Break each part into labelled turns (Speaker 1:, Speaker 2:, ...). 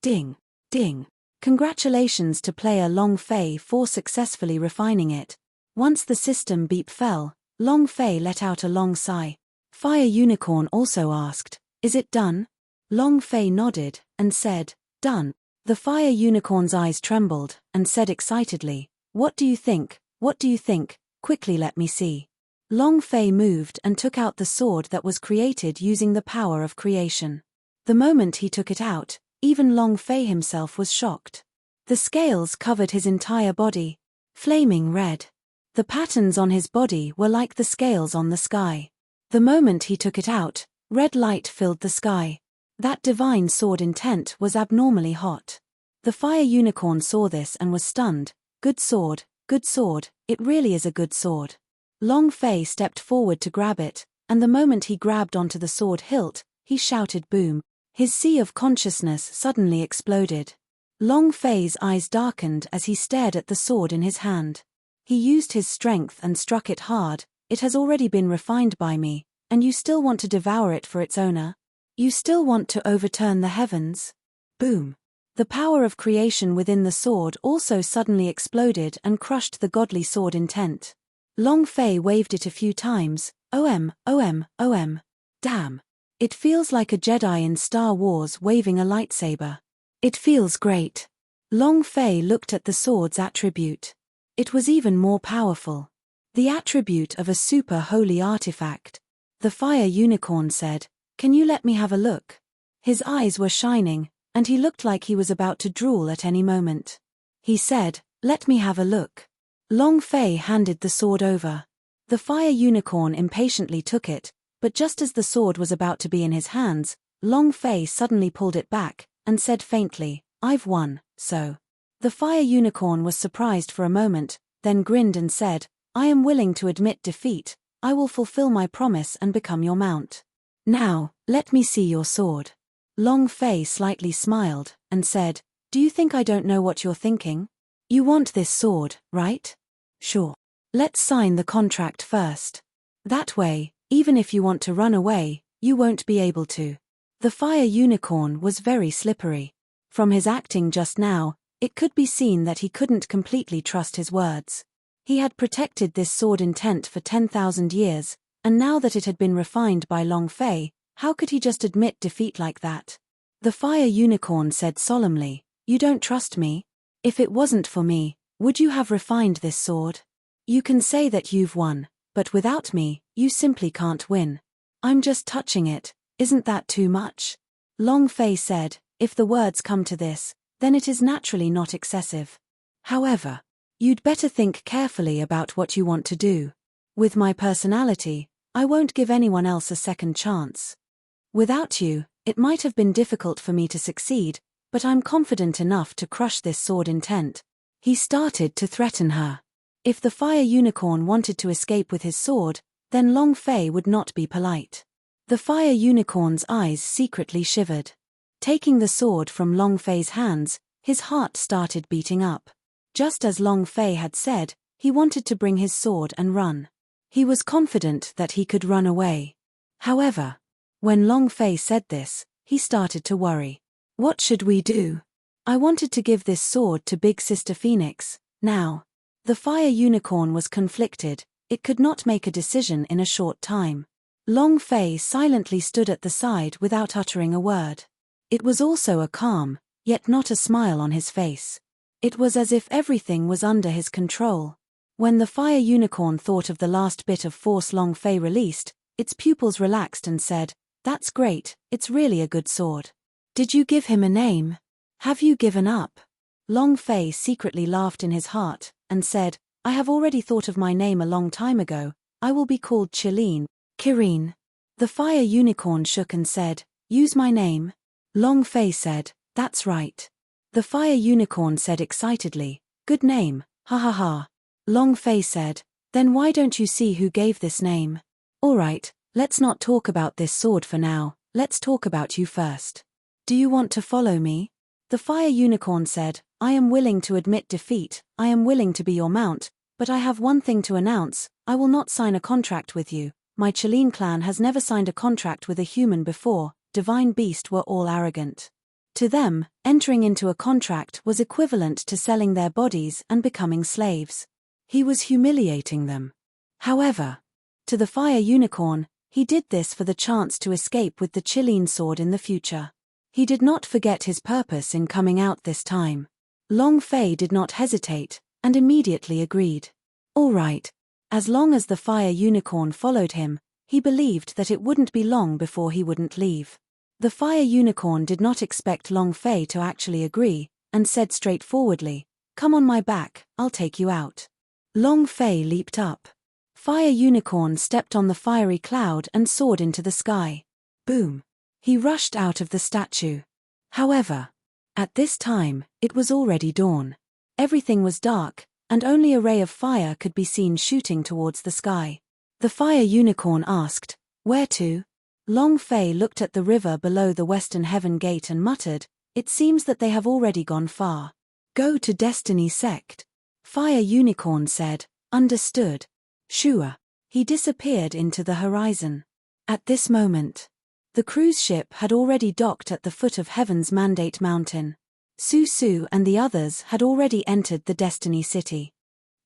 Speaker 1: Ding, ding. Congratulations to player Long Fei for successfully refining it. Once the system beep fell, Long Fei let out a long sigh. Fire Unicorn also asked, "Is it done?" Long Fei nodded, and said, "Done." The Fire Unicorn's eyes trembled, and said excitedly, "What do you think? What do you think? Quickly let me see." Long Fei moved and took out the sword that was created using the power of creation. The moment he took it out, even Long Fei himself was shocked. The scales covered his entire body, flaming red. The patterns on his body were like the scales on the sky. The moment he took it out, red light filled the sky. That divine sword intent was abnormally hot. The Fire Unicorn saw this and was stunned. Good sword, it really is a good sword. Long Fei stepped forward to grab it, and the moment he grabbed onto the sword hilt, he shouted boom. His sea of consciousness suddenly exploded. Long Fei's eyes darkened as he stared at the sword in his hand. He used his strength and struck it hard. "It has already been refined by me, and you still want to devour it for its owner? You still want to overturn the heavens?" Boom. The power of creation within the sword also suddenly exploded and crushed the godly sword intent. Long Fei waved it a few times. "OM, OM, OM. Damn. It feels like a Jedi in Star Wars waving a lightsaber. It feels great." Long Fei looked at the sword's attribute. It was even more powerful. The attribute of a super holy artifact. The Fire Unicorn said, "Can you let me have a look?" His eyes were shining, and he looked like he was about to drool at any moment. He said, "Let me have a look." Long Fei handed the sword over. The Fire Unicorn impatiently took it, but just as the sword was about to be in his hands, Long Fei suddenly pulled it back, and said faintly, "I've won, so." The Fire Unicorn was surprised for a moment, then grinned and said, "I am willing to admit defeat. I will fulfill my promise and become your mount. Now, let me see your sword." Long Fei slightly smiled, and said, "Do you think I don't know what you're thinking? You want this sword, right? Sure. Let's sign the contract first. That way, even if you want to run away, you won't be able to." The Fire Unicorn was very slippery. From his acting just now, it could be seen that he couldn't completely trust his words. He had protected this sword intent for 10,000 years, and now that it had been refined by Long Fei, how could he just admit defeat like that? The Fire Unicorn said solemnly, "You don't trust me? If it wasn't for me, would you have refined this sword? You can say that you've won, but without me, you simply can't win. I'm just touching it, isn't that too much?" Long Fei said, "If the words come to this, then it is naturally not excessive. However, you'd better think carefully about what you want to do. With my personality, I won't give anyone else a second chance. Without you, it might have been difficult for me to succeed, but I'm confident enough to crush this sword intent." He started to threaten her. If the Fire Unicorn wanted to escape with his sword, then Long Fei would not be polite. The Fire Unicorn's eyes secretly shivered. Taking the sword from Long Fei's hands, his heart started beating up. Just as Long Fei had said, he wanted to bring his sword and run. He was confident that he could run away. However, when Long Fei said this, he started to worry. "What should we do? I wanted to give this sword to Big Sister Phoenix, now." The Fire Unicorn was conflicted. It could not make a decision in a short time. Long Fei silently stood at the side without uttering a word. It was also a calm, yet not a smile on his face. It was as if everything was under his control. When the Fire Unicorn thought of the last bit of force Long Fei released, its pupils relaxed and said, "That's great, it's really a good sword. Did you give him a name? Have you given up?" Long Fei secretly laughed in his heart, and said, "I have already thought of my name a long time ago. I will be called Kirin." The Fire Unicorn shook and said, "Use my name." Long Fei said, "That's right." The Fire Unicorn said excitedly, "Good name, ha ha ha." Long Fei said, "Then why don't you see who gave this name? Alright, let's not talk about this sword for now, let's talk about you first. Do you want to follow me?" The Fire Unicorn said, "I am willing to admit defeat, I am willing to be your mount, but I have one thing to announce, I will not sign a contract with you. My Chalene clan has never signed a contract with a human before, divine beast were all arrogant. To them, entering into a contract was equivalent to selling their bodies and becoming slaves. He was humiliating them. However, to the fire unicorn, he did this for the chance to escape with the Chilean sword in the future. He did not forget his purpose in coming out this time. Long Fei did not hesitate, and immediately agreed. All right. As long as the fire unicorn followed him, he believed that it wouldn't be long before he wouldn't leave. The fire unicorn did not expect Long Fei to actually agree, and said straightforwardly, "Come on my back, I'll take you out." Long Fei leaped up. Fire unicorn stepped on the fiery cloud and soared into the sky. Boom! He rushed out of the statue. However, at this time, it was already dawn. Everything was dark, and only a ray of fire could be seen shooting towards the sky. The fire unicorn asked, "Where to?" Long Fei looked at the river below the western heaven gate and muttered, "It seems that they have already gone far." "Go to Destiny Sect." Fire unicorn said, "Understood." Shua. He disappeared into the horizon. At this moment, the cruise ship had already docked at the foot of Heaven's Mandate Mountain. Su and the others had already entered the Destiny City.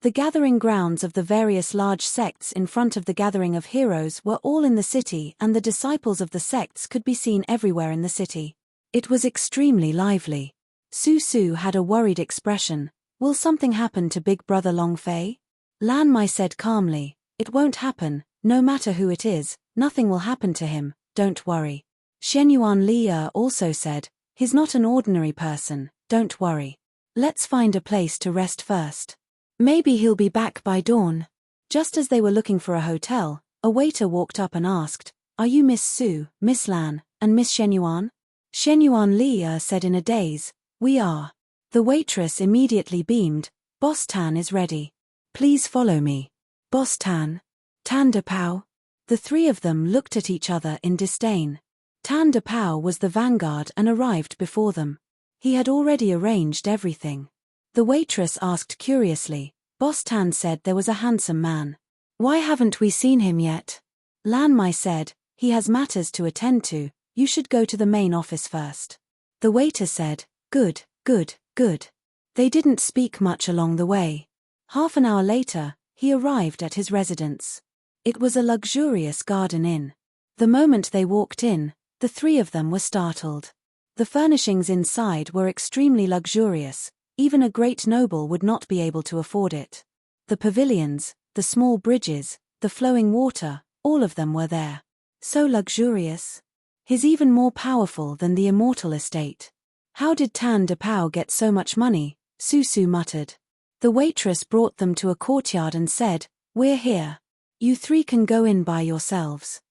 Speaker 1: The gathering grounds of the various large sects in front of the gathering of heroes were all in the city, and the disciples of the sects could be seen everywhere in the city. It was extremely lively. Su had a worried expression. "Will something happen to Big Brother Long Fei?" Lan Mai said calmly, "It won't happen, no matter who it is, nothing will happen to him, don't worry." Shenyuan Liya also said, "He's not an ordinary person, don't worry. Let's find a place to rest first. Maybe he'll be back by dawn." Just as they were looking for a hotel, a waiter walked up and asked, "Are you Miss Su, Miss Lan, and Miss Shenyuan?" Shenyuan Liya said in a daze, "We are." The waitress immediately beamed, "Boss Tan is ready. Please follow me." "Boss Tan? Tan Dapao?" The three of them looked at each other in disdain. Tan Dapao was the vanguard and arrived before them. He had already arranged everything. The waitress asked curiously. Boss Tan said there was a handsome man. "Why haven't we seen him yet?" Lan Mai said, "He has matters to attend to, you should go to the main office first." The waiter said, "Good, good, good." They didn't speak much along the way. Half an hour later, he arrived at his residence. It was a luxurious garden inn. The moment they walked in, the three of them were startled. The furnishings inside were extremely luxurious. Even a great noble would not be able to afford it. The pavilions, the small bridges, the flowing water, all of them were there. So luxurious. He's even more powerful than the immortal estate. How did Tan Dapao get so much money? Su muttered. The waitress brought them to a courtyard and said, "We're here. You three can go in by yourselves."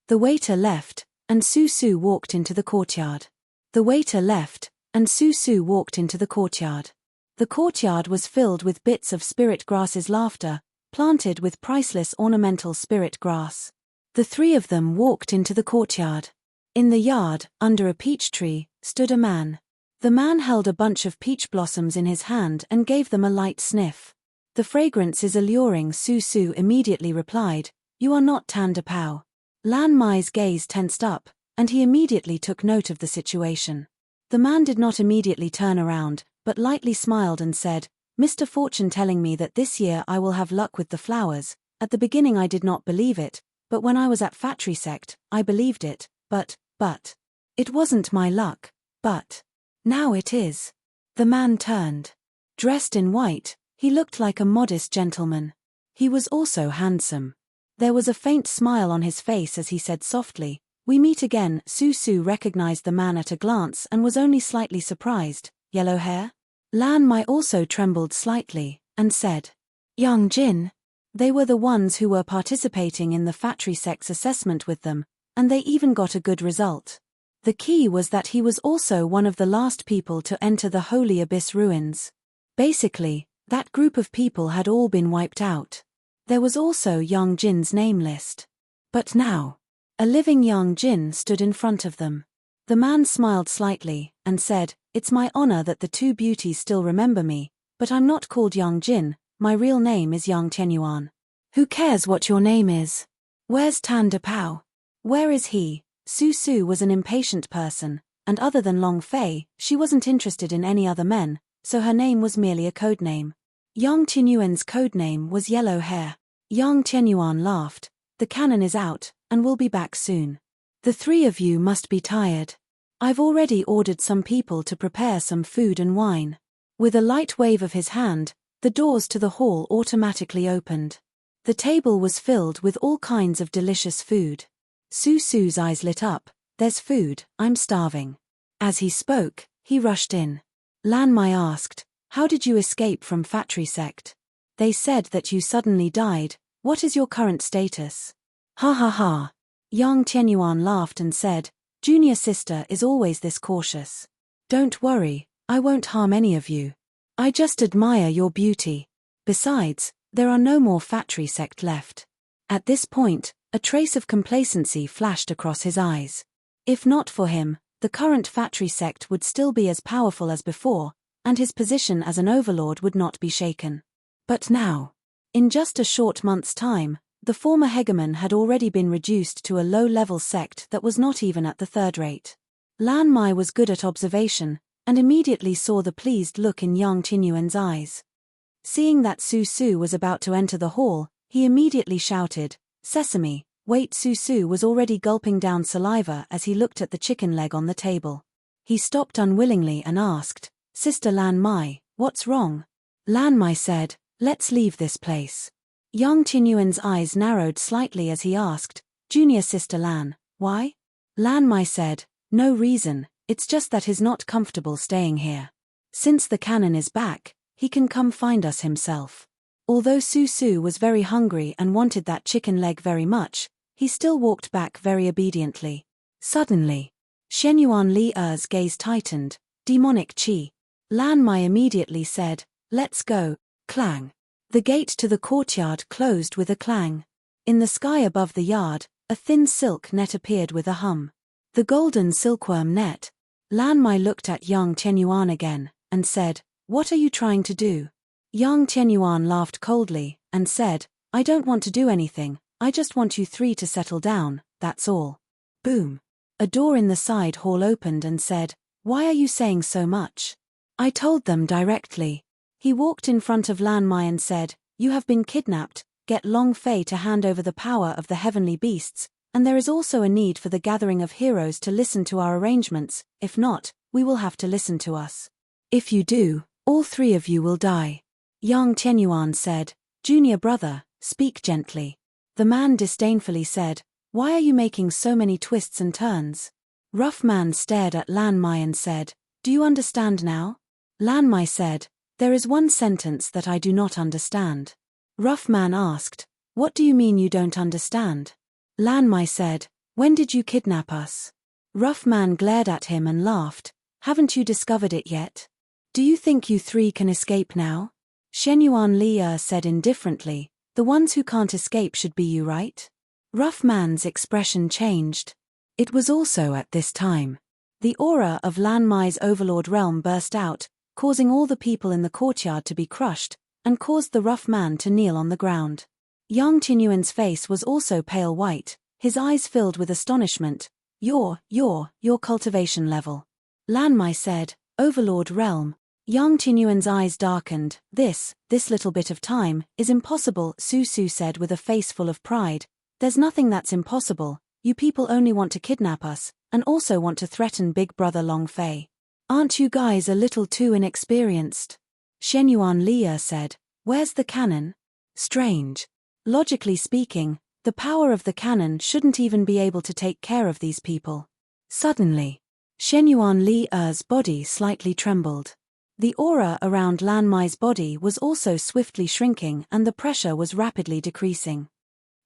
Speaker 1: The waiter left, and Su walked into the courtyard. The waiter left, and Su walked into the courtyard. The courtyard was filled with bits of spirit grass's laughter, planted with priceless ornamental spirit grass. The three of them walked into the courtyard. In the yard, under a peach tree, stood a man. The man held a bunch of peach blossoms in his hand and gave them a light sniff. "The fragrance is alluring," Su immediately replied. "You are not Tan Dapao." Lan Mai's gaze tensed up, and he immediately took note of the situation. The man did not immediately turn around, but lightly smiled and said, "Mr. Fortune telling me that this year I will have luck with the flowers. At the beginning I did not believe it, but when I was at Factory Sect, I believed it, but, it wasn't my luck, but now it is." The man turned. Dressed in white, he looked like a modest gentleman. He was also handsome. There was a faint smile on his face as he said softly, "We meet again." Su recognized the man at a glance and was only slightly surprised. "Yellow hair?" Lan Mai also trembled slightly, and said, "Young Jin." They were the ones who were participating in the Factory Sect's assessment with them, and they even got a good result. The key was that he was also one of the last people to enter the Holy Abyss ruins. Basically, that group of people had all been wiped out. There was also Young Jin's name list. But now, a living Young Jin stood in front of them. The man smiled slightly, and said, "It's my honor that the two beauties still remember me, but I'm not called Young Jin, my real name is Young Tenyuan." "Who cares what your name is? Where's Tan Dapao? Where is he?" Su was an impatient person, and other than Long Fei, she wasn't interested in any other men, so her name was merely a codename. Yang Tianyuan's codename was Yellow Hair. Yang Tianyuan laughed. The cannon is out, and will be back soon. The three of you must be tired. I've already ordered some people to prepare some food and wine. With a light wave of his hand, the doors to the hall automatically opened. The table was filled with all kinds of delicious food. Su Su's eyes lit up. There's food, I'm starving. As he spoke, he rushed in. Lan Mai asked, how did you escape from Factory Sect? They said that you suddenly died. What is your current status? Ha ha ha. Yang Tianyuan laughed and said, junior sister is always this cautious. Don't worry, I won't harm any of you. I just admire your beauty. Besides, there are no more Factory Sect left. At this point, a trace of complacency flashed across his eyes. If not for him, the current Factory Sect would still be as powerful as before, and his position as an overlord would not be shaken. But now, in just a short month's time, the former hegemon had already been reduced to a low-level sect that was not even at the third rate. Lan Mai was good at observation, and immediately saw the pleased look in Yang Tianyuan's eyes. Seeing that Su Su was about to enter the hall, he immediately shouted, Sesame, wait. Su Su was already gulping down saliva as he looked at the chicken leg on the table. He stopped unwillingly and asked, Sister Lan Mai, what's wrong? Lan Mai said, let's leave this place. Yang Tianyuan's eyes narrowed slightly as he asked, Junior Sister Lan, why? Lan Mai said, no reason, it's just that he's not comfortable staying here. Since the cannon is back, he can come find us himself. Although Su Su was very hungry and wanted that chicken leg very much, he still walked back very obediently. Suddenly, Shenyuan Li Er's gaze tightened, demonic chi. Lan Mai immediately said, let's go, clang. The gate to the courtyard closed with a clang. In the sky above the yard, a thin silk net appeared with a hum. The golden silkworm net. Lan Mai looked at Yang Tianyuan again, and said, what are you trying to do? Yang Tianyuan laughed coldly, and said, I don't want to do anything, I just want you three to settle down, that's all. Boom. A door in the side hall opened and said, why are you saying so much? I told them directly. He walked in front of Lan Mai and said, you have been kidnapped, get Long Fei to hand over the power of the heavenly beasts, and there is also a need for the gathering of heroes to listen to our arrangements, if not, we will have to listen to us. If you do, all three of you will die. Yang Tianyuan said, junior brother, speak gently. The man disdainfully said, why are you making so many twists and turns? Rough Man stared at Lan Mai and said, do you understand now? Lan Mai said, there is one sentence that I do not understand. Rough Man asked, what do you mean you don't understand? Lan Mai said, when did you kidnap us? Rough Man glared at him and laughed, haven't you discovered it yet? Do you think you three can escape now? Shenyuan Li said indifferently, the ones who can't escape should be you, right? Rough Man's expression changed. It was also at this time. The aura of Lan Mai's overlord realm burst out, causing all the people in the courtyard to be crushed, and caused the Rough Man to kneel on the ground. Yang Tianyuan's face was also pale white, his eyes filled with astonishment. Your cultivation level. Lan Mai said, Overlord realm. Yang Tianyuan's eyes darkened. This little bit of time, is impossible, Su Su said with a face full of pride. There's nothing that's impossible, you people only want to kidnap us, and also want to threaten Big Brother Long Fei. Aren't you guys a little too inexperienced? Shenyuan Li said, where's the cannon? Strange. Logically speaking, the power of the cannon shouldn't even be able to take care of these people. Suddenly, Shenyuan Li's body slightly trembled. The aura around Lan Mai's body was also swiftly shrinking and the pressure was rapidly decreasing.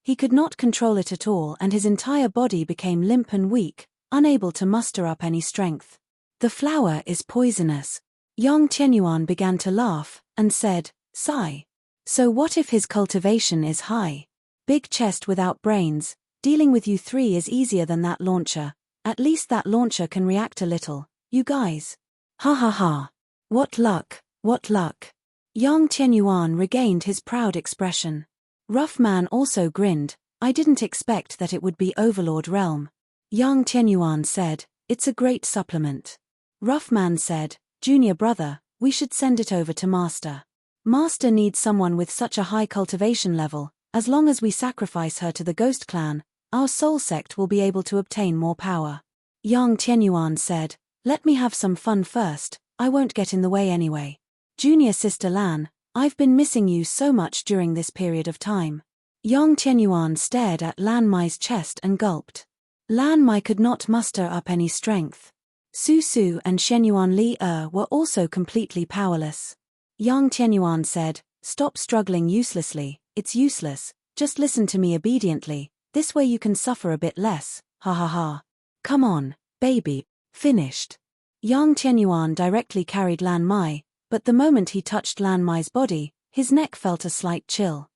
Speaker 1: He could not control it at all and his entire body became limp and weak, unable to muster up any strength. The flower is poisonous. Yang Tianyuan began to laugh, and said, sigh. So what if his cultivation is high? Big chest without brains, dealing with you three is easier than that launcher. At least that launcher can react a little, you guys. Ha ha ha. What luck, what luck. Yang Tianyuan regained his proud expression. Rough Man also grinned, I didn't expect that it would be Overlord realm. Yang Tianyuan said, It's a great supplement. Rough Man said, Junior brother, we should send it over to Master. Master needs someone with such a high cultivation level. As long as we sacrifice her to the Ghost Clan, our soul sect will be able to obtain more power. Yang Tianyuan said, let me have some fun first, I won't get in the way anyway. Junior sister Lan, I've been missing you so much during this period of time. Yang Tianyuan stared at Lan Mai's chest and gulped. Lan Mai could not muster up any strength. Su Su and Shenyuan Li were also completely powerless. Yang Tianyuan said, stop struggling uselessly, it's useless, just listen to me obediently, this way you can suffer a bit less, ha ha ha. Come on, baby, finished. Yang Tianyuan directly carried Lan Mai, but the moment he touched Lan Mai's body, his neck felt a slight chill.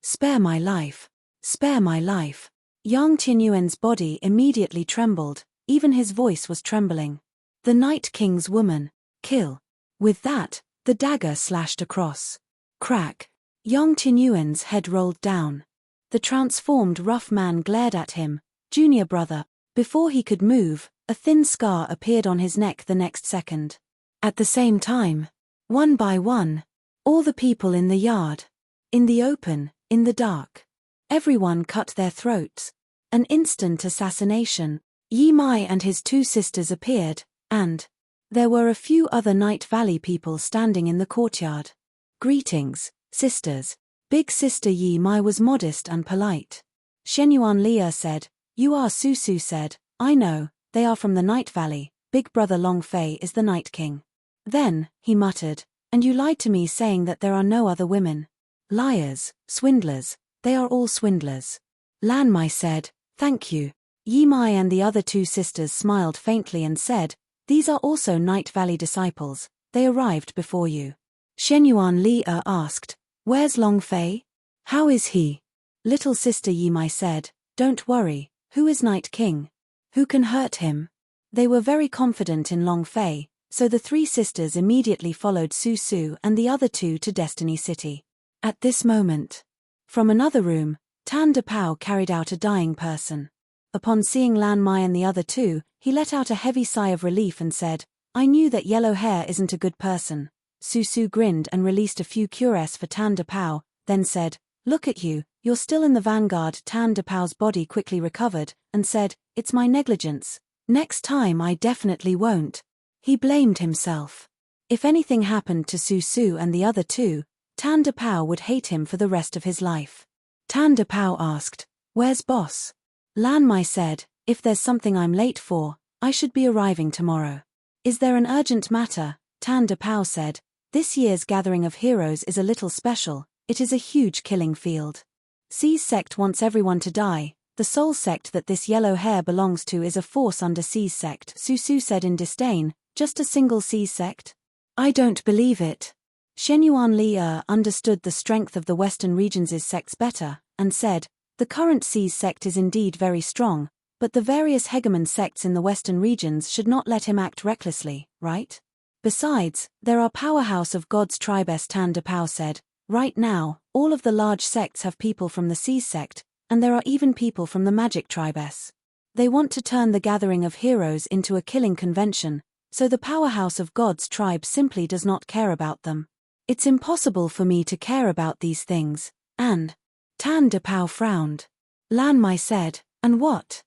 Speaker 1: Spare my life. Spare my life. Yang Tianyuan's body immediately trembled, even his voice was trembling. The Night King's woman. Kill. With that, the dagger slashed across. Crack. Yang Tianyuan's head rolled down. The transformed rough man glared at him, Junior brother. Before he could move, a thin scar appeared on his neck the next second. At the same time, one by one, all the people in the yard, in the open, in the dark, everyone cut their throats. An instant assassination. Yi Mai and his two sisters appeared, and there were a few other Night Valley people standing in the courtyard. Greetings, sisters. Big sister Yi Mai was modest and polite. Shenyuan Li said, you are. Su Su said, I know, they are from the Night Valley, big brother Long Fei is the Night King. Then, he muttered, and you lied to me saying that there are no other women. Liars, swindlers, they are all swindlers. Lan Mai said, thank you. Yi Mai and the other two sisters smiled faintly and said, these are also Night Valley disciples, they arrived before you. Shenyuan Li asked, where's Long Fei? How is he? Little sister Yi Mai said, don't worry, who is Night King? Who can hurt him? They were very confident in Long Fei, so the three sisters immediately followed Su Su and the other two to Destiny City. At this moment, from another room, Tan De Pao carried out a dying person. Upon seeing Lan Mai and the other two, he let out a heavy sigh of relief and said, I knew that yellow hair isn't a good person. Su Su grinned and released a few cures for Tan De Pao, then said, look at you, you're still in the vanguard. Tan De Pao's body quickly recovered, and said, it's my negligence. Next time I definitely won't. He blamed himself. If anything happened to Su Su and the other two, Tan De Pao would hate him for the rest of his life. Tan De Pao asked, where's boss? Lan Mai said, if there's something I'm late for, I should be arriving tomorrow. Is there an urgent matter? Tan De Pao said, this year's gathering of heroes is a little special, it is a huge killing field. C's sect wants everyone to die, the soul sect that this yellow hair belongs to is a force under C's sect. Su Su said in disdain, just a single C's sect? I don't believe it. Shenyuan Li understood the strength of the Western regions' sects better, and said, the current C's sect is indeed very strong, but the various hegemon sects in the Western regions should not let him act recklessly, right? Besides, there are powerhouse of God's tribes. Tan De Pao said, right now, all of the large sects have people from the C's sect, and there are even people from the magic tribes. They want to turn the gathering of heroes into a killing convention, so the powerhouse of God's tribe simply does not care about them. It's impossible for me to care about these things, and Tan De Pao frowned. Lan Mai said, and what?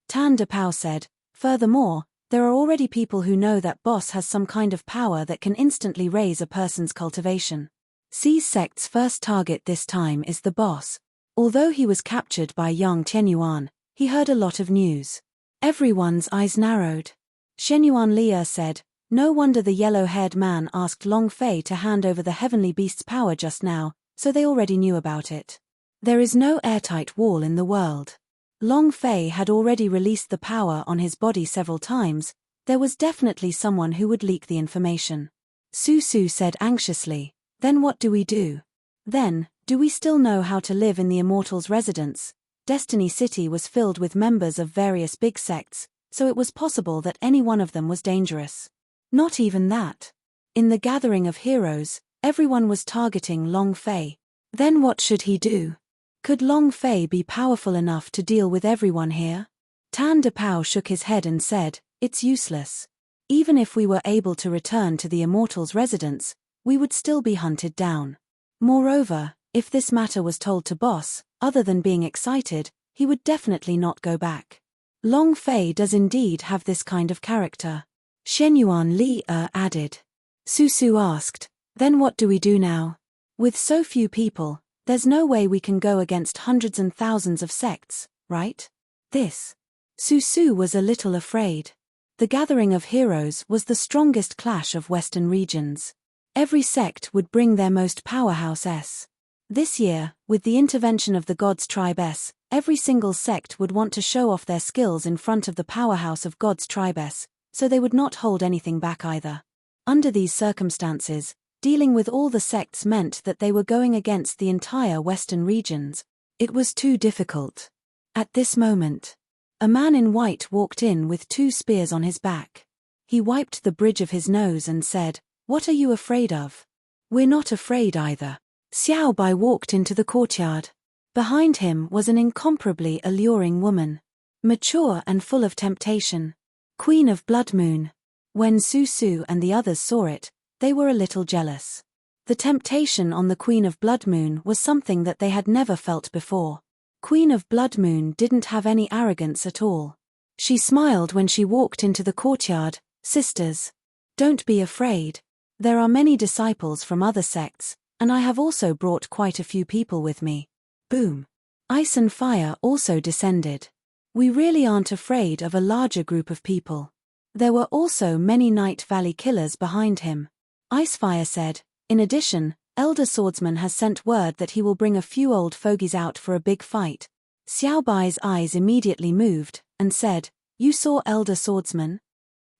Speaker 1: Tan De Pao said, furthermore, there are already people who know that boss has some kind of power that can instantly raise a person's cultivation. C's sect's first target this time is the boss. Although he was captured by Yang Tianyuan, he heard a lot of news. Everyone's eyes narrowed. Shenyuan Li said, no wonder the yellow-haired man asked Long Fei to hand over the heavenly beast's power just now, so they already knew about it. There is no airtight wall in the world. Long Fei had already released the power on his body several times, there was definitely someone who would leak the information. Su Su said anxiously, then what do we do? Then, do we still know how to live in the Immortals' residence? Destiny City was filled with members of various big sects, so it was possible that any one of them was dangerous. Not even that. In the gathering of heroes, everyone was targeting Long Fei. Then what should he do? Could Long Fei be powerful enough to deal with everyone here? Tan de Pao shook his head and said, "It's useless. Even if we were able to return to the Immortals' residence, we would still be hunted down. Moreover, if this matter was told to Boss, other than being excited, he would definitely not go back. Long Fei does indeed have this kind of character." Shenyuan Li added. Su Su asked, "Then what do we do now? With so few people, there's no way we can go against hundreds and thousands of sects, right?" Su Su was a little afraid. The gathering of heroes was the strongest clash of Western regions. Every sect would bring their most powerhouse S. This year, with the intervention of the Gods Tribe S, every single sect would want to show off their skills in front of the powerhouse of Gods Tribe S, so they would not hold anything back either. Under these circumstances, dealing with all the sects meant that they were going against the entire Western regions. It was too difficult. At this moment, a man in white walked in with 2 spears on his back. He wiped the bridge of his nose and said, "What are you afraid of?" "We're not afraid either." Xiao Bai walked into the courtyard. Behind him was an incomparably alluring woman. Mature and full of temptation. Queen of Blood Moon. When Su Su and the others saw it, they were a little jealous. The temptation on the Queen of Blood Moon was something that they had never felt before. Queen of Blood Moon didn't have any arrogance at all. She smiled when she walked into the courtyard. "Sisters, don't be afraid. There are many disciples from other sects, and I have also brought quite a few people with me." Boom. Ice and fire also descended. "We really aren't afraid of a larger group of people." There were also many Night Valley killers behind him. Icefire said, "In addition, Elder Swordsman has sent word that he will bring a few old fogies out for a big fight." Xiao Bai's eyes immediately moved, and said, "You saw Elder Swordsman?"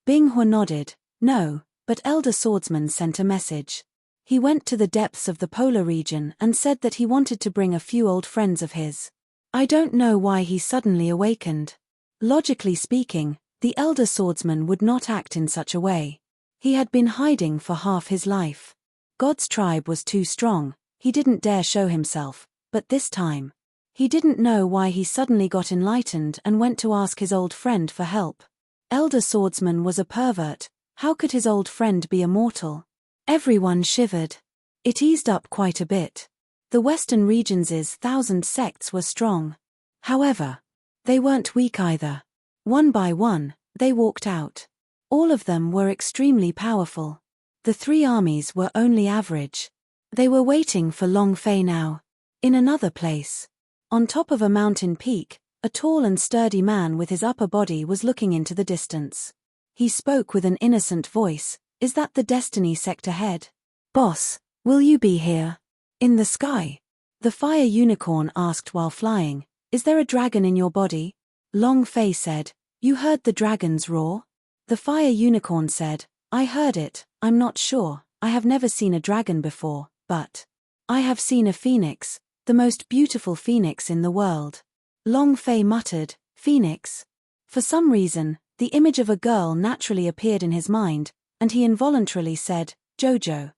Speaker 1: Bing Hua nodded, "No, but Elder Swordsman sent a message. He went to the depths of the polar region and said that he wanted to bring a few old friends of his. I don't know why he suddenly awakened. Logically speaking, the Elder Swordsman would not act in such a way. He had been hiding for half his life. God's tribe was too strong, he didn't dare show himself, but this time. He didn't know why he suddenly got enlightened and went to ask his old friend for help. Elder Swordsman was a pervert, how could his old friend be immortal?" Everyone shivered. It eased up quite a bit. The Western regions' 1,000 sects were strong. However, they weren't weak either. One by one, they walked out. All of them were extremely powerful. The 3 armies were only average. They were waiting for Long Fei now. In another place. On top of a mountain peak, a tall and sturdy man with his upper body was looking into the distance. He spoke with an innocent voice, "Is that the Destiny sect ahead? Boss, will you be here?" In the sky. The fire unicorn asked while flying, "Is there a dragon in your body?" Long Fei said, "You heard the dragon's roar?" The fire unicorn said, "I heard it, I'm not sure, I have never seen a dragon before, but I have seen a phoenix, the most beautiful phoenix in the world." Long Fei muttered, "Phoenix?" For some reason, the image of a girl naturally appeared in his mind, and he involuntarily said, "Jojo."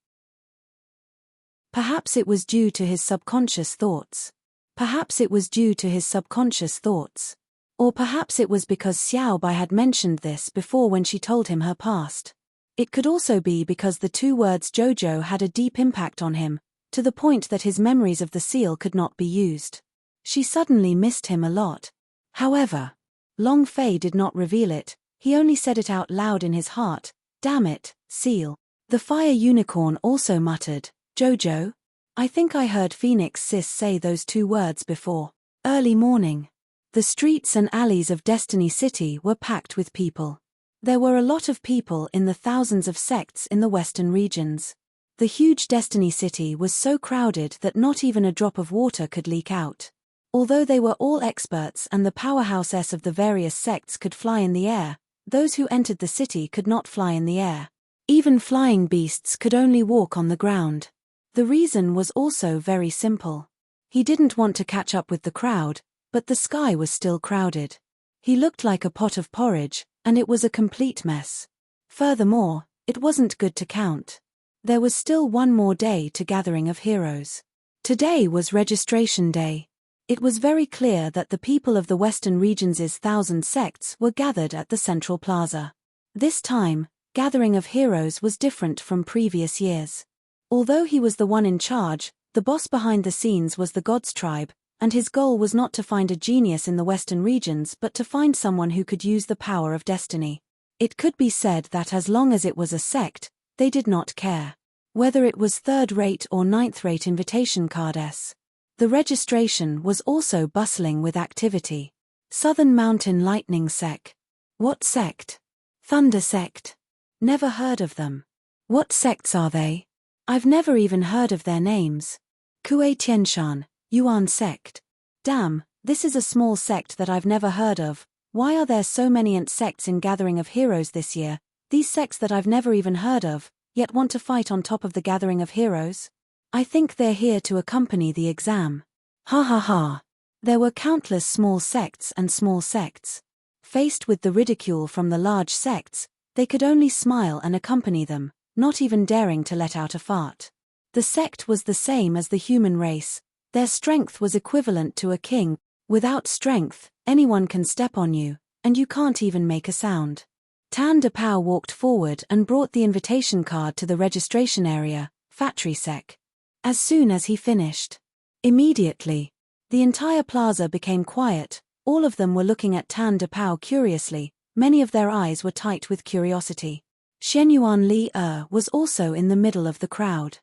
Speaker 1: Perhaps it was due to his subconscious thoughts. Perhaps it was due to his subconscious thoughts. Or perhaps it was because Xiao Bai had mentioned this before when she told him her past. It could also be because the 2 words Jojo had a deep impact on him, to the point that his memories of the seal could not be used. She suddenly missed him a lot. However, Long Fei did not reveal it, he only said it out loud in his heart, "Damn it, seal." The fire unicorn also muttered, "Jojo? I think I heard Phoenix Sis say those 2 words before." Early morning. The streets and alleys of Destiny City were packed with people. There were a lot of people in the thousands of sects in the western regions. The huge Destiny City was so crowded that not even a drop of water could leak out. Although they were all experts and the powerhouses of the various sects could fly in the air, those who entered the city could not fly in the air. Even flying beasts could only walk on the ground. The reason was also very simple. He didn't want to catch up with the crowd, but the sky was still crowded. He looked like a pot of porridge, and it was a complete mess. Furthermore, it wasn't good to count. There was still one more day to Gathering of Heroes. Today was registration day. It was very clear that the people of the Western regions' 1,000 sects were gathered at the central plaza. This time, Gathering of Heroes was different from previous years. Although he was the one in charge, the boss behind the scenes was the God's tribe, and his goal was not to find a genius in the Western regions but to find someone who could use the power of destiny. It could be said that as long as it was a sect, they did not care. Whether it was third-rate or ninth-rate invitation cards. The registration was also bustling with activity. Southern Mountain Lightning Sect. What sect? Thunder Sect. Never heard of them. What sects are they? I've never even heard of their names. Kue Tianshan, Yuan Sect. Damn, this is a small sect that I've never heard of. Why are there so many sects in Gathering of Heroes this year? These sects that I've never even heard of, yet want to fight on top of the Gathering of Heroes? I think they're here to accompany the exam. Ha ha ha. There were countless small sects and small sects. Faced with the ridicule from the large sects, they could only smile and accompany them, not even daring to let out a fart. The sect was the same as the human race. Their strength was equivalent to a king. Without strength, anyone can step on you, and you can't even make a sound. Tan De Pao walked forward and brought the invitation card to the registration area, Factory Sec. As soon as he finished, immediately, the entire plaza became quiet. All of them were looking at Tan De Pao curiously, many of their eyes were tight with curiosity. Shenyuan Li was also in the middle of the crowd.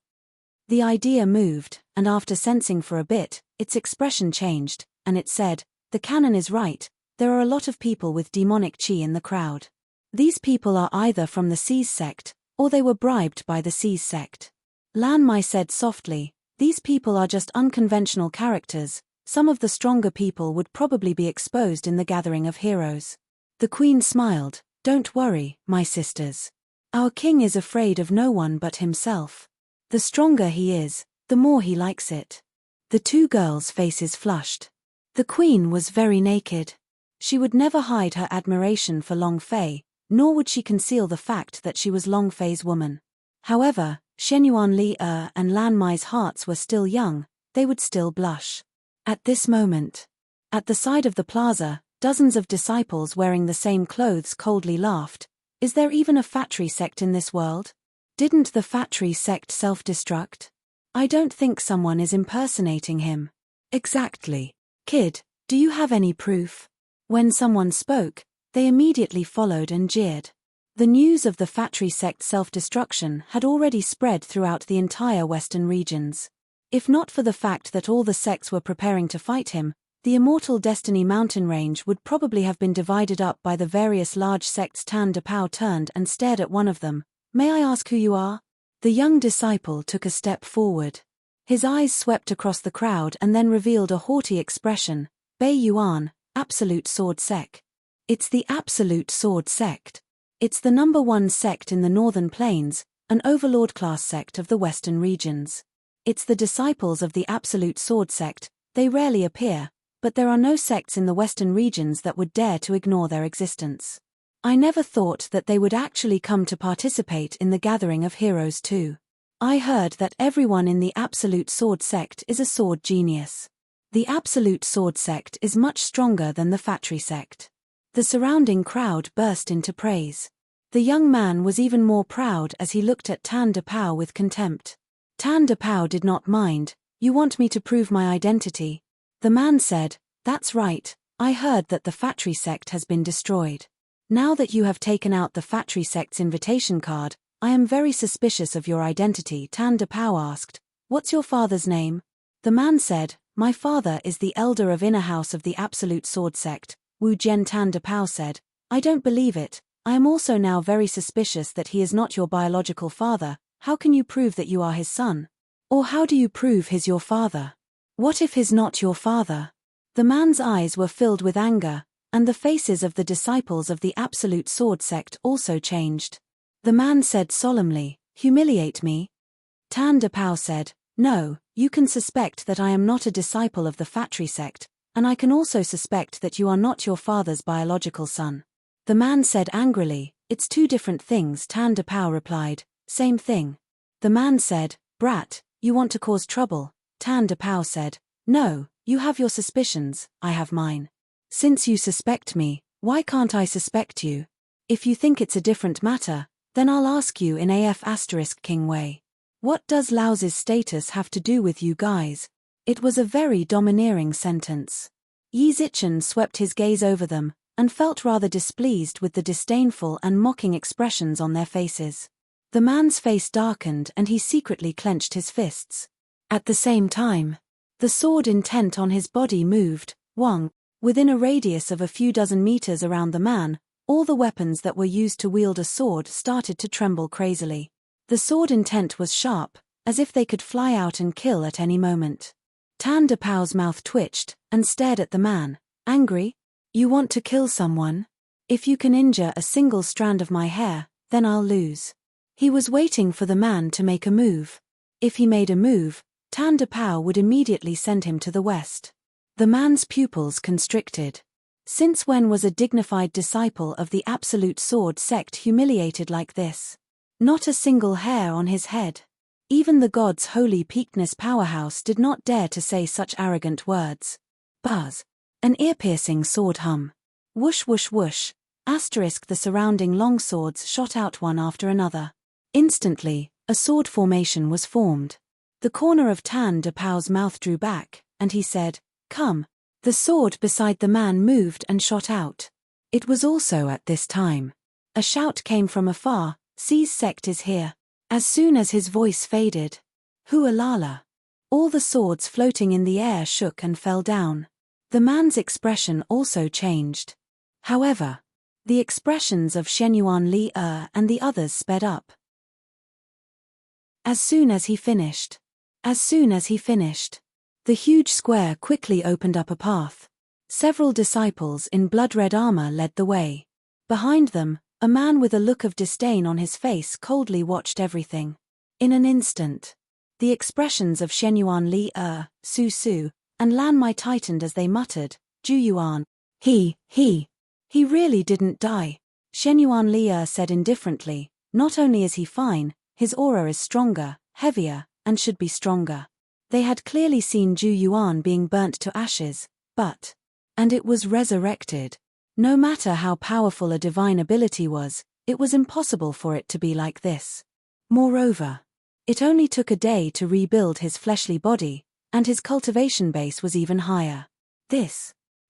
Speaker 1: The idea moved, and after sensing for a bit, its expression changed, and it said, "The canon is right, there are a lot of people with demonic chi in the crowd. These people are either from the Seas sect, or they were bribed by the Seas sect." Lan Mai said softly, "These people are just unconventional characters. Some of the stronger people would probably be exposed in the Gathering of Heroes." The queen smiled, "Don't worry, my sisters. Our king is afraid of no one but himself. The stronger he is, the more he likes it." The two girls' faces flushed. The queen was very naked. She would never hide her admiration for Long Fei, nor would she conceal the fact that she was Long Fei's woman. However, Shenyuan Li and Lan Mai's hearts were still young, they would still blush. At this moment, at the side of the plaza, dozens of disciples wearing the same clothes coldly laughed. Is there even a factory sect in this world? Didn't the factory sect self-destruct? I don't think someone is impersonating him. Exactly. Kid, do you have any proof? When someone spoke, they immediately followed and jeered. The news of the factory sect's self-destruction had already spread throughout the entire Western regions. If not for the fact that all the sects were preparing to fight him, the Immortal Destiny mountain range would probably have been divided up by the various large sects. Tan De Pao turned and stared at one of them. "May I ask who you are?" The young disciple took a step forward. His eyes swept across the crowd and then revealed a haughty expression. "Bei Yuan, Absolute Sword Sect." It's the Absolute Sword Sect. It's the #1 sect in the Northern Plains, an overlord-class sect of the Western regions. It's the disciples of the Absolute Sword Sect. They rarely appear, but there are no sects in the Western regions that would dare to ignore their existence. I never thought that they would actually come to participate in the Gathering of Heroes too. I heard that everyone in the Absolute Sword Sect is a sword genius. The Absolute Sword Sect is much stronger than the Factory Sect. The surrounding crowd burst into praise. The young man was even more proud as he looked at Tan De Pao with contempt. Tan De Pao did not mind. "You want me to prove my identity?" The man said, "That's right, I heard that the Factory Sect has been destroyed. Now that you have taken out the Factory Sect's invitation card, I am very suspicious of your identity." Tan De Pao asked, "What's your father's name?" The man said, "My father is the elder of Inner House of the Absolute Sword Sect." Wu Jian. Tan De Pao said, "I don't believe it. I am also now very suspicious that he is not your biological father. How can you prove that you are his son? Or how do you prove he's your father? What if he's not your father?" The man's eyes were filled with anger, and the faces of the disciples of the Absolute Sword Sect also changed. The man said solemnly, "Humiliate me?" Tan De Pao said, "No, you can suspect that I am not a disciple of the Factory Sect, and I can also suspect that you are not your father's biological son." The man said angrily, "It's two different things." Tan De Pao replied, "Same thing." The man said, "Brat, you want to cause trouble?" Tan De Pao said, "No, You have your suspicions, I have mine. Since you suspect me, why can't I suspect you? If you think it's a different matter, then I'll ask you in King way. What does Lao's status have to do with you guys? It was a very domineering sentence. Yi Zichen swept his gaze over them, and felt rather displeased with the disdainful and mocking expressions on their faces. The man's face darkened and he secretly clenched his fists. At the same time, the sword intent on his body moved. Wang, within a radius of a few dozen meters around the man, all the weapons that were used to wield a sword started to tremble crazily. The sword intent was sharp, as if they could fly out and kill at any moment. Tan Dapao's mouth twitched, and stared at the man, angry. You want to kill someone? If you can injure a single strand of my hair, then I'll lose. He was waiting for the man to make a move. If he made a move, Tan Dapao would immediately send him to the west. The man's pupils constricted. Since when was a dignified disciple of the Absolute Sword sect humiliated like this? Not a single hair on his head. Even the god's holy peakness powerhouse did not dare to say such arrogant words. Buzz. An ear-piercing sword hum. Whoosh whoosh whoosh. The surrounding long swords shot out one after another. Instantly, a sword formation was formed. The corner of Tan Dapao's mouth drew back, and he said, "Come." The sword beside the man moved and shot out. It was also at this time. A shout came from afar, "Xi's sect is here." As soon as his voice faded, "Hualala." All the swords floating in the air shook and fell down. The man's expression also changed. However, the expressions of Shenyuan Li and the others sped up. As soon as he finished, the huge square quickly opened up a path. Several disciples in blood-red armor led the way. Behind them, a man with a look of disdain on his face coldly watched everything. In an instant, the expressions of Shenyuan Li, Su Su, and Lan Mai tightened as they muttered, "Ju Yuan. He really didn't die." Shenyuan Li said indifferently, "Not only is he fine, his aura is stronger, heavier, and should be stronger." They had clearly seen Ju Yuan being burnt to ashes, and it was resurrected. No matter how powerful a divine ability was, it was impossible for it to be like this. Moreover, it only took a day to rebuild his fleshly body, and his cultivation base was even higher.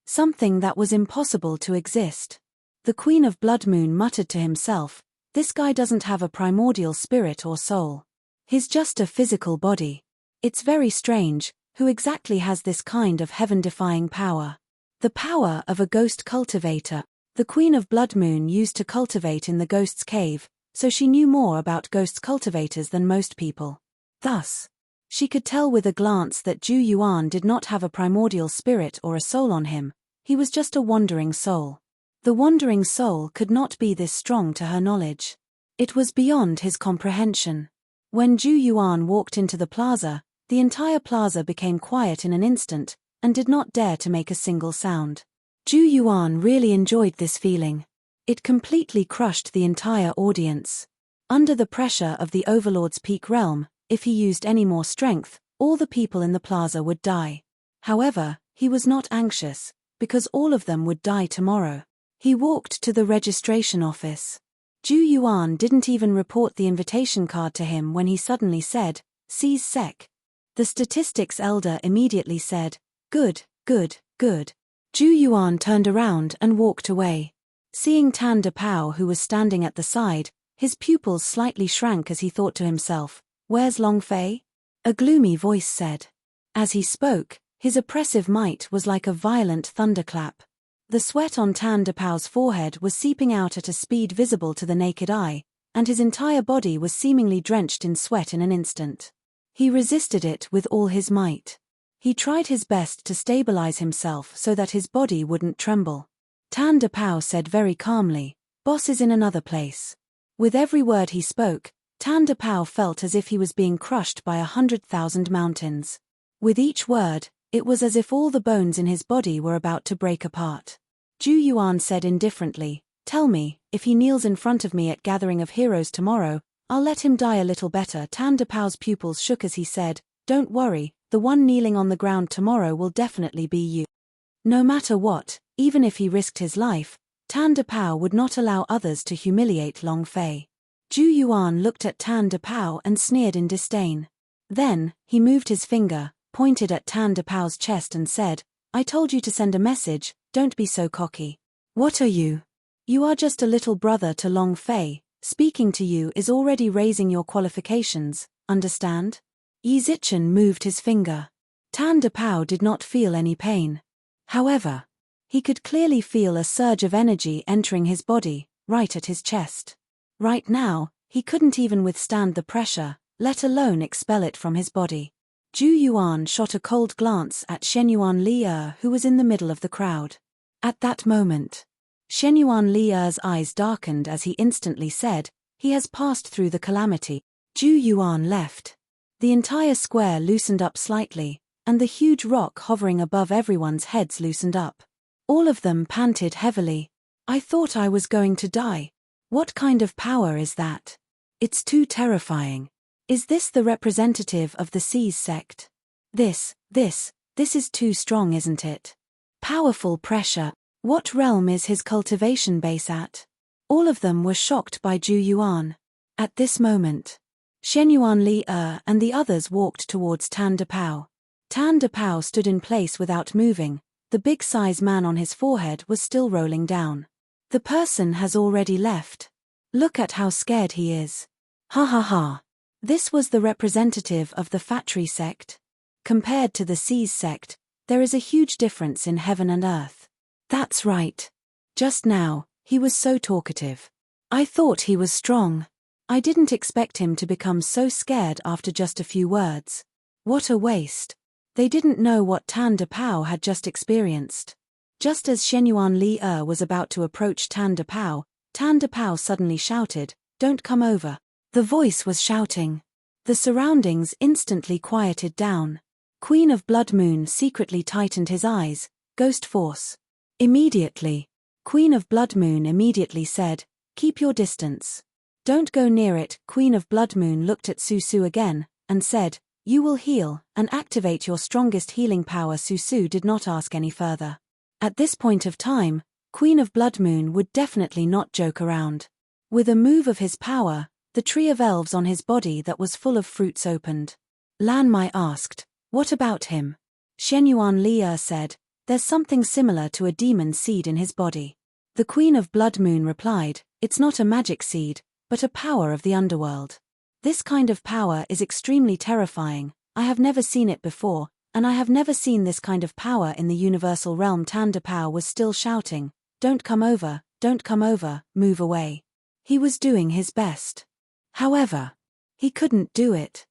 Speaker 1: Something that was impossible to exist. The Queen of Blood Moon muttered to himself, "This guy doesn't have a primordial spirit or soul. He's just a physical body. It's very strange, who exactly has this kind of heaven-defying power?" The power of a ghost cultivator. The Queen of Blood Moon used to cultivate in the Ghost's Cave, so she knew more about ghost cultivators than most people. Thus, she could tell with a glance that Ju Yuan did not have a primordial spirit or a soul on him, he was just a wandering soul. The wandering soul could not be this strong to her knowledge. It was beyond his comprehension. When Ju Yuan walked into the plaza, the entire plaza became quiet in an instant, and did not dare to make a single sound. Ju Yuan really enjoyed this feeling. It completely crushed the entire audience. Under the pressure of the Overlord's peak realm, if he used any more strength, all the people in the plaza would die. However, he was not anxious, because all of them would die tomorrow. He walked to the registration office. Ju Yuan didn't even report the invitation card to him when he suddenly said, "Xi's sec." The statistics elder immediately said, "Good, good, good." Ju Yuan turned around and walked away. Seeing Tan Dapao who was standing at the side, his pupils slightly shrank as he thought to himself, "Where's Long Fei?" A gloomy voice said. As he spoke, his oppressive might was like a violent thunderclap. The sweat on Tan Dapao's forehead was seeping out at a speed visible to the naked eye, and his entire body was seemingly drenched in sweat in an instant. He resisted it with all his might. He tried his best to stabilize himself so that his body wouldn't tremble. Tan Dapao said very calmly, "Boss is in another place." With every word he spoke, Tan Dapao felt as if he was being crushed by 100,000 mountains. With each word, it was as if all the bones in his body were about to break apart. Ju Yuan said indifferently, "Tell me, if he kneels in front of me at Gathering of Heroes tomorrow, I'll let him die a little better." Tan Dapao's pupils shook as he said, "Don't worry, the one kneeling on the ground tomorrow will definitely be you. No matter what, even if he risked his life, Tan Dapao would not allow others to humiliate Long Fei. Zhu Yuan looked at Tan Dapao and sneered in disdain. Then, he moved his finger, pointed at Tan Dapao's chest and said, I told you to send a message, don't be so cocky. What are you? You are just a little brother to Long Fei, speaking to you is already raising your qualifications, understand? Yi Zichen moved his finger. Tan Dapao did not feel any pain. However, he could clearly feel a surge of energy entering his body, right at his chest. Right now, he couldn't even withstand the pressure, let alone expel it from his body. Zhu Yuan shot a cold glance at Shenyuan Li'er, who was in the middle of the crowd. At that moment, Shenyuan Li'er's eyes darkened as he instantly said, he has passed through the calamity. Zhu Yuan left. The entire square loosened up slightly, and the huge rock hovering above everyone's heads loosened up. All of them panted heavily. I thought I was going to die. What kind of power is that? It's too terrifying. Is this the representative of the Seas sect? This is too strong, isn't it? Powerful pressure. What realm is his cultivation base at? All of them were shocked by Zhu Yuan. At this moment, Shenyuan Li'er and the others walked towards Tan Dapao. Tan Dapao stood in place without moving. The big-size man on his forehead was still rolling down. The person has already left. Look at how scared he is. Ha ha ha. This was the representative of the Fatri sect. Compared to the Seas sect, there is a huge difference in heaven and earth. That's right. Just now, he was so talkative. I thought he was strong. I didn't expect him to become so scared after just a few words. What a waste. They didn't know what Tan Dapao had just experienced. Just as Shenyuan Li'er was about to approach Tan Dapao suddenly shouted, Don't come over. The voice was shouting. The surroundings instantly quieted down. Queen of Blood Moon secretly tightened his eyes, Ghost Force. Immediately, Queen of Blood Moon immediately said, Keep your distance. Don't go near it. Queen of Blood Moon looked at Susu again, and said, You will heal, and activate your strongest healing power. Susu did not ask any further. At this point of time, Queen of Blood Moon would definitely not joke around. With a move of his power, the tree of elves on his body that was full of fruits opened. Lan Mai asked, What about him? Shenyuan Li'er said, There's something similar to a demon seed in his body. The Queen of Blood Moon replied, It's not a magic seed, but a power of the underworld. This kind of power is extremely terrifying. I have never seen it before, and I have never seen this kind of power in the universal realm. Tan Dapao was still shouting, Don't come over, move away. He was doing his best. However, he couldn't do it.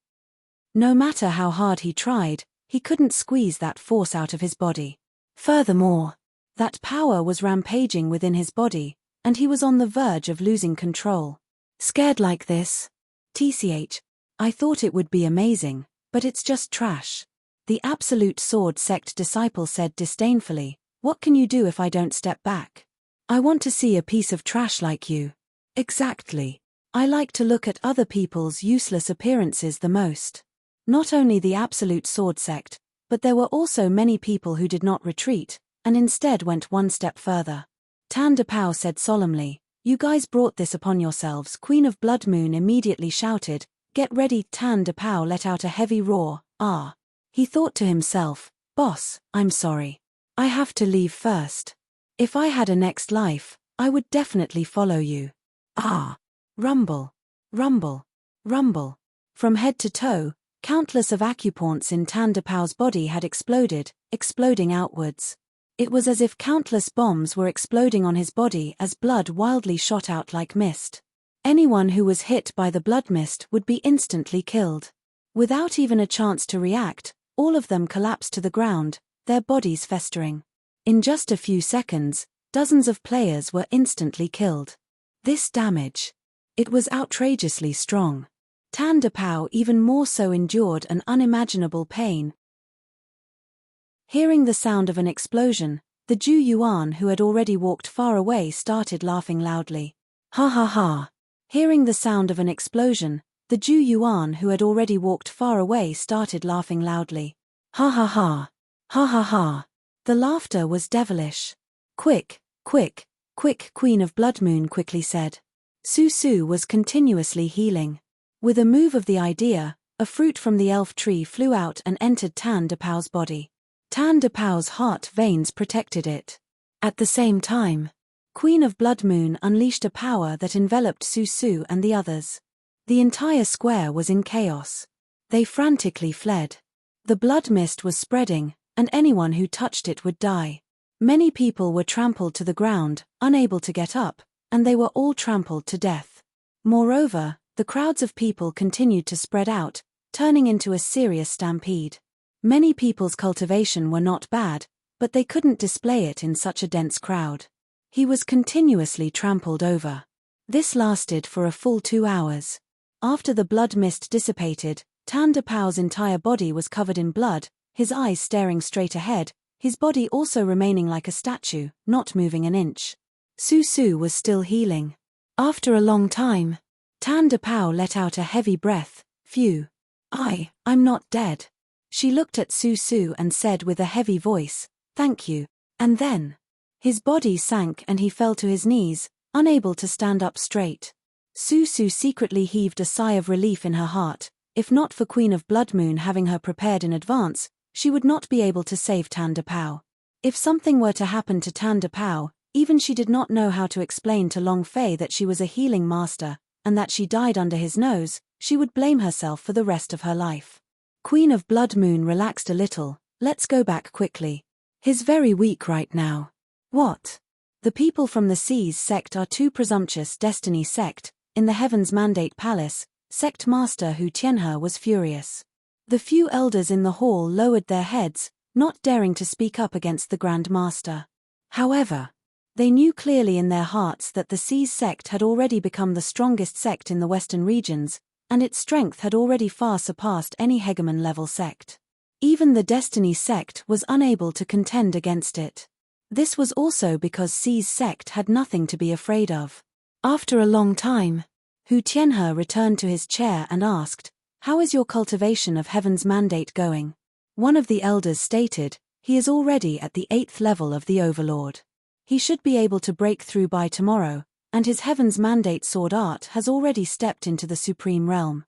Speaker 1: No matter how hard he tried, he couldn't squeeze that force out of his body. Furthermore, that power was rampaging within his body, and he was on the verge of losing control. Scared like this? TCH, I thought it would be amazing, but it's just trash. The Absolute Sword Sect disciple said disdainfully, What can you do if I don't step back? I want to see a piece of trash like you. Exactly. I like to look at other people's useless appearances the most. Not only the Absolute Sword Sect, but there were also many people who did not retreat, and instead went one step further. Tan Dapao said solemnly, You guys brought this upon yourselves. Queen of Blood Moon immediately shouted, Get ready. Tan Dapao let out a heavy roar, Ah. He thought to himself, Boss, I'm sorry. I have to leave first. If I had a next life, I would definitely follow you. Ah. Rumble. Rumble. Rumble. From head to toe, countless of acupoints in Tan Dapao's body had exploded, exploding outwards. It was as if countless bombs were exploding on his body as blood wildly shot out like mist. Anyone who was hit by the blood mist would be instantly killed. Without even a chance to react, all of them collapsed to the ground, their bodies festering. In just a few seconds, dozens of players were instantly killed. This damage. It was outrageously strong. Tan Dapao even more so endured an unimaginable pain. Hearing the sound of an explosion, the Zhu Yuan who had already walked far away started laughing loudly. Ha ha ha. Hearing the sound of an explosion, the Zhu Yuan who had already walked far away started laughing loudly. Ha ha ha. Ha ha ha. The laughter was devilish. Quick, quick, quick, Queen of Blood Moon quickly said. Susu was continuously healing. With a move of the idea, a fruit from the elf tree flew out and entered Tan Dapau's body. Tan Dapau's heart veins protected it. At the same time, Queen of Blood Moon unleashed a power that enveloped Susu and the others. The entire square was in chaos. They frantically fled. The blood mist was spreading, and anyone who touched it would die. Many people were trampled to the ground, unable to get up, and they were all trampled to death. Moreover, the crowds of people continued to spread out, turning into a serious stampede. Many people's cultivation were not bad, but they couldn't display it in such a dense crowd. He was continuously trampled over. This lasted for a full 2 hours. After the blood mist dissipated, Tan Dapau's entire body was covered in blood, his eyes staring straight ahead, his body also remaining like a statue, not moving an inch. Susu was still healing. After a long time, Tan Dapau let out a heavy breath. Phew. I'm not dead. She looked at Susu and said with a heavy voice, "Thank you." And then, his body sank and he fell to his knees, unable to stand up straight. Susu secretly heaved a sigh of relief in her heart. If not for Queen of Blood Moon having her prepared in advance, she would not be able to save Tan Dapau. If something were to happen to Tan Dapau, even she did not know how to explain to Long Fei that she was a healing master, and that she died under his nose, she would blame herself for the rest of her life. Queen of Blood Moon relaxed a little. Let's go back quickly. He's very weak right now. What? The people from the Seas sect are too presumptuous. Destiny sect, in the Heaven's Mandate Palace, Sect Master Hu Tianhe was furious. The few elders in the hall lowered their heads, not daring to speak up against the Grand Master. However, they knew clearly in their hearts that the Seas sect had already become the strongest sect in the western regions, and its strength had already far surpassed any hegemon-level sect. Even the Destiny sect was unable to contend against it. This was also because Seas sect had nothing to be afraid of. After a long time, Hu Tianhe returned to his chair and asked, "How is your cultivation of Heaven's Mandate going?" One of the elders stated, "He is already at the 8th level of the Overlord. He should be able to break through by tomorrow, and his Heaven's Mandate sword art has already stepped into the Supreme Realm."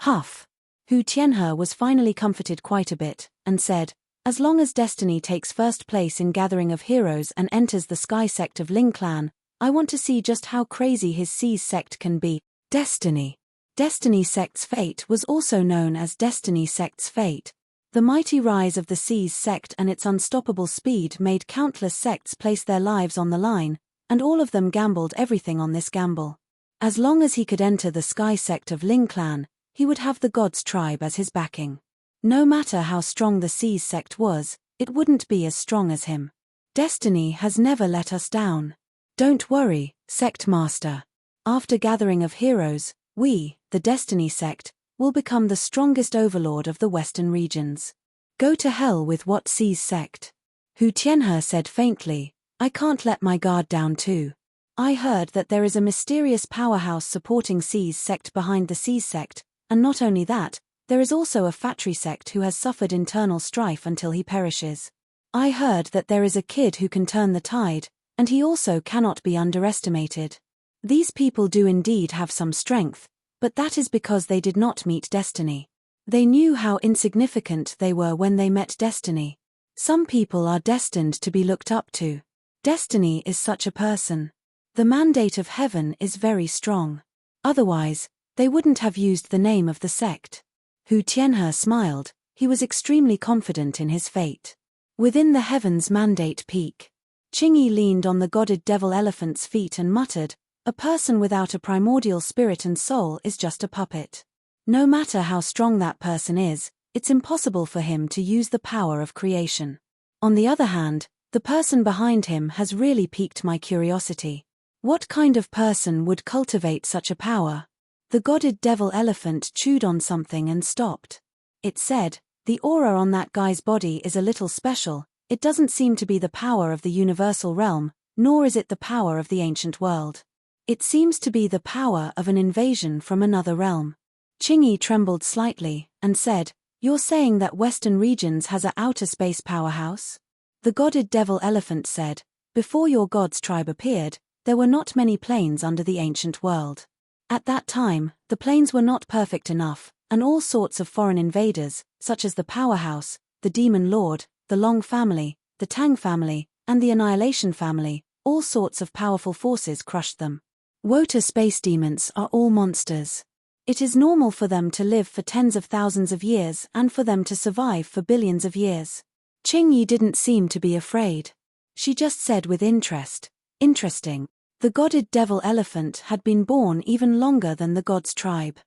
Speaker 1: Huff. Hu Tianhe was finally comforted quite a bit, and said, "As long as Destiny takes first place in Gathering of Heroes and enters the Sky sect of Ling Clan, I want to see just how crazy his Seas sect can be." Destiny. Destiny sect's fate was also known as Destiny sect's fate. The mighty rise of the Seas sect and its unstoppable speed made countless sects place their lives on the line, and all of them gambled everything on this gamble. As long as he could enter the Sky sect of Ling Clan, he would have the Gods tribe as his backing. No matter how strong the Seas sect was, it wouldn't be as strong as him. Destiny has never let us down. Don't worry, Sect Master. After Gathering of Heroes, we, the Destiny sect, will become the strongest overlord of the western regions. Go to hell with what Seas sect? Hu Tianhe said faintly, "I can't let my guard down too. I heard that there is a mysterious powerhouse supporting Seas sect behind the Seas sect, and not only that, there is also a Fatri sect who has suffered internal strife until he perishes. I heard that there is a kid who can turn the tide, and he also cannot be underestimated. These people do indeed have some strength, but that is because they did not meet Destiny. They knew how insignificant they were when they met Destiny. Some people are destined to be looked up to. Destiny is such a person. The mandate of heaven is very strong. Otherwise, they wouldn't have used the name of the sect." Hu Tianhe smiled. He was extremely confident in his fate. Within the Heaven's Mandate Peak, Qingyi leaned on the godded devil elephant's feet and muttered, "A person without a primordial spirit and soul is just a puppet. No matter how strong that person is, it's impossible for him to use the power of creation. On the other hand, the person behind him has really piqued my curiosity. What kind of person would cultivate such a power?" The godded devil elephant chewed on something and stopped. It said, "The aura on that guy's body is a little special. It doesn't seem to be the power of the universal realm, nor is it the power of the ancient world. It seems to be the power of an invasion from another realm." Qingyi trembled slightly, and said, You're saying that Western Regions has a outer space powerhouse? The godded devil elephant said, before your god's tribe appeared, there were not many planes under the ancient world. At that time, the planes were not perfect enough, and all sorts of foreign invaders, such as the powerhouse, the demon lord, the Long family, the Tang family, and the Annihilation family, all sorts of powerful forces crushed them. Wota space demons are all monsters. It is normal for them to live for tens of thousands of years and for them to survive for billions of years. Qingyi didn't seem to be afraid. She just said with interest, interesting. The godded devil elephant had been born even longer than the god's tribe.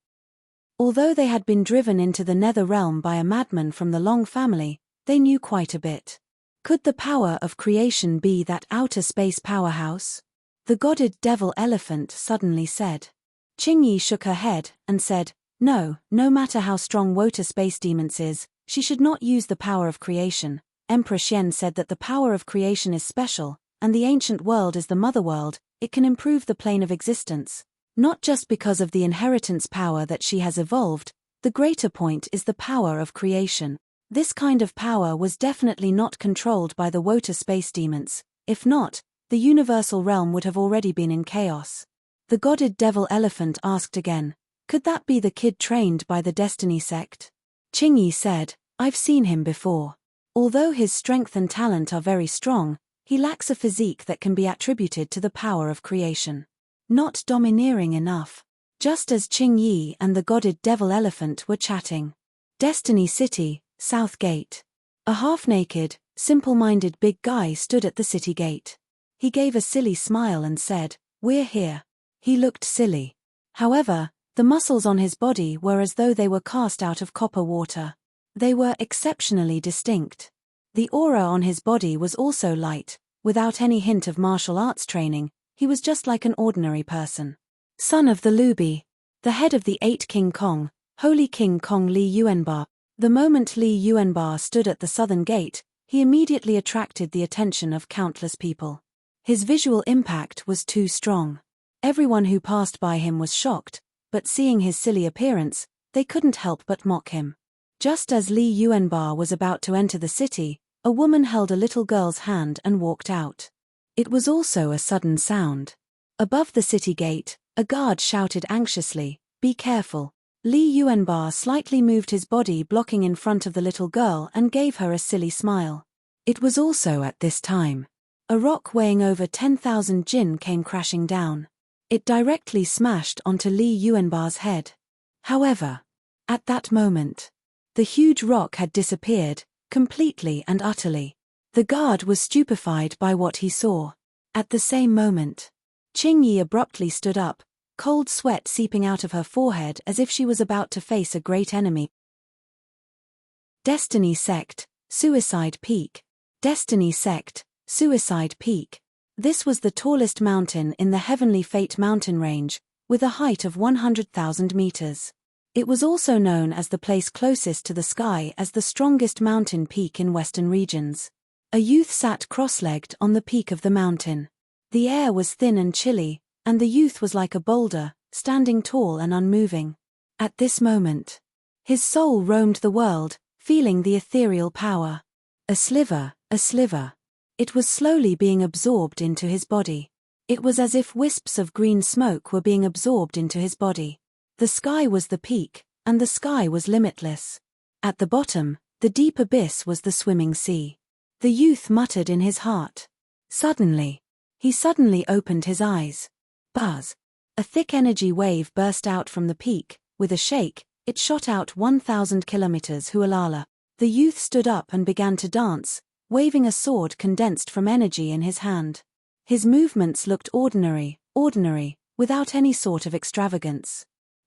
Speaker 1: Although they had been driven into the nether realm by a madman from the Long family, they knew quite a bit. Could the power of creation be that outer space powerhouse? The godded devil elephant suddenly said. Qingyi shook her head and said, no matter how strong Wota space demons is, she should not use the power of creation. Emperor Xian said that the power of creation is special, and the ancient world is the mother world. It can improve the plane of existence. Not just because of the inheritance power that she has evolved, the greater point is the power of creation. This kind of power was definitely not controlled by the Wota space demons. If not, the universal realm would have already been in chaos. The godded devil elephant asked again, could that be the kid trained by the Destiny sect? Qingyi said, I've seen him before. Although his strength and talent are very strong, he lacks a physique that can be attributed to the power of creation. Not domineering enough. Just as Qingyi and the godded devil elephant were chatting. Destiny City, South Gate. A half-naked, simple-minded big guy stood at the city gate. He gave a silly smile and said, we're here. He looked silly. However, the muscles on his body were as though they were cast out of copper water. They were exceptionally distinct. The aura on his body was also light, without any hint of martial arts training. He was just like an ordinary person. Son of the Lubi, the head of the 8 King Kong, Holy King Kong Li Yuanba. The moment Li Yuanba stood at the southern gate, he immediately attracted the attention of countless people. His visual impact was too strong. Everyone who passed by him was shocked, but seeing his silly appearance, they couldn't help but mock him. Just as Li Yuanba was about to enter the city, a woman held a little girl's hand and walked out. It was also a sudden sound. Above the city gate, a guard shouted anxiously, be careful. Li Yuanba slightly moved his body blocking in front of the little girl and gave her a silly smile. It was also at this time. A rock weighing over 10,000 jin came crashing down. It directly smashed onto Li Yuanba's head. However, at that moment, the huge rock had disappeared, completely and utterly. The guard was stupefied by what he saw. At the same moment, Qingyi abruptly stood up, cold sweat seeping out of her forehead as if she was about to face a great enemy. Destiny Sect, Suicide Peak. Destiny Sect, Suicide Peak. This was the tallest mountain in the Heavenly Fate mountain range, with a height of 100,000 meters. It was also known as the place closest to the sky as the strongest mountain peak in Western Regions. A youth sat cross-legged on the peak of the mountain. The air was thin and chilly, and the youth was like a boulder, standing tall and unmoving. At this moment, his soul roamed the world, feeling the ethereal power. A sliver. It was slowly being absorbed into his body. It was as if wisps of green smoke were being absorbed into his body. The sky was the peak, and the sky was limitless. At the bottom, the deep abyss was the swimming sea. The youth muttered in his heart. He suddenly opened his eyes. Buzz! A thick energy wave burst out from the peak. With a shake, it shot out 1,000 kilometers Hualala. The youth stood up and began to dance, waving a sword condensed from energy in his hand. His movements looked ordinary, without any sort of extravagance.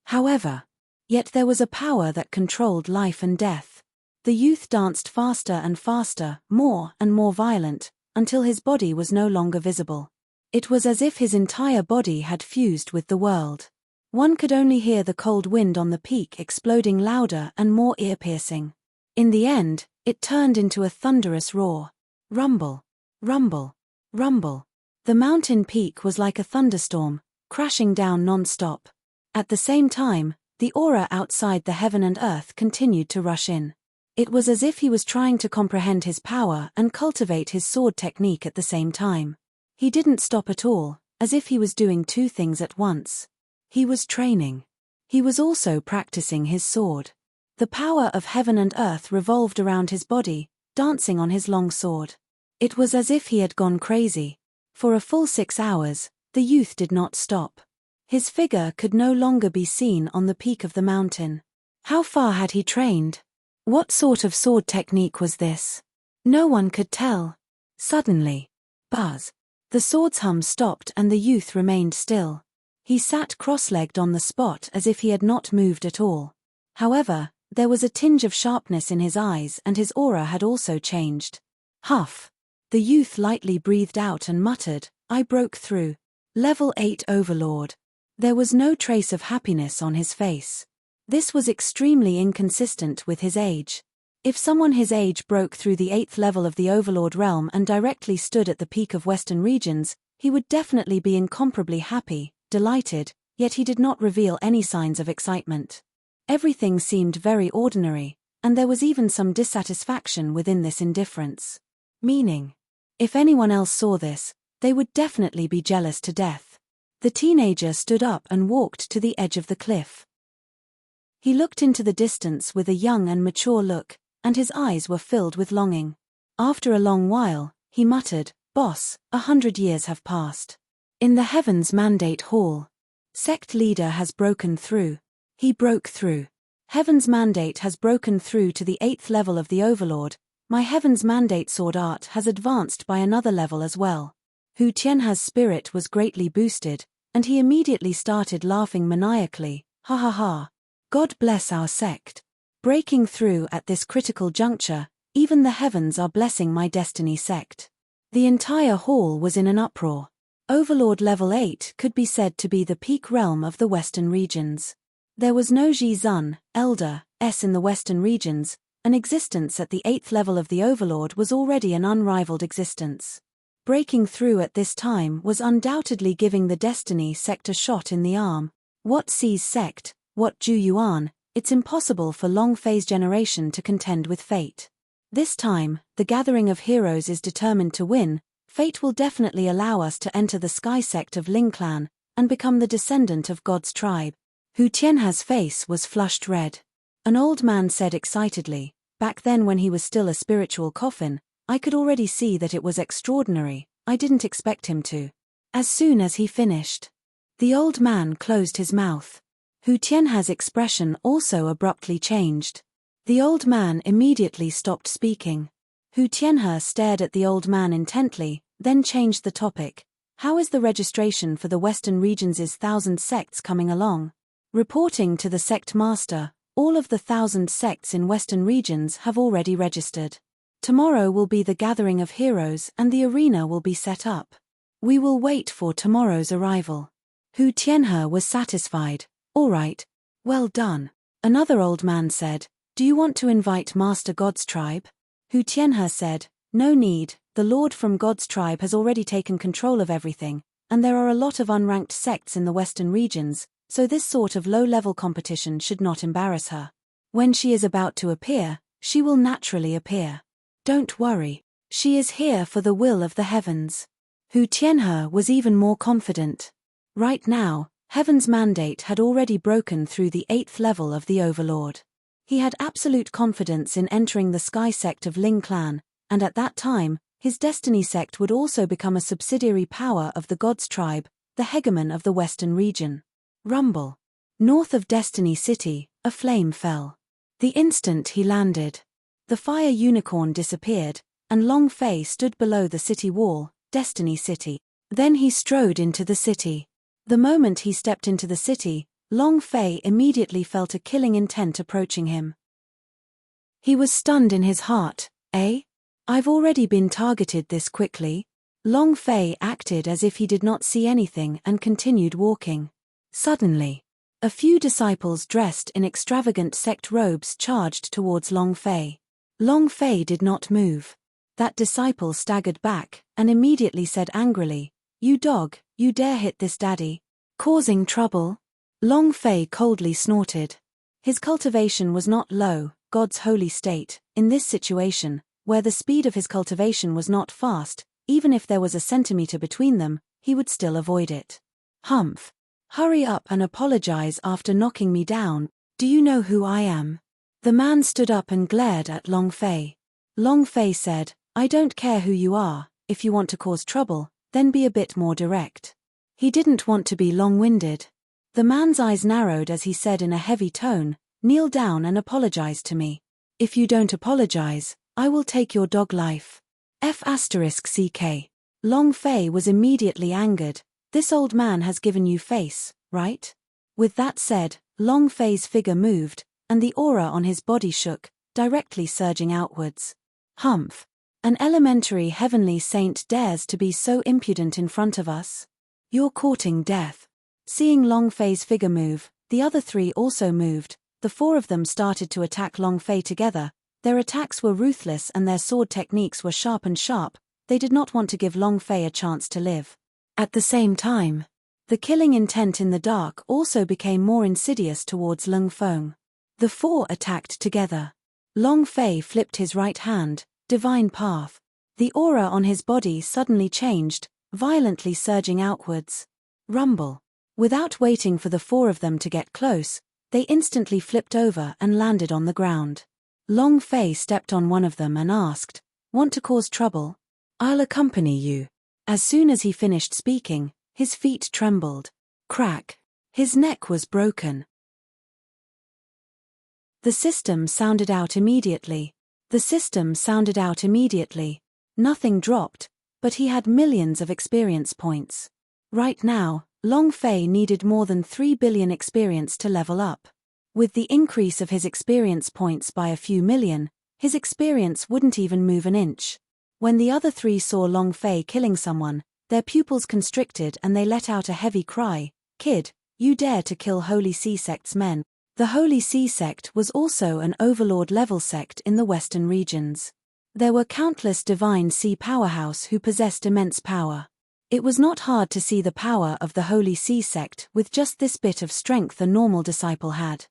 Speaker 1: However, yet there was a power that controlled life and death. The youth danced faster and faster, more and more violent, until his body was no longer visible. It was as if his entire body had fused with the world. One could only hear the cold wind on the peak exploding louder and more ear-piercing. In the end, it turned into a thunderous roar. Rumble, rumble, rumble. The mountain peak was like a thunderstorm, crashing down non-stop. At the same time, the aura outside the heaven and earth continued to rush in. It was as if he was trying to comprehend his power and cultivate his sword technique at the same time. He didn't stop at all, as if he was doing two things at once. He was training. He was also practicing his sword. The power of heaven and earth revolved around his body, dancing on his long sword. It was as if he had gone crazy. For a full 6 hours, the youth did not stop. His figure could no longer be seen on the peak of the mountain. How far had he trained? What sort of sword technique was this? No one could tell. Suddenly, buzz. The sword's hum stopped and the youth remained still. He sat cross-legged on the spot as if he had not moved at all. However, there was a tinge of sharpness in his eyes and his aura had also changed. Huff. The youth lightly breathed out and muttered, "I broke through. Level 8 Overlord." There was no trace of happiness on his face. This was extremely inconsistent with his age. If someone his age broke through the 8th level of the Overlord realm and directly stood at the peak of Western regions, he would definitely be incomparably happy, delighted, yet he did not reveal any signs of excitement. Everything seemed very ordinary, and there was even some dissatisfaction within this indifference. Meaning, if anyone else saw this, they would definitely be jealous to death. The teenager stood up and walked to the edge of the cliff. He looked into the distance with a young and mature look, and his eyes were filled with longing. After a long while, he muttered, "Boss, 100 years have passed." In the Heaven's Mandate Hall. Sect leader has broken through. He broke through. Heaven's Mandate has broken through to the 8th level of the Overlord. My Heaven's Mandate sword art has advanced by another level as well. Hu Tianha's spirit was greatly boosted, and he immediately started laughing maniacally, "Ha ha ha. God bless our sect. Breaking through at this critical juncture, even the heavens are blessing my destiny sect." The entire hall was in an uproar. Overlord level 8 could be said to be the peak realm of the Western regions. There was no Ji Zun, Elder, S in the Western regions. An existence at the 8th level of the Overlord was already an unrivaled existence. Breaking through at this time was undoubtedly giving the Destiny sect a shot in the arm. What sees sect? What Ju Yuan, it's impossible for Long Fei's generation to contend with fate. This time, the gathering of heroes is determined to win. Fate will definitely allow us to enter the Sky sect of Ling clan, and become the descendant of God's tribe. Hu Tianha's face was flushed red. An old man said excitedly, "Back then when he was still a spiritual coffin, I could already see that it was extraordinary. I didn't expect him to." As soon as he finished, the old man closed his mouth. Hu Tianha's expression also abruptly changed. The old man immediately stopped speaking. Hu Tianha stared at the old man intently, then changed the topic. "How is the registration for the Western regions' 1,000 sects coming along?" Reporting to the sect master, all of the 1,000 sects in Western regions have already registered. Tomorrow will be the gathering of heroes and the arena will be set up. We will wait for tomorrow's arrival. Hu Tianhe was satisfied. "All right. Well done." Another old man said, "Do you want to invite Master God's tribe?" Hu Tianhe said, "No need, the Lord from God's tribe has already taken control of everything, and there are a lot of unranked sects in the Western regions, so this sort of low-level competition should not embarrass her. When she is about to appear, she will naturally appear. Don't worry, she is here for the will of the heavens." Hu Tianhe was even more confident. Right now, Heaven's Mandate had already broken through the 8th level of the Overlord. He had absolute confidence in entering the Sky sect of Ling clan, and at that time, his Destiny sect would also become a subsidiary power of the God's tribe, the hegemon of the Western region. Rumble. North of Destiny City, a flame fell. The instant he landed, the fire unicorn disappeared, and Long Fei stood below the city wall, Destiny City. Then he strode into the city. The moment he stepped into the city, Long Fei immediately felt a killing intent approaching him. He was stunned in his heart. "Eh? I've already been targeted this quickly?" Long Fei acted as if he did not see anything and continued walking. Suddenly, a few disciples dressed in extravagant sect robes charged towards Long Fei. Long Fei did not move. That disciple staggered back and immediately said angrily, "You dog, you dare hit this daddy? Causing trouble?" Long Fei coldly snorted. His cultivation was not low, God's holy state. In this situation, where the speed of his cultivation was not fast, even if there was a centimeter between them, he would still avoid it. Humph. Hurry up and apologize after knocking me down. Do you know who I am? The man stood up and glared at Long Fei. Long Fei said, I don't care who you are, if you want to cause trouble, then be a bit more direct. He didn't want to be long-winded. The man's eyes narrowed as he said in a heavy tone, kneel down and apologize to me. If you don't apologize, I will take your dog life. F***ck. Long Fei was immediately angered. This old man has given you face, right? With that said, Long Fei's figure moved, and the aura on his body shook, directly surging outwards. Humph. An elementary heavenly saint dares to be so impudent in front of us? You're courting death. Seeing Long Fei's figure move, the other three also moved. The four of them started to attack Long Fei together. Their attacks were ruthless and their sword techniques were sharp and sharp. They did not want to give Long Fei a chance to live. At the same time, the killing intent in the dark also became more insidious towards Lung Feng. The four attacked together. Long Fei flipped his right hand, divine path. The aura on his body suddenly changed, violently surging outwards. Rumble. Without waiting for the four of them to get close, they instantly flipped over and landed on the ground. Long Fei stepped on one of them and asked, Want to cause trouble? I'll accompany you. As soon as he finished speaking, his feet trembled. Crack. His neck was broken. The system sounded out immediately. Nothing dropped, but he had millions of experience points. Right now, Long Fei needed more than 3 billion experience to level up. With the increase of his experience points by a few million, his experience wouldn't even move an inch. When the other three saw Long Fei killing someone, their pupils constricted and they let out a heavy cry. Kid, you dare to kill Holy Sea Sect's men. The Holy Sea Sect was also an overlord-level sect in the western regions. There were countless divine sea powerhouse who possessed immense power. It was not hard to see the power of the Holy Sea Sect with just this bit of strength a normal disciple had.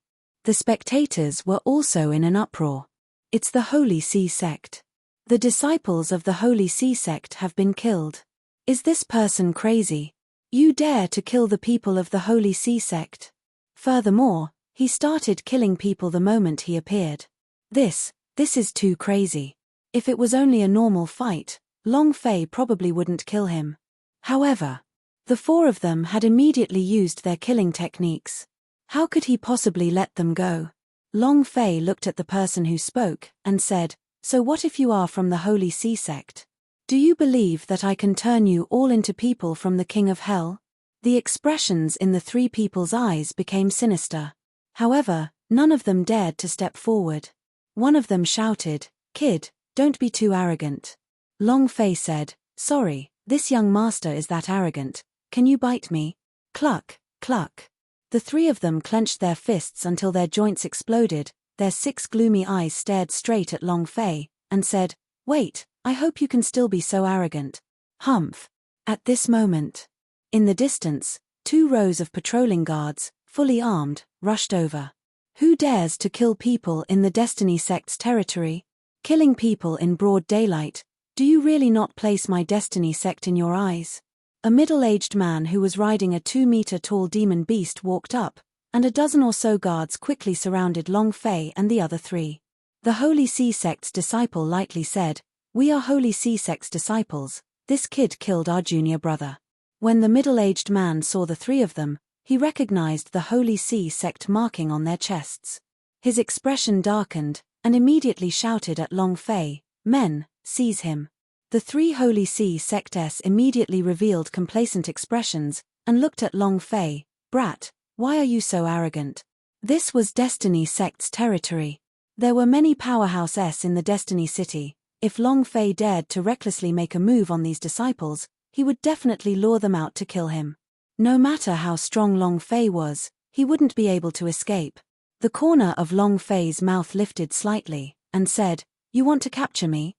Speaker 1: The spectators were also in an uproar. It's the Holy Sea Sect. The disciples of the Holy Sea Sect have been killed. Is this person crazy? You dare to kill the people of the Holy Sea Sect? Furthermore, he started killing people the moment he appeared. This is too crazy. If it was only a normal fight, Long Fei probably wouldn't kill him. However, the four of them had immediately used their killing techniques. How could he possibly let them go? Long Fei looked at the person who spoke, and said, So what if you are from the Holy Sea Sect? Do you believe that I can turn you all into people from the King of Hell? The expressions in the three people's eyes became sinister. However, none of them dared to step forward. One of them shouted, Kid, don't be too arrogant. Long Fei said, Sorry, this young master is that arrogant. Can you bite me? Cluck, cluck. The three of them clenched their fists until their joints exploded. Their 6 gloomy eyes stared straight at Long Fei, and said, Wait, I hope you can still be so arrogant. Humph. At this moment, in the distance, 2 rows of patrolling guards, fully armed, rushed over. Who dares to kill people in the Destiny Sect's territory? Killing people in broad daylight. Do you really not place my Destiny Sect in your eyes? A middle-aged man who was riding a 2-meter-tall demon beast walked up, and a dozen or so guards quickly surrounded Long Fei and the other 3. The Holy Sea Sect's disciple lightly said, We are Holy Sea Sect's disciples. This kid killed our junior brother. When the middle-aged man saw the 3 of them, he recognized the Holy Sea Sect marking on their chests. His expression darkened, and immediately shouted at Long Fei, Men, seize him. The 3 Holy Sea Sects immediately revealed complacent expressions, and looked at Long Fei. Brat, why are you so arrogant? This was Destiny Sect's territory. There were many powerhouses in the Destiny City. If Long Fei dared to recklessly make a move on these disciples, he would definitely lure them out to kill him. No matter how strong Long Fei was, he wouldn't be able to escape. The corner of Long Fei's mouth lifted slightly, and said, You want to capture me?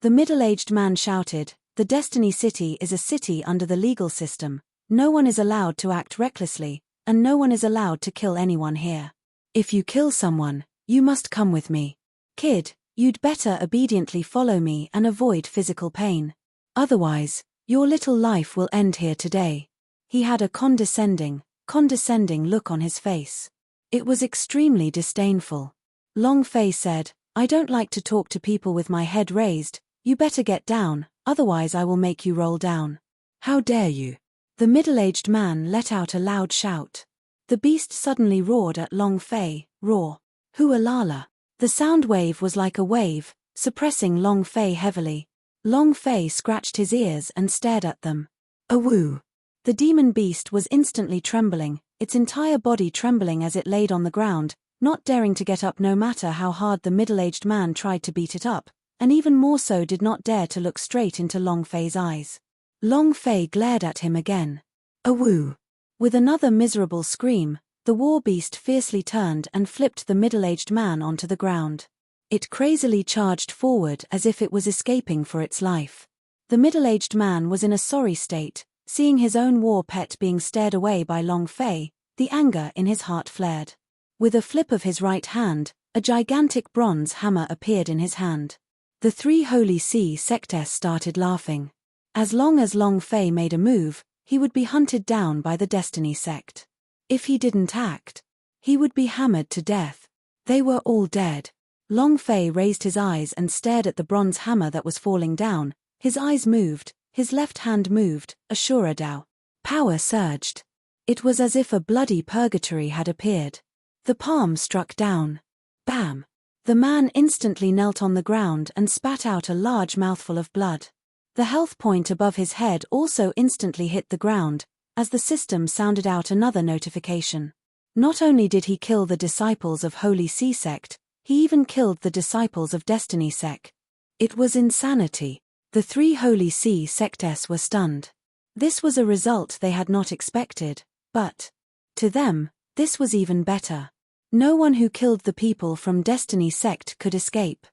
Speaker 1: The middle-aged man shouted, The Destiny City is a city under the legal system. No one is allowed to act recklessly, and no one is allowed to kill anyone here. If you kill someone, You must come with me. Kid, you'd better obediently follow me and avoid physical pain. Otherwise, your little life will end here today. He had a condescending look on his face. It was extremely disdainful. Long Fei said, I don't like to talk to people with my head raised. You better get down, otherwise I will make you roll down. How dare you? The middle-aged man let out a loud shout. The beast suddenly roared at Long Fei, roar. Hualala. The sound wave was like a wave, suppressing Long Fei heavily. Long Fei scratched his ears and stared at them. Awoo! The demon beast was instantly trembling, its entire body trembling as it laid on the ground, not daring to get up no matter how hard the middle-aged man tried to beat it up, and even more so did not dare to look straight into Long Fei's eyes. Long Fei glared at him again. Awoo! With another miserable scream, the war beast fiercely turned and flipped the middle-aged man onto the ground. It crazily charged forward as if it was escaping for its life. The middle-aged man was in a sorry state, seeing his own war pet being stared away by Long Fei, the anger in his heart flared. With a flip of his right hand, a gigantic bronze hammer appeared in his hand. The three Holy Sea sectess started laughing. As long as Long Fei made a move, he would be hunted down by the Destiny sect. If he didn't act, he would be hammered to death. They were all dead. Long Fei raised his eyes and stared at the bronze hammer that was falling down. His eyes moved, his left hand moved, Ashura Dao. Power surged. It was as if a bloody purgatory had appeared. The palm struck down. Bam! The man instantly knelt on the ground and spat out a large mouthful of blood. The health point above his head also instantly hit the ground, as the system sounded out another notification. Not only did he kill the disciples of Holy Sea sect, he even killed the disciples of Destiny sect. It was insanity. The three Holy Sea sectess were stunned. This was a result they had not expected, but to them, this was even better. No one who killed the people from Destiny sect could escape.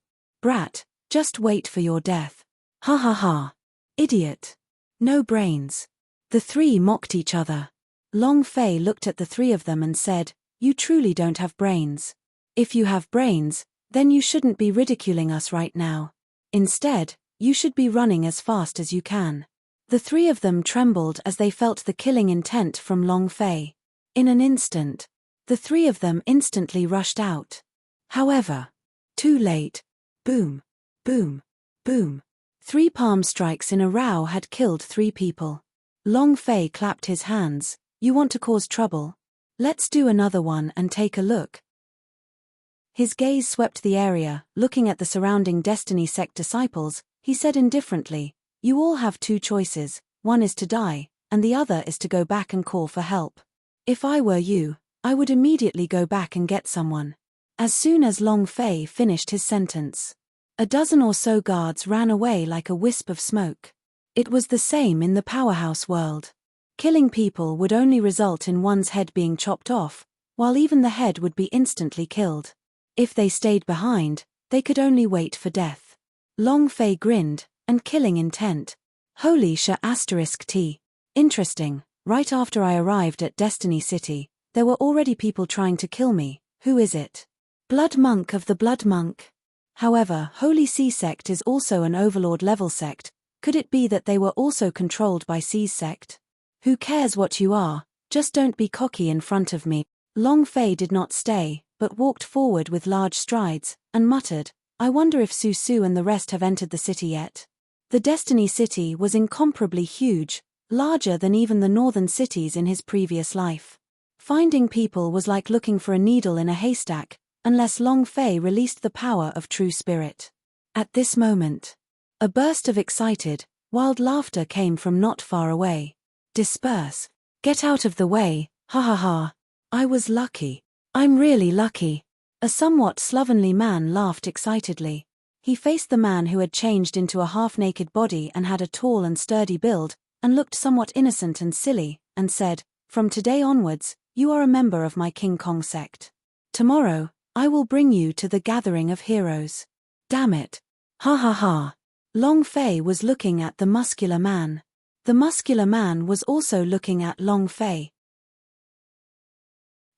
Speaker 1: Brat, just wait for your death. Ha ha ha. Idiot. No brains. The three mocked each other. Long Fei looked at the three of them and said, You truly don't have brains. If you have brains, then you shouldn't be ridiculing us right now. Instead, you should be running as fast as you can. The three of them trembled as they felt the killing intent from Long Fei. In an instant, the three of them instantly rushed out. However, too late. Boom, boom, boom. 3 palm strikes in a row had killed 3 people. Long Fei clapped his hands. You want to cause trouble? Let's do another one and take a look. His gaze swept the area, looking at the surrounding Destiny sect disciples. He said indifferently, You all have 2 choices, one is to die, and the other is to go back and call for help. If I were you, I would immediately go back and get someone. As soon as Long Fei finished his sentence, a dozen or so guards ran away like a wisp of smoke. It was the same in the powerhouse world. Killing people would only result in one's head being chopped off, while even the head would be instantly killed. If they stayed behind, they could only wait for death. Long Fei grinned, and killing intent. Holy *T. Interesting, right after I arrived at Destiny City, there were already people trying to kill me. Who is it? Blood Monk of the Blood Monk. However, Holy Sea sect is also an overlord level sect. Could it be that they were also controlled by Sea's sect? Who cares what you are, just don't be cocky in front of me. Long Fei did not stay, but walked forward with large strides, and muttered, I wonder if Su and the rest have entered the city yet. The Destiny City was incomparably huge, larger than even the northern cities in his previous life. Finding people was like looking for a needle in a haystack, unless Long Fei released the power of true spirit. At this moment, a burst of excited, wild laughter came from not far away. Disperse. Get out of the way, ha ha ha. I was lucky. I'm really lucky. A somewhat slovenly man laughed excitedly. He faced the man who had changed into a half-naked body and had a tall and sturdy build, and looked somewhat innocent and silly, and said, From today onwards, you are a member of my King Kong sect. Tomorrow, I will bring you to the gathering of heroes. Damn it. Ha ha ha. Long Fei was looking at the muscular man. The muscular man was also looking at Long Fei.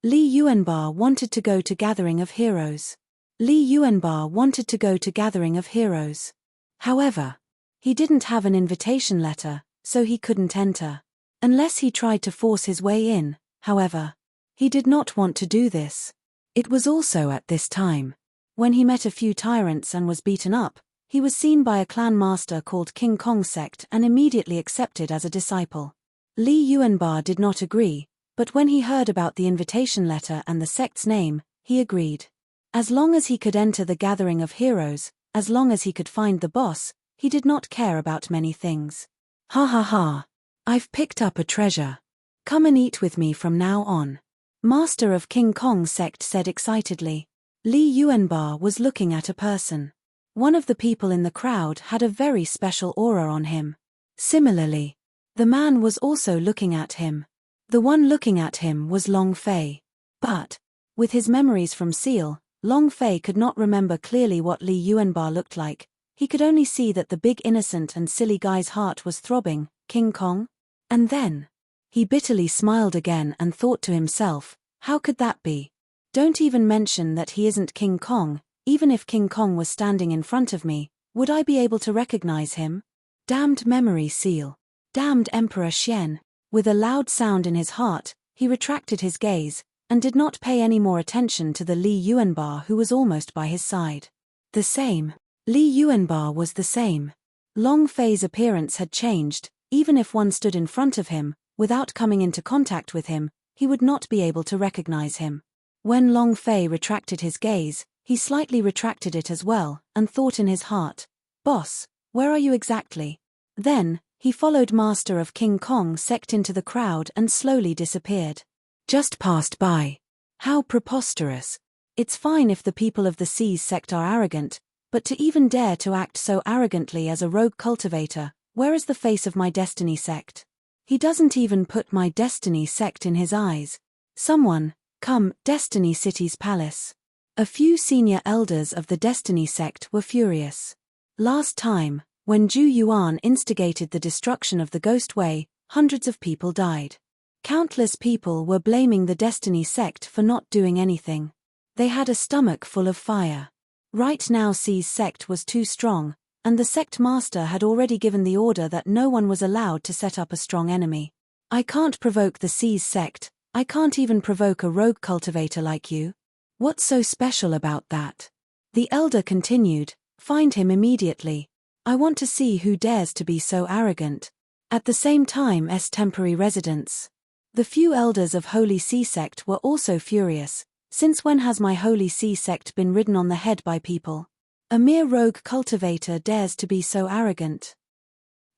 Speaker 1: Li Yuanbar wanted to go to Gathering of Heroes. Li Yuanba wanted to go to Gathering of Heroes. However, he didn't have an invitation letter, so he couldn't enter. Unless he tried to force his way in, however. He did not want to do this. It was also at this time. When he met a few tyrants and was beaten up, he was seen by a clan master called King Kong sect and immediately accepted as a disciple. Li Yuanba did not agree, but when he heard about the invitation letter and the sect's name, he agreed. As long as he could enter the Gathering of Heroes, as long as he could find the boss, he did not care about many things. Ha ha ha. I've picked up a treasure. Come and eat with me from now on. Master of King Kong sect said excitedly. Li Yuanba was looking at a person. One of the people in the crowd had a very special aura on him. Similarly, the man was also looking at him. The one looking at him was Long Fei. But, with his memories from Seal, Long Fei could not remember clearly what Li Yuanba looked like. He could only see that the big innocent and silly guy's heart was throbbing. King Kong? And then, he bitterly smiled again and thought to himself, how could that be? Don't even mention that he isn't King Kong. Even if King Kong was standing in front of me, would I be able to recognize him? Damned memory seal. Damned Emperor Xian. With a loud sound in his heart, he retracted his gaze, and did not pay any more attention to the Li Yuanba who was almost by his side. The same. Li Yuanba was the same. Long Fei's appearance had changed. Even if one stood in front of him, without coming into contact with him, he would not be able to recognize him. When Long Fei retracted his gaze, he slightly retracted it as well, and thought in his heart, "Boss, where are you exactly?" Then, he followed Master of King Kong sect into the crowd and slowly disappeared. Just passed by. How preposterous. It's fine if the people of the Seas sect are arrogant, but to even dare to act so arrogantly as a rogue cultivator, where is the face of my Destiny sect? He doesn't even put my Destiny sect in his eyes. Someone, come, Destiny City's palace. A few senior elders of the Destiny sect were furious. Last time, when Zhu Yuan instigated the destruction of the Ghost Way, hundreds of people died. Countless people were blaming the Destiny sect for not doing anything. They had a stomach full of fire. Right now Sea's sect was too strong, and the sect master had already given the order that no one was allowed to set up a strong enemy. I can't provoke the Sea's sect, I can't even provoke a rogue cultivator like you. What's so special about that? The elder continued, find him immediately. I want to see who dares to be so arrogant. At the same time temporary residents. The few elders of Holy Sea sect were also furious. Since when has my Holy Sea sect been ridden on the head by people? A mere rogue cultivator dares to be so arrogant.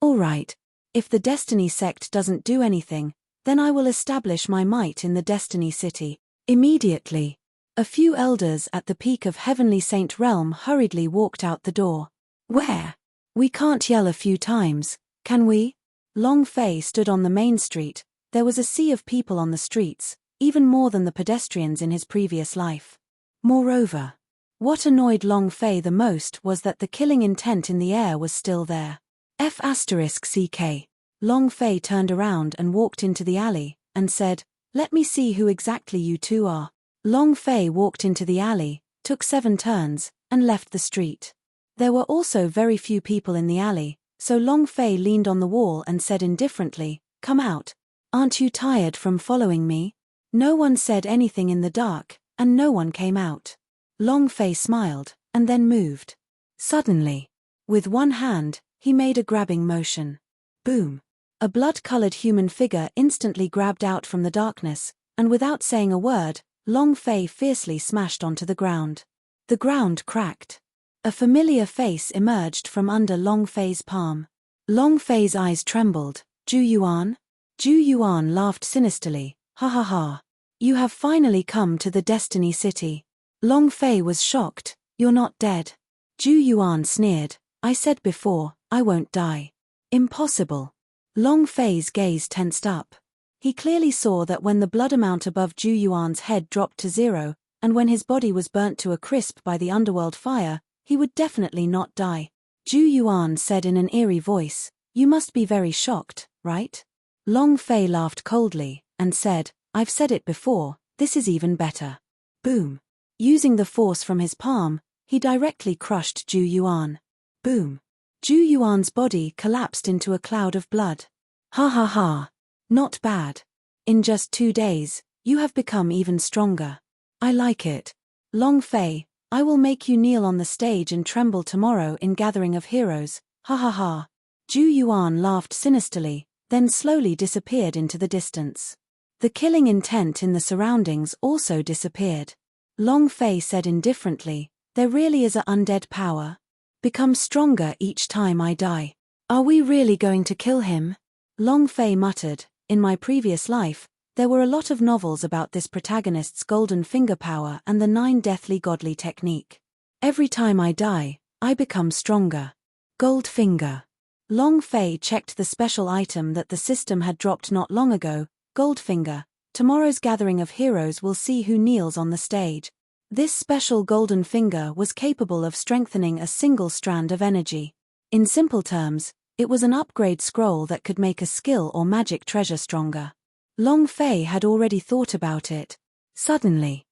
Speaker 1: All right. If the Destiny sect doesn't do anything, then I will establish my might in the Destiny City. Immediately. A few elders at the peak of Heavenly Saint Realm hurriedly walked out the door. Where? We can't yell a few times, can we? Long Fei stood on the main street. There was a sea of people on the streets, even more than the pedestrians in his previous life. Moreover, what annoyed Long Fei the most was that the killing intent in the air was still there. F***CK. Long Fei turned around and walked into the alley, and said, let me see who exactly you two are. Long Fei walked into the alley, took 7 turns, and left the street. There were also very few people in the alley, so Long Fei leaned on the wall and said indifferently, come out. Aren't you tired from following me? No one said anything in the dark, and no one came out. Long Fei smiled, and then moved. Suddenly, with one hand, he made a grabbing motion. Boom. A blood-colored human figure instantly grabbed out from the darkness, and without saying a word, Long Fei fiercely smashed onto the ground. The ground cracked. A familiar face emerged from under Long Fei's palm. Long Fei's eyes trembled. Zhu Yuan? Zhu Yuan laughed sinisterly. Ha ha ha. You have finally come to the Destiny City. Long Fei was shocked. You're not dead. Zhu Yuan sneered. I said before, I won't die. Impossible. Long Fei's gaze tensed up. He clearly saw that when the blood amount above Zhu Yuan's head dropped to 0, and when his body was burnt to a crisp by the underworld fire, he would definitely not die. Zhu Yuan said in an eerie voice, you must be very shocked, right? Long Fei laughed coldly, and said, I've said it before, this is even better. Boom. Using the force from his palm, he directly crushed Zhu Yuan. Boom! Zhu Yuan's body collapsed into a cloud of blood. Ha ha ha! Not bad. In just 2 days, you have become even stronger. I like it. Long Fei, I will make you kneel on the stage and tremble tomorrow in Gathering of Heroes. Ha ha ha! Zhu Yuan laughed sinisterly, then slowly disappeared into the distance. The killing intent in the surroundings also disappeared. Long Fei said indifferently, there really is a undead power. Become stronger each time I die. Are we really going to kill him? Long Fei muttered, in my previous life, there were a lot of novels about this protagonist's golden finger power and the 9 deathly godly technique. Every time I die, I become stronger. Gold finger. Long Fei checked the special item that the system had dropped not long ago, gold finger. Tomorrow's Gathering of Heroes will see who kneels on the stage. This special golden finger was capable of strengthening a single strand of energy. In simple terms, it was an upgrade scroll that could make a skill or magic treasure stronger. Long Fei had already thought about it. Suddenly,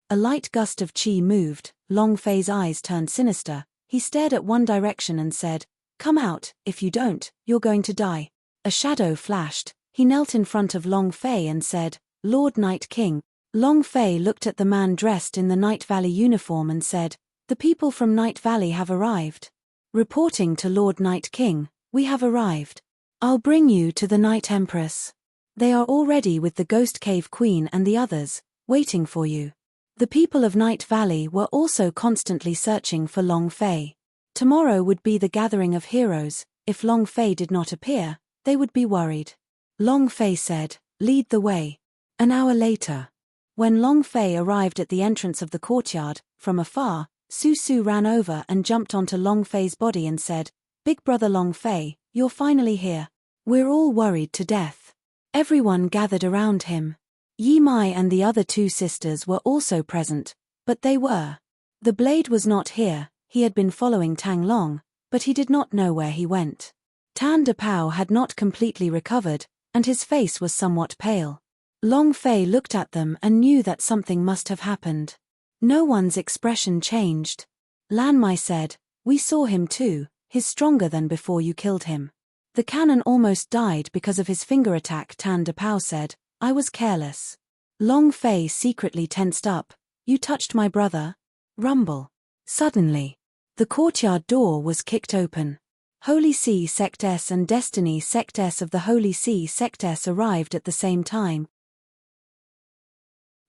Speaker 1: a light gust of qi moved. Long Fei's eyes turned sinister. He stared at one direction and said, "Come out, if you don't, you're going to die." A shadow flashed. He knelt in front of Long Fei and said, "Lord Night King." Long Fei looked at the man dressed in the Night Valley uniform and said, "The people from Night Valley have arrived. Reporting to Lord Night King, we have arrived. I'll bring you to the Night Empress. They are already with the Ghost Cave Queen and the others, waiting for you." The people of Night Valley were also constantly searching for Long Fei. Tomorrow would be the Gathering of Heroes. If Long Fei did not appear, they would be worried. Long Fei said, "Lead the way." An hour later, when Long Fei arrived at the entrance of the courtyard, from afar, Su Su ran over and jumped onto Long Fei's body and said, "Big brother Long Fei, you're finally here. We're all worried to death." Everyone gathered around him. Yi Mai and the other 2 sisters were also present, but they were. The blade was not here. He had been following Tang Long, but he did not know where he went. Tan De Pao had not completely recovered, and his face was somewhat pale. Long Fei looked at them and knew that something must have happened. No one's expression changed. Lan Mai said, "We saw him too, he's stronger than before you killed him." The cannon almost died because of his finger attack. Tan De Pao said, "I was careless." Long Fei secretly tensed up. "You touched my brother?" Rumble. Suddenly, the courtyard door was kicked open. Holy See Sect S and Destiny Sect S of the Holy See Sect S arrived at the same time.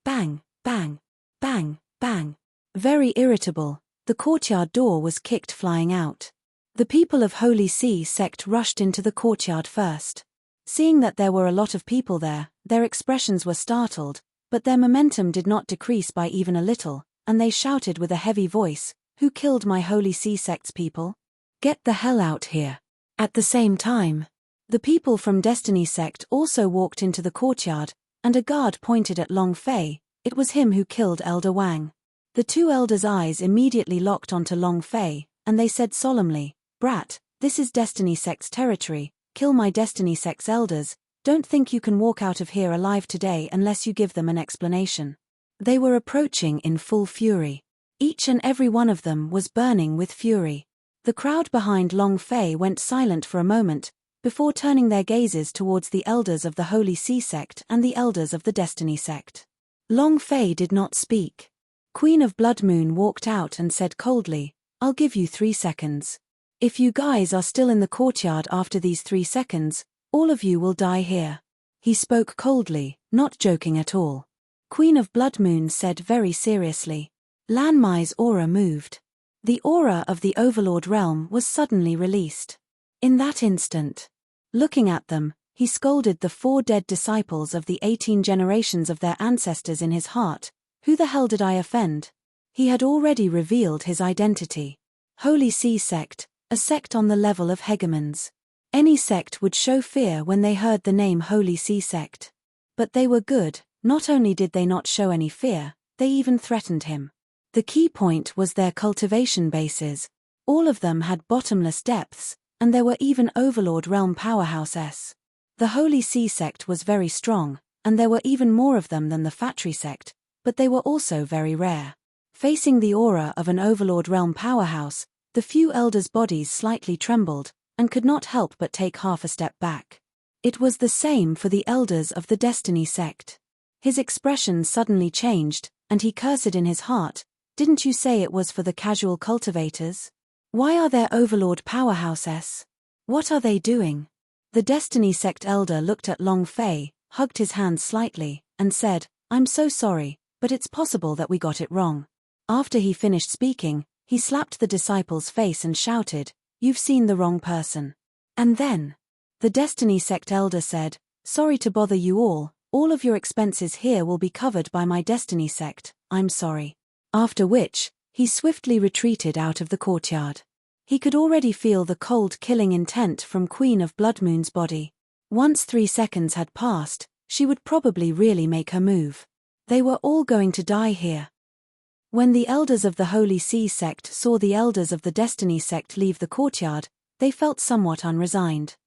Speaker 1: Bang, bang, bang, bang. Very irritable, the courtyard door was kicked flying out. The people of Holy See Sect rushed into the courtyard first. Seeing that there were a lot of people there, their expressions were startled, but their momentum did not decrease by even a little, and they shouted with a heavy voice, "Who killed my Holy See Sect's people? Get the hell out here." At the same time, the people from Destiny Sect also walked into the courtyard, and a guard pointed at Long Fei. It was him who killed Elder Wang. The 2 elders' eyes immediately locked onto Long Fei, and they said solemnly, "Brat, this is Destiny Sect's territory. Kill my Destiny Sect's elders. Don't think you can walk out of here alive today unless you give them an explanation." They were approaching in full fury. Each and every one of them was burning with fury. The crowd behind Long Fei went silent for a moment, before turning their gazes towards the elders of the Holy See Sect and the elders of the Destiny Sect. Long Fei did not speak. Queen of Blood Moon walked out and said coldly, "I'll give you 3 seconds. If you guys are still in the courtyard after these 3 seconds, all of you will die here." He spoke coldly, not joking at all. Queen of Blood Moon said very seriously. Lan Mai's aura moved. The aura of the Overlord realm was suddenly released. In that instant, looking at them, he scolded the 4 dead disciples of the 18 generations of their ancestors in his heart. Who the hell did I offend? He had already revealed his identity. Holy See Sect, a sect on the level of hegemons. Any sect would show fear when they heard the name Holy See Sect. But they were good. Not only did they not show any fear, they even threatened him. The key point was their cultivation bases. All of them had bottomless depths, and there were even Overlord realm powerhouses. The Holy See Sect was very strong, and there were even more of them than the Fatri Sect, but they were also very rare. Facing the aura of an Overlord realm powerhouse, the few elders' bodies slightly trembled, and could not help but take half a step back. It was the same for the elders of the Destiny sect. His expression suddenly changed, and he cursed in his heart, "Didn't you say it was for the casual cultivators? Why are there Overlord powerhouses? What are they doing?" The Destiny sect elder looked at Long Fei, hugged his hands slightly, and said, "I'm so sorry, but it's possible that we got it wrong." After he finished speaking, he slapped the disciple's face and shouted, "You've seen the wrong person." And then, the Destiny sect elder said, "Sorry to bother you all of your expenses here will be covered by my Destiny sect, I'm sorry." After which, he swiftly retreated out of the courtyard. He could already feel the cold killing intent from Queen of Bloodmoon's body. Once 3 seconds had passed, she would probably really make her move. They were all going to die here. When the elders of the Holy Sea sect saw the elders of the Destiny sect leave the courtyard, they felt somewhat unresigned.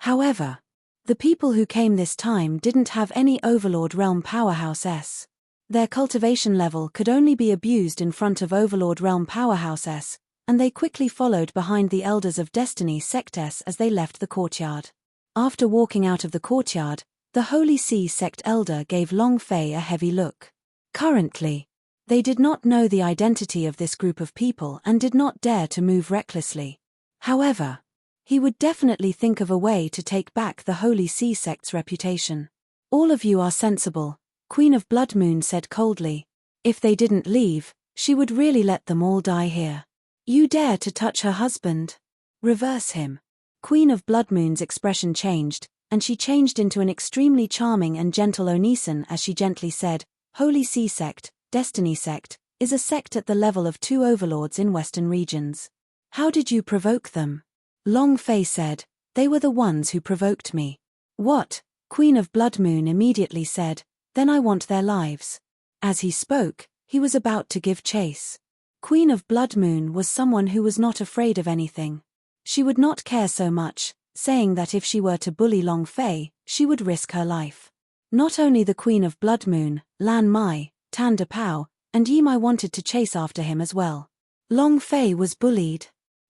Speaker 1: However, the people who came this time didn't have any Overlord realm powerhouses. Their cultivation level could only be abused in front of Overlord realm powerhouses, and they quickly followed behind the elders of Destiny sects as they left the courtyard. After walking out of the courtyard, the Holy Sea sect elder gave Long Fei a heavy look. Currently, they did not know the identity of this group of people and did not dare to move recklessly. However, he would definitely think of a way to take back the Holy Sea sect's reputation. "All of you are sensible," Queen of Bloodmoon said coldly. "If they didn't leave, she would really let them all die here. You dare to touch her husband? Reverse him." Queen of Bloodmoon's expression changed, and she changed into an extremely charming and gentle Onisan as she gently said, "Holy Sea sect, Destiny sect, is a sect at the level of 2 overlords in western regions. How did you provoke them?" Long Fei said, "They were the ones who provoked me." "What?" Queen of Bloodmoon immediately said, "Then I want their lives." As he spoke, he was about to give chase. Queen of Bloodmoon was someone who was not afraid of anything. She would not care so much, saying that if she were to bully Long Fei, she would risk her life. Not only the Queen of Bloodmoon, Lan Mai, Tan De Pao, and Yi Mai wanted to chase after him as well. Long Fei was bullied.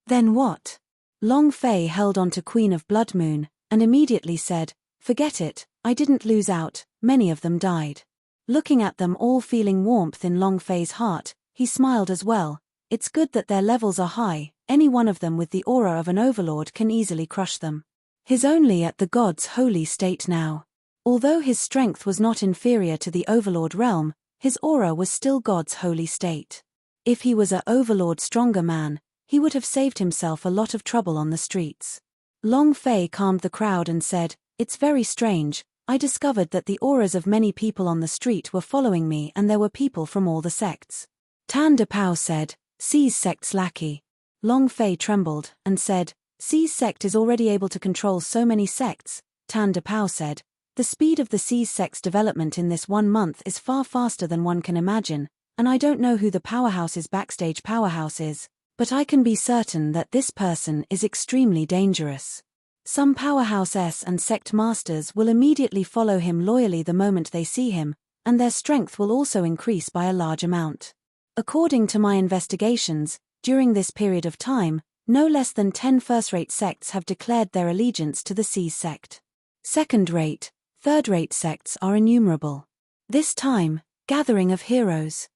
Speaker 1: Then what? Long Fei held on to Queen of Bloodmoon, and immediately said, "Forget it, I didn't lose out, many of them died." Looking at them all feeling warmth in Long Fei's heart, he smiled as well. "It's good that their levels are high, any one of them with the aura of an overlord can easily crush them. He's only at the god's holy state now." Although his strength was not inferior to the overlord realm, his aura was still God's holy state. If he was a overlord stronger man, he would have saved himself a lot of trouble on the streets. Long Fei calmed the crowd and said, "It's very strange, I discovered that the auras of many people on the street were following me and there were people from all the sects." Tan De Pao said, "C's sect's lackey." Long Fei trembled, and said, "C's sect is already able to control so many sects." Tan De Pao said, "The speed of the C's sect's development in this 1 month is far faster than one can imagine, and I don't know who the powerhouse's backstage powerhouse is, but I can be certain that this person is extremely dangerous. Some powerhouses and sect masters will immediately follow him loyally the moment they see him, and their strength will also increase by a large amount. According to my investigations, during this period of time, no less than 10 first-rate sects have declared their allegiance to the C's sect. Second-rate, third-rate sects are innumerable. This time, gathering of heroes."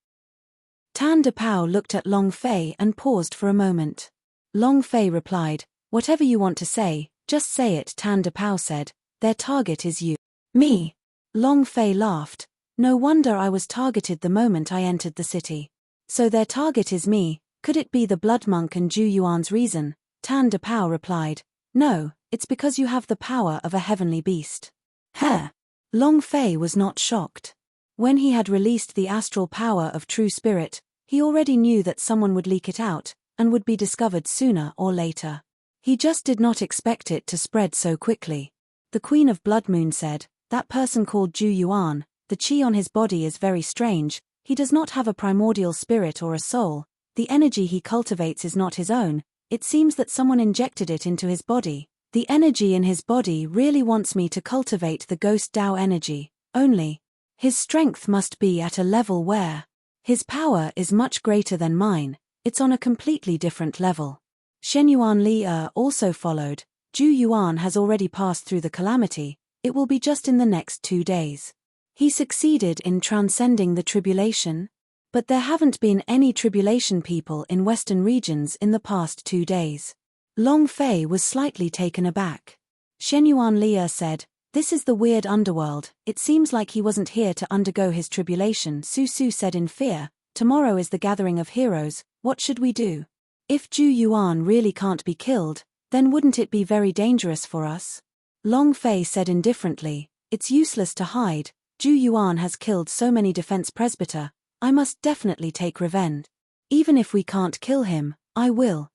Speaker 1: Tan De Pao looked at Long Fei and paused for a moment. Long Fei replied, "Whatever you want to say, just say it." Tan De Pao said, "Their target is you." "Me?" Long Fei laughed. "No wonder I was targeted the moment I entered the city. So their target is me, could it be the Blood Monk and Ju Yuan's reason?" Tan De Pao replied, "No, it's because you have the power of a heavenly beast." "Huh?" Long Fei was not shocked. When he had released the astral power of True Spirit, he already knew that someone would leak it out, and would be discovered sooner or later. He just did not expect it to spread so quickly. The Queen of Bloodmoon said, "That person called Ju Yuan, the chi on his body is very strange, he does not have a primordial spirit or a soul, the energy he cultivates is not his own, it seems that someone injected it into his body. The energy in his body really wants me to cultivate the ghost Tao energy, only His strength must be at a level where his power is much greater than mine. It's on a completely different level. Shenyuan Li also followed. Zhu Yuan has already passed through the calamity, it will be just in the next 2 days. He succeeded in transcending the tribulation, but there haven't been any tribulation people in Western regions in the past 2 days. Long Fei was slightly taken aback. Shenyuan Li said, "This is the weird underworld, it seems like he wasn't here to undergo his tribulation." Su Su said in fear, "Tomorrow is the gathering of heroes, what should we do? If Zhu Yuan really can't be killed, then wouldn't it be very dangerous for us?" Long Fei said indifferently, "It's useless to hide, Zhu Yuan has killed so many defense presbyter, I must definitely take revenge. Even if we can't kill him, I will."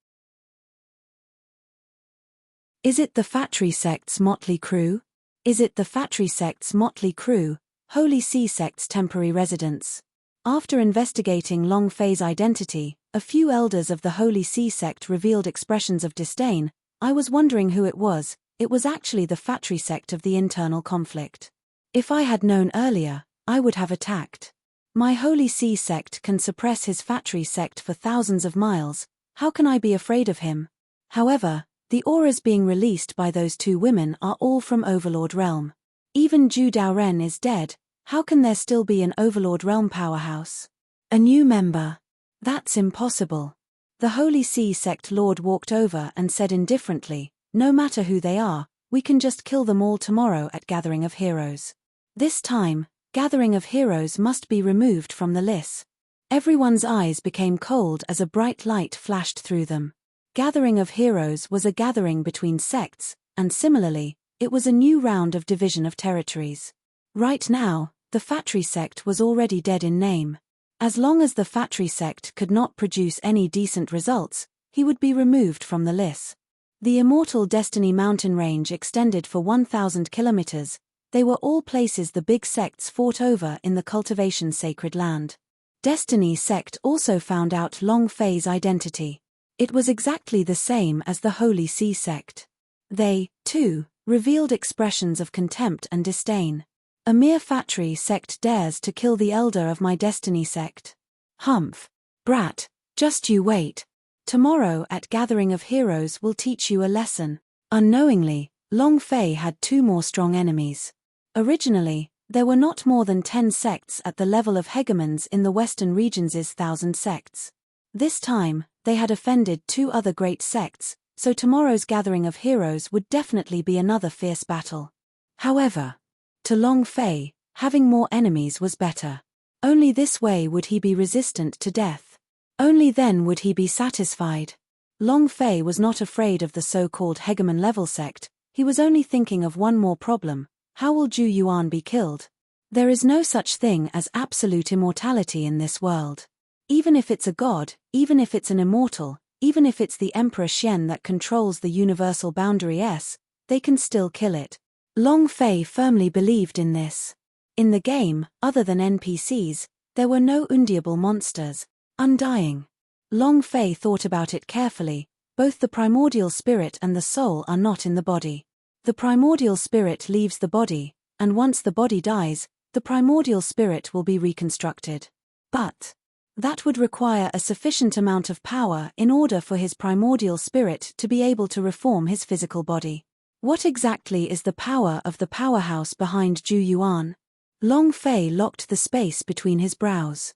Speaker 1: Is it the Fatri sect's motley crew? Is it the Fatri sect's motley crew, Holy See sect's temporary residents? After investigating Long Fei's identity, a few elders of the Holy See sect revealed expressions of disdain. I was wondering who it was actually the Fatri sect of the internal conflict. If I had known earlier, I would have attacked. My Holy See sect can suppress his Fatri sect for thousands of miles, how can I be afraid of him? However, the auras being released by those 2 women are all from Overlord Realm. Even Zhu Daoren is dead, how can there still be an Overlord Realm powerhouse? A new member? That's impossible. The Holy See sect lord walked over and said indifferently, "No matter who they are, we can just kill them all tomorrow at Gathering of Heroes. This time, Gathering of Heroes must be removed from the list." Everyone's eyes became cold as a bright light flashed through them. Gathering of Heroes was a gathering between sects, and similarly, it was a new round of division of territories. Right now, the Fatri sect was already dead in name. As long as the Fatri sect could not produce any decent results, he would be removed from the list. The immortal Destiny mountain range extended for 1,000 kilometers. They were all places the big sects fought over in the cultivation sacred land. Destiny sect also found out Long Fei's identity. It was exactly the same as the Holy See sect. They, too, revealed expressions of contempt and disdain. A mere Fatri sect dares to kill the elder of my Destiny sect. Humph. Brat, just you wait. Tomorrow at Gathering of Heroes will teach you a lesson. Unknowingly, Long Fei had 2 more strong enemies. Originally, there were not more than 10 sects at the level of hegemons in the Western regions' 1,000 sects. This time, they had offended 2 other great sects, so tomorrow's Gathering of Heroes would definitely be another fierce battle. However, to Long Fei, having more enemies was better. Only this way would he be resistant to death. Only then would he be satisfied. Long Fei was not afraid of the so-called hegemon level sect, he was only thinking of one more problem: how will Zhu Yuan be killed? There is no such thing as absolute immortality in this world. Even if it's a god, even if it's an immortal, even if it's the Emperor Xian that controls the universal boundary S, they can still kill it. Long Fei firmly believed in this. In the game, other than NPCs, there were no undeable monsters, undying. Long Fei thought about it carefully, both the primordial spirit and the soul are not in the body. The primordial spirit leaves the body, and once the body dies, the primordial spirit will be reconstructed. But that would require a sufficient amount of power in order for his primordial spirit to be able to reform his physical body. What exactly is the power of the powerhouse behind Zhu Yuan? Long Fei locked the space between his brows.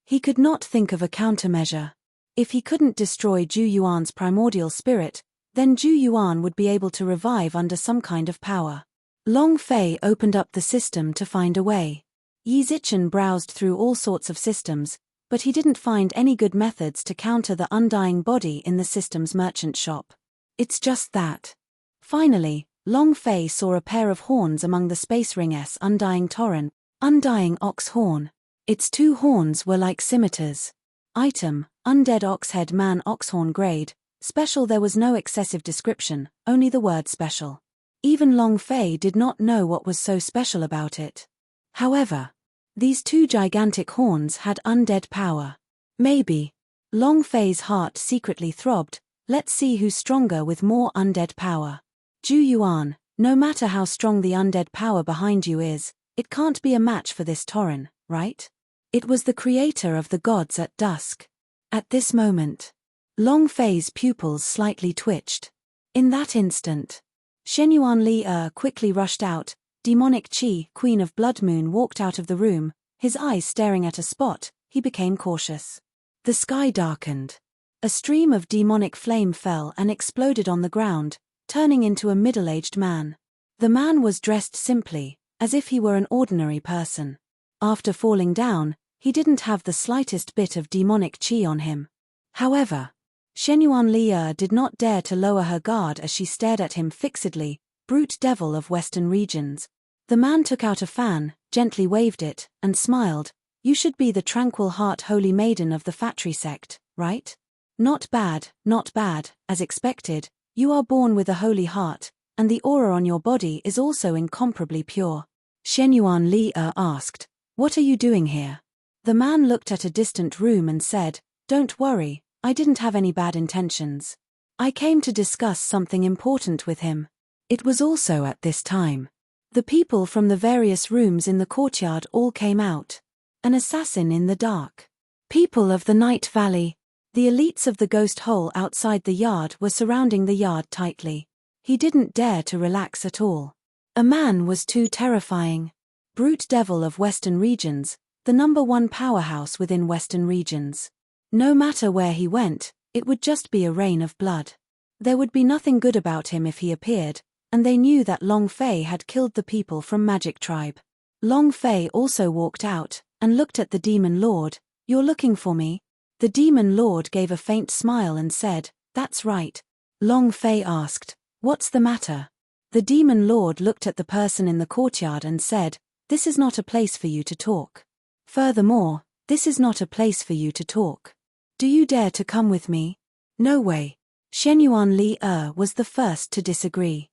Speaker 1: He could not think of a countermeasure. If he couldn't destroy Zhu Yuan's primordial spirit, then Zhu Yuan would be able to revive under some kind of power. Long Fei opened up the system to find a way. Yi Zichen browsed through all sorts of systems, but he didn't find any good methods to counter the undying body in the system's merchant shop. It's just that. Finally, Long Fei saw a pair of horns among the Space Ring's undying Tauren, undying ox horn. Its 2 horns were like scimitars. Item, undead oxhead man oxhorn grade, special. There was no excessive description, only the word special. Even Long Fei did not know what was so special about it. However, these 2 gigantic horns had undead power. Maybe. Long Fei's heart secretly throbbed, let's see who's stronger with more undead power. Zhu Yuan, no matter how strong the undead power behind you is, It can't be a match for this Tauren, right? It was the creator of the gods at dusk. At this moment, Long Fei's pupils slightly twitched. In that instant, Shenyuan Li quickly rushed out. Demonic Qi, Queen of Blood Moon, walked out of the room, his eyes staring at a spot. He became cautious. The sky darkened. A stream of demonic flame fell and exploded on the ground, turning into a middle-aged man. The man was dressed simply, as if he were an ordinary person. After falling down, he didn't have the slightest bit of demonic qi on him. However, Shenyuan Li did not dare to lower her guard as she stared at him fixedly. Brute devil of Western regions. The man took out a fan, gently waved it, and smiled. You should be the tranquil heart holy maiden of the Fatri sect, right? Not bad, as expected. You are born with a holy heart, and the aura on your body is also incomparably pure. Shenyuan Li asked, what are you doing here? The man looked at a distant room and said, don't worry, I didn't have any bad intentions. I came to discuss something important with him. It was also at this time. The people from the various rooms in the courtyard all came out. An assassin in the dark. People of the Night Valley. The elites of the ghost hole outside the yard were surrounding the yard tightly. He didn't dare to relax at all. A man was too terrifying. Brute devil of Western regions, the #1 powerhouse within Western regions. No matter where he went, it would just be a rain of blood. There would be nothing good about him if he appeared, and they knew that Long Fei had killed the people from Magic Tribe. Long Fei also walked out, and looked at the Demon Lord. You're looking for me? The Demon Lord gave a faint smile and said, that's right. Long Fei asked, what's the matter? The Demon Lord looked at the person in the courtyard and said, this is not a place for you to talk. Furthermore, this is not a place for you to talk. Do you dare to come with me? No way. Shenyuan Li was the first to disagree.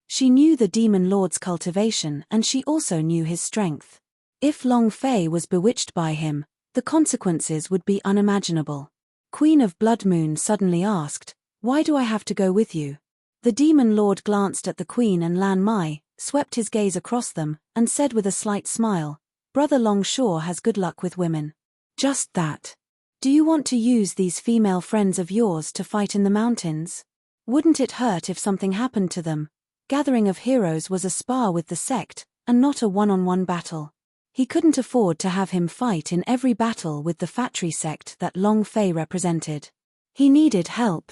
Speaker 1: She knew the Demon Lord's cultivation and she also knew his strength. If Long Fei was bewitched by him, the consequences would be unimaginable. Queen of Blood Moon suddenly asked, why do I have to go with you? The Demon Lord glanced at the Queen and Lan Mai, swept his gaze across them, and said with a slight smile, Brother Longshaw has good luck with women. Just that. Do you want to use these female friends of yours to fight in the mountains? Wouldn't it hurt if something happened to them? Gathering of Heroes was a spar with the sect, and not a one-on-one battle. He couldn't afford to have him fight in every battle with the Fatri sect that Long Fei represented. He needed help.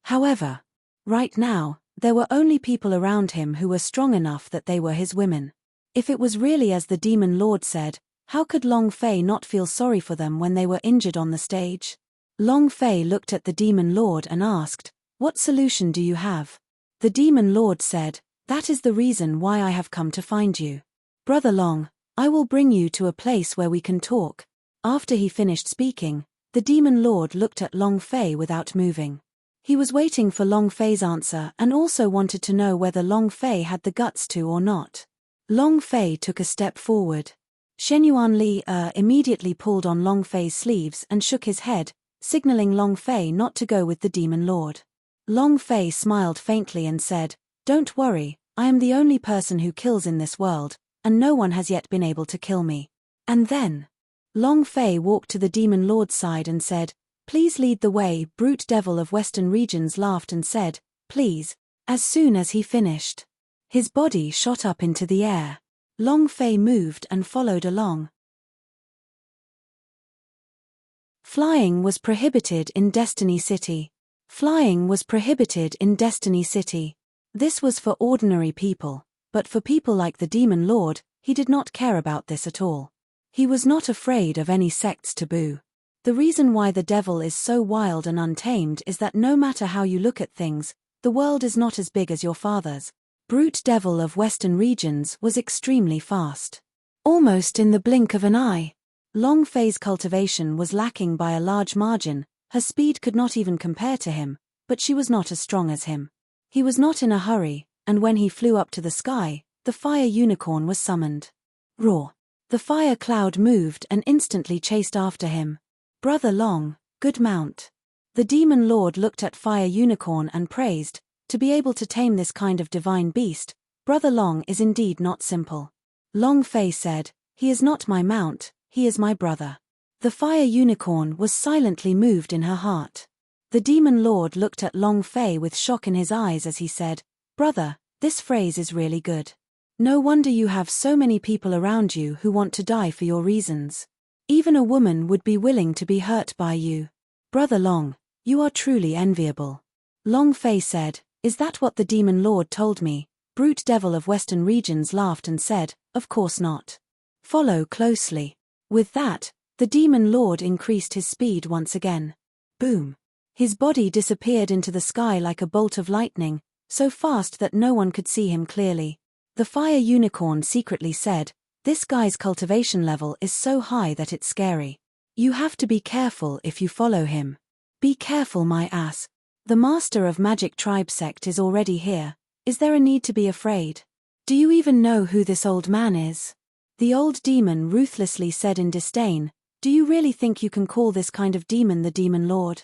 Speaker 1: However, right now, there were only people around him who were strong enough that they were his women. If it was really as the Demon Lord said, how could Long Fei not feel sorry for them when they were injured on the stage? Long Fei looked at the Demon Lord and asked, what solution do you have? The Demon Lord said, that is the reason why I have come to find you. Brother Long, I will bring you to a place where we can talk. After he finished speaking, the Demon Lord looked at Long Fei without moving. He was waiting for Long Fei's answer and also wanted to know whether Long Fei had the guts to or not. Long Fei took a step forward. Shenyuan Li immediately pulled on Long Fei's sleeves and shook his head, signaling Long Fei not to go with the Demon Lord. Long Fei smiled faintly and said, don't worry, I am the only person who kills in this world, and no one has yet been able to kill me. And then, Long Fei walked to the Demon Lord's side and said, please lead the way. Brute devil of Western regions laughed and said, please. As soon as he finished, his body shot up into the air. Long Fei moved and followed along. Flying was prohibited in Destiny City. Flying was prohibited in Destiny City. This was for ordinary people, but for people like the Demon Lord, he did not care about this at all. He was not afraid of any sect's taboo. The reason why the devil is so wild and untamed is that no matter how you look at things, the world is not as big as your father's. Brute devil of Western regions was extremely fast. Almost in the blink of an eye. Long Fei's cultivation was lacking by a large margin, her speed could not even compare to him, but she was not as strong as him. He was not in a hurry, and when he flew up to the sky, the fire unicorn was summoned. Roar! The fire cloud moved and instantly chased after him. Brother Long, good mount. The Demon Lord looked at Fire Unicorn and praised, to be able to tame this kind of divine beast, Brother Long is indeed not simple. Long Fei said, he is not my mount, he is my brother. The fire unicorn was silently moved in her heart. The demon lord looked at Long Fei with shock in his eyes as he said, brother, this phrase is really good. No wonder you have so many people around you who want to die for your reasons. Even a woman would be willing to be hurt by you. Brother Long, you are truly enviable. Long Fei said, is that what the demon lord told me? Brute devil of Western regions laughed and said, of course not. Follow closely. With that, the demon lord increased his speed once again. Boom. His body disappeared into the sky like a bolt of lightning, so fast that no one could see him clearly. The fire unicorn secretly said, this guy's cultivation level is so high that it's scary. You have to be careful if you follow him. Be careful, my ass. The master of magic tribe sect is already here. Is there a need to be afraid? Do you even know who this old man is? The old demon ruthlessly said in disdain, do you really think you can call this kind of demon the demon lord?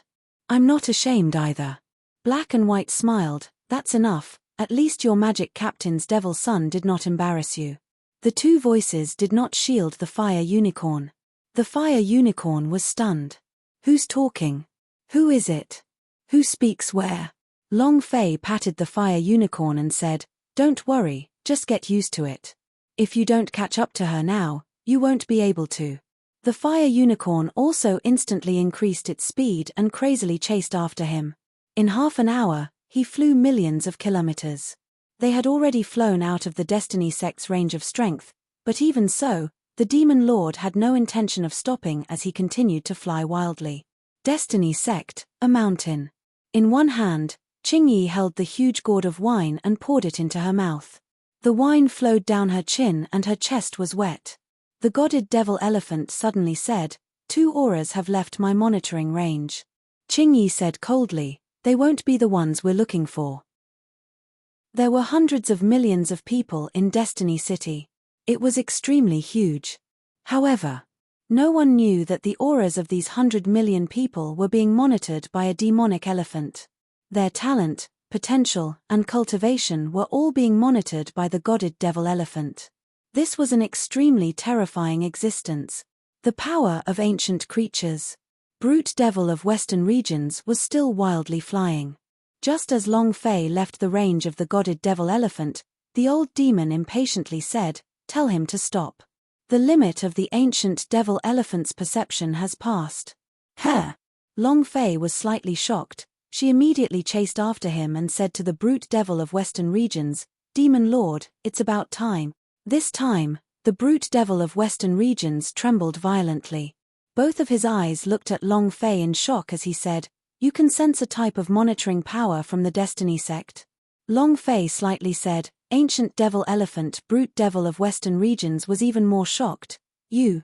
Speaker 1: I'm not ashamed either. Black and White smiled, that's enough, at least your magic captain's devil son did not embarrass you. The two voices did not shield the fire unicorn. The fire unicorn was stunned. Who's talking? Who is it? Who speaks where? Long Fei patted the fire unicorn and said, don't worry, just get used to it. If you don't catch up to her now, you won't be able to. The fire unicorn also instantly increased its speed and crazily chased after him. In half an hour, he flew millions of kilometers. They had already flown out of the Destiny sect's range of strength, but even so, the demon lord had no intention of stopping as he continued to fly wildly. Destiny sect, a mountain. In one hand, Qingyi held the huge gourd of wine and poured it into her mouth. The wine flowed down her chin and her chest was wet. The godded devil elephant suddenly said, 2 auras have left my monitoring range. Qingyi said coldly, they won't be the ones we're looking for. There were hundreds of millions of people in Destiny City. It was extremely huge. However, no one knew that the auras of these 100 million people were being monitored by a demonic elephant. Their talent, potential, and cultivation were all being monitored by the godded devil elephant. This was an extremely terrifying existence. The power of ancient creatures. Brute devil of Western regions was still wildly flying. Just as Long Fei left the range of the godded devil elephant, the old demon impatiently said, tell him to stop. The limit of the ancient devil elephant's perception has passed. Huh! Long Fei was slightly shocked. She immediately chased after him and said to the brute devil of Western regions, Demon Lord, it's about time. This time, the brute devil of Western regions trembled violently. Both of his eyes looked at Long Fei in shock as he said, you can sense a type of monitoring power from the Destiny sect. Long Fei slightly said, Ancient devil elephant brute devil of Western regions was even more shocked. You,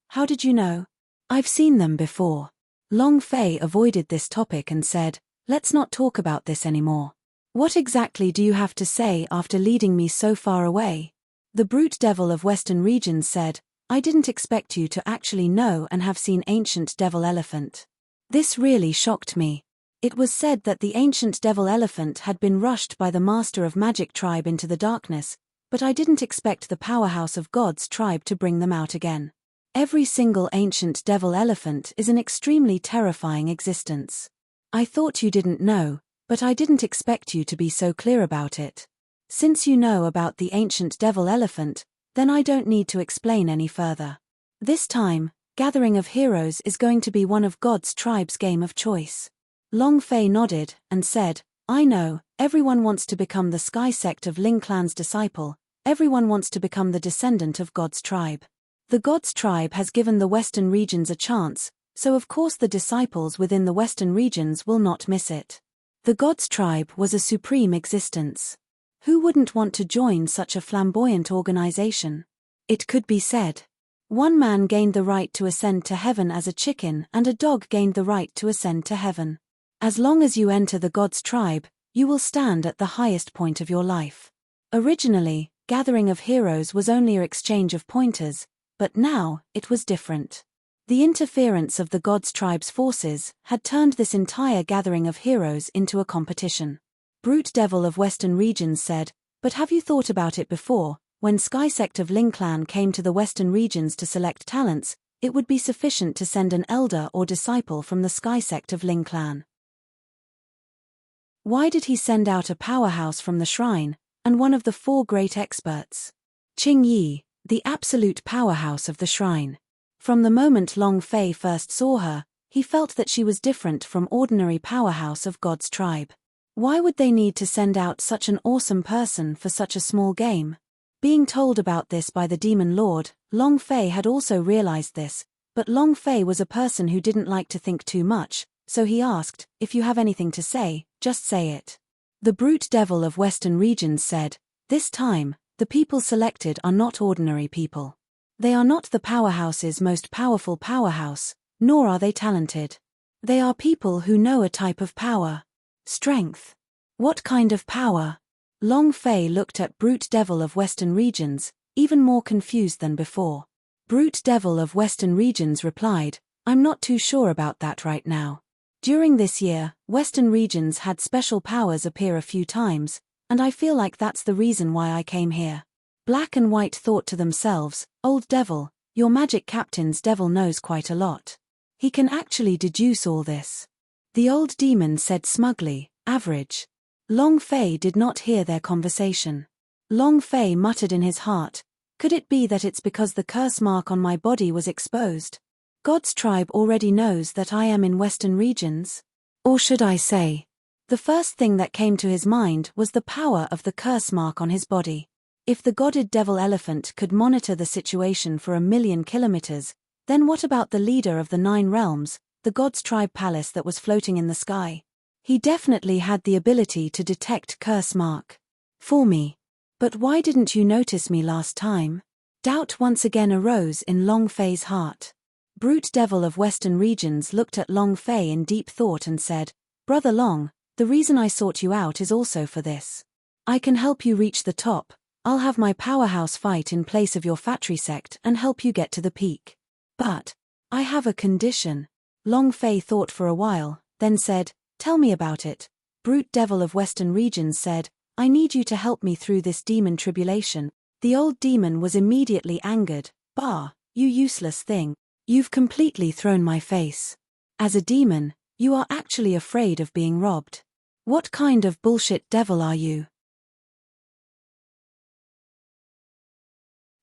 Speaker 1: how did you know? I've seen them before. Long Fei avoided this topic and said, let's not talk about this anymore. What exactly do you have to say after leading me so far away? The brute devil of Western regions said, I didn't expect you to actually know and have seen ancient devil elephant. This really shocked me. It was said that the ancient devil elephant had been rushed by the master of magic tribe into the darkness, but I didn't expect the powerhouse of God's tribe to bring them out again. Every single ancient devil elephant is an extremely terrifying existence. I thought you didn't know, but I didn't expect you to be so clear about it. Since you know about the ancient devil elephant, then I don't need to explain any further. This time, Gathering of Heroes is going to be one of God's tribe's game of choice. Long Fei nodded and said, I know, everyone wants to become the Sky sect of Ling Clan's disciple, everyone wants to become the descendant of God's tribe. The God's tribe has given the Western regions a chance, so of course the disciples within the Western regions will not miss it. The God's tribe was a supreme existence. Who wouldn't want to join such a flamboyant organization? It could be said. One man gained the right to ascend to heaven as a chicken and a dog gained the right to ascend to heaven. As long as you enter the God's tribe, you will stand at the highest point of your life. Originally, Gathering of Heroes was only an exchange of pointers, but now, it was different. The interference of the God's tribe's forces had turned this entire Gathering of Heroes into a competition. Brute devil of Western regions said, But have you thought about it before? When Sky Sect of Ling Clan came to the western regions to select talents, it would be sufficient to send an elder or disciple from the Sky Sect of Ling Clan. Why did he send out a powerhouse from the shrine, and one of the 4 great experts? Qing Yi, the absolute powerhouse of the shrine. From the moment Long Fei first saw her, he felt that she was different from ordinary powerhouse of God's tribe. Why would they need to send out such an awesome person for such a small game? Being told about this by the Demon Lord, Long Fei had also realized this, but Long Fei was a person who didn't like to think too much, so he asked, "If you have anything to say, just say it." The brute devil of Western regions said, "This time, the people selected are not ordinary people. They are not the powerhouse's most powerful powerhouse, nor are they talented. They are people who know a type of power. Strength. What kind of power?" Long Fei looked at Brute Devil of Western Regions, even more confused than before. Brute Devil of Western Regions replied, "I'm not too sure about that right now. During this year, Western Regions had special powers appear a few times, and I feel like that's the reason why I came here." Black and White thought to themselves, "Old Devil, your magic captain's devil knows quite a lot. He can actually deduce all this." The old demon said smugly, "Average." Long Fei did not hear their conversation. Long Fei muttered in his heart, "Could it be that it's because the curse mark on my body was exposed? God's tribe already knows that I am in Western regions? Or should I say?" The first thing that came to his mind was the power of the curse mark on his body. If the godded devil elephant could monitor the situation for 1,000,000 kilometers, then what about the leader of the 9 realms, the God's tribe palace that was floating in the sky? He definitely had the ability to detect curse mark. "For me. But why didn't you notice me last time?" Doubt once again arose in Long Fei's heart. Brute Devil of Western Regions looked at Long Fei in deep thought and said, "Brother Long, the reason I sought you out is also for this. I can help you reach the top. I'll have my powerhouse fight in place of your factory sect and help you get to the peak. But I have a condition." Long Fei thought for a while, then said, "Tell me about it." Brute Devil of Western Regions said, "I need you to help me through this demon tribulation." The old demon was immediately angered. "Bah, you useless thing. You've completely thrown my face. As a demon, you are actually afraid of being robbed. What kind of bullshit devil are you?"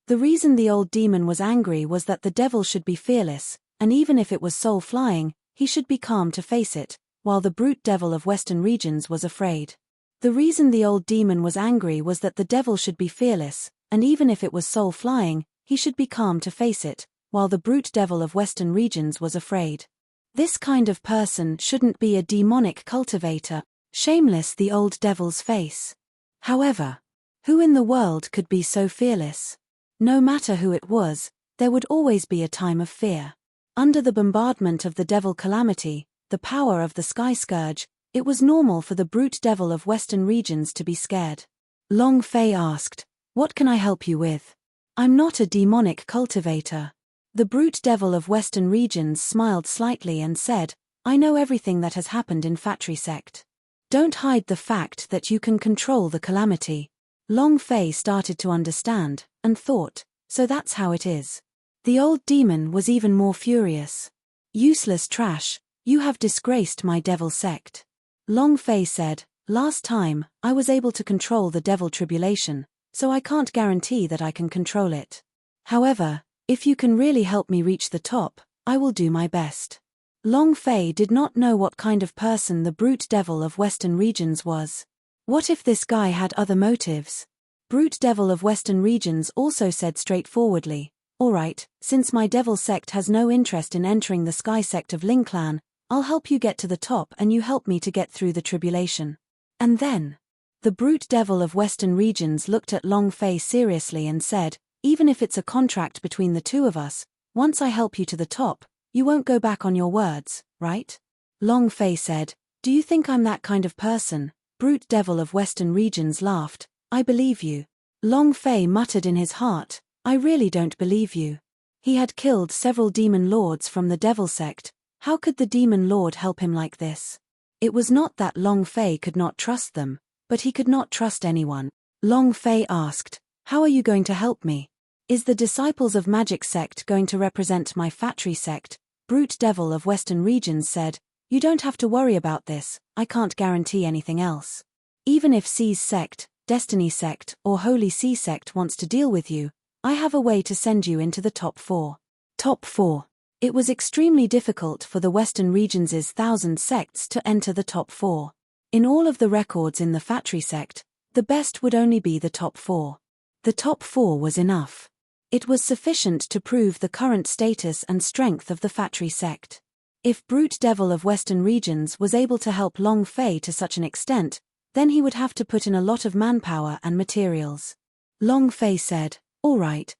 Speaker 1: The reason the old demon was angry was that the devil should be fearless, and even if it was soul flying, he should be calm to face it, while the brute devil of Western regions was afraid. The reason the old demon was angry was that the devil should be fearless, and even if it was soul flying, he should be calm to face it, while the brute devil of Western regions was afraid. This kind of person shouldn't be a demonic cultivator. Shameless, the old devil's face. However, who in the world could be so fearless? No matter who it was, there would always be a time of fear. Under the bombardment of the devil calamity, the power of the sky scourge, it was normal for the brute devil of Western regions to be scared. Long Fei asked, "What can I help you with?" "I'm not a demonic cultivator." The brute devil of Western regions smiled slightly and said, "I know everything that has happened in Factory Sect. Don't hide the fact that you can control the calamity." Long Fei started to understand, and thought, so that's how it is. The old demon was even more furious. "Useless trash, you have disgraced my devil sect." Long Fei said, "Last time, I was able to control the devil tribulation, so I can't guarantee that I can control it. However, if you can really help me reach the top, I will do my best." Long Fei did not know what kind of person the brute devil of Western regions was. What if this guy had other motives? Brute devil of Western regions also said straightforwardly, "Alright, since my devil sect has no interest in entering the sky sect of Ling Clan, I'll help you get to the top and you help me to get through the tribulation." And then, the brute devil of Western regions looked at Long Fei seriously and said, "Even if it's a contract between the two of us, once I help you to the top, you won't go back on your words, right?" Long Fei said, "Do you think I'm that kind of person?" Brute devil of Western regions laughed, "I believe you." Long Fei muttered in his heart, "I really don't believe you." He had killed several demon lords from the devil sect. How could the demon lord help him like this? It was not that Long Fei could not trust them, but he could not trust anyone. Long Fei asked, how are you going to help me? Is the Disciples of Magic sect going to represent my factory sect? Brute Devil of Western Regions said, you don't have to worry about this, I can't guarantee anything else. Even if Sea's sect, Destiny sect, or Holy Sea sect wants to deal with you, I have a way to send you into the top 4. Top 4. It was extremely difficult for the Western Regions' 1,000 sects to enter the top 4. In all of the records in the factory sect, the best would only be the top 4. The top 4 was enough. It was sufficient to prove the current status and strength of the factory sect. If Brute Devil of Western Regions was able to help Long Fei to such an extent, then he would have to put in a lot of manpower and materials. Long Fei said, all right.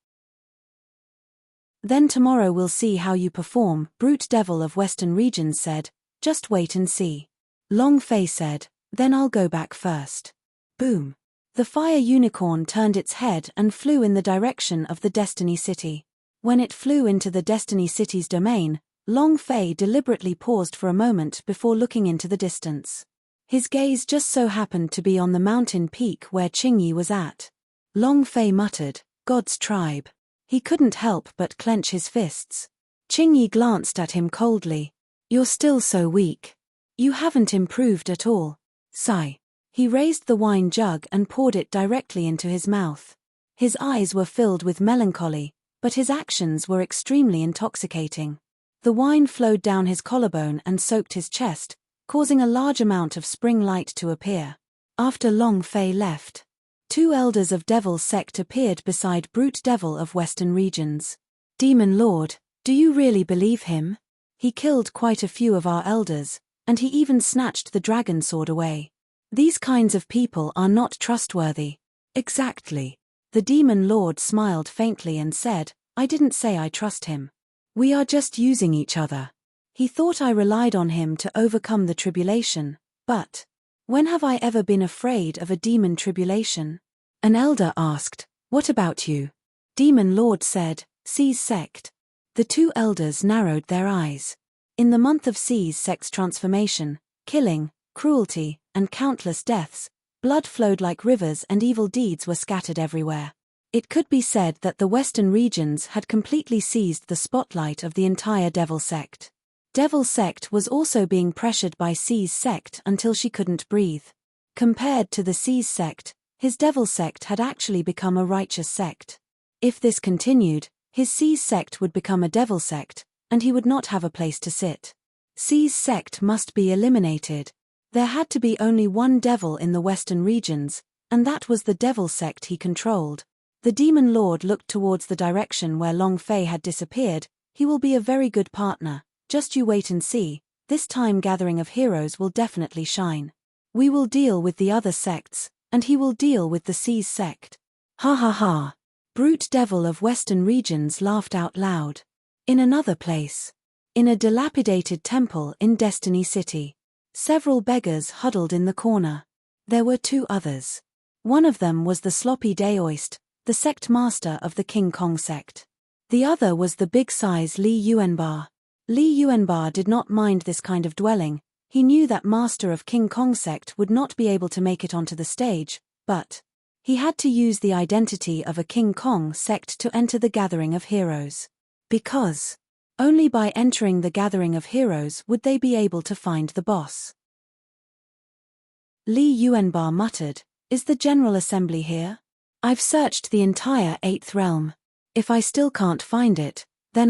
Speaker 1: Then tomorrow we'll see how you perform, Brute Devil of Western Regions said, just wait and see. Long Fei said, then I'll go back first. Boom. The fire unicorn turned its head and flew in the direction of the Destiny City. When it flew into the Destiny City's domain, Long Fei deliberately paused for a moment before looking into the distance. His gaze just so happened to be on the mountain peak where Qingyi was at. Long Fei muttered, God's tribe. He couldn't help but clench his fists. Qingyi glanced at him coldly. You're still so weak. You haven't improved at all. Sigh. He raised the wine jug and poured it directly into his mouth. His eyes were filled with melancholy, but his actions were extremely intoxicating. The wine flowed down his collarbone and soaked his chest, causing a large amount of spring light to appear. After Long Fei left, 2 elders of Devil's sect appeared beside Brute Devil of Western Regions. Demon Lord, do you really believe him? He killed quite a few of our elders, and he even snatched the dragon sword away. These kinds of people are not trustworthy. Exactly. The Demon Lord smiled faintly and said, I didn't say I trust him. We are just using each other. He thought I relied on him to overcome the tribulation, but when have I ever been afraid of a demon tribulation? An elder asked, what about you? Demon Lord said, Sea's sect. The 2 elders narrowed their eyes. In the month of Sea's sect's transformation, killing, cruelty, and countless deaths, blood flowed like rivers and evil deeds were scattered everywhere. It could be said that the Western Regions had completely seized the spotlight of the entire Devil sect. Devil sect was also being pressured by Sea's sect until she couldn't breathe. Compared to the Sea's sect, his Devil sect had actually become a righteous sect. If this continued, his Sea's sect would become a Devil sect, and he would not have a place to sit. Sea's sect must be eliminated. There had to be only one devil in the Western Regions, and that was the Devil sect he controlled. The Demon Lord looked towards the direction where Long Fei had disappeared. He will be a very good partner. Just you wait and see, this time Gathering of Heroes will definitely shine. We will deal with the other sects, and he will deal with the Sea's sect. Ha ha ha. Brute Devil of Western Regions laughed out loud. In another place. In a dilapidated temple in Destiny City. Several beggars huddled in the corner. There were 2 others. One of them was the sloppy Daoist, the sect master of the King Kong sect. The other was the big-size Li Yuanba. Li Yuanba did not mind this kind of dwelling. He knew that master of King Kong sect would not be able to make it onto the stage, but he had to use the identity of a King Kong sect to enter the Gathering of Heroes. Because only by entering the Gathering of Heroes would they be able to find the boss. Li Yuanba muttered, Is the General Assembly here? I've searched the entire 8th realm. If I still can't find it, then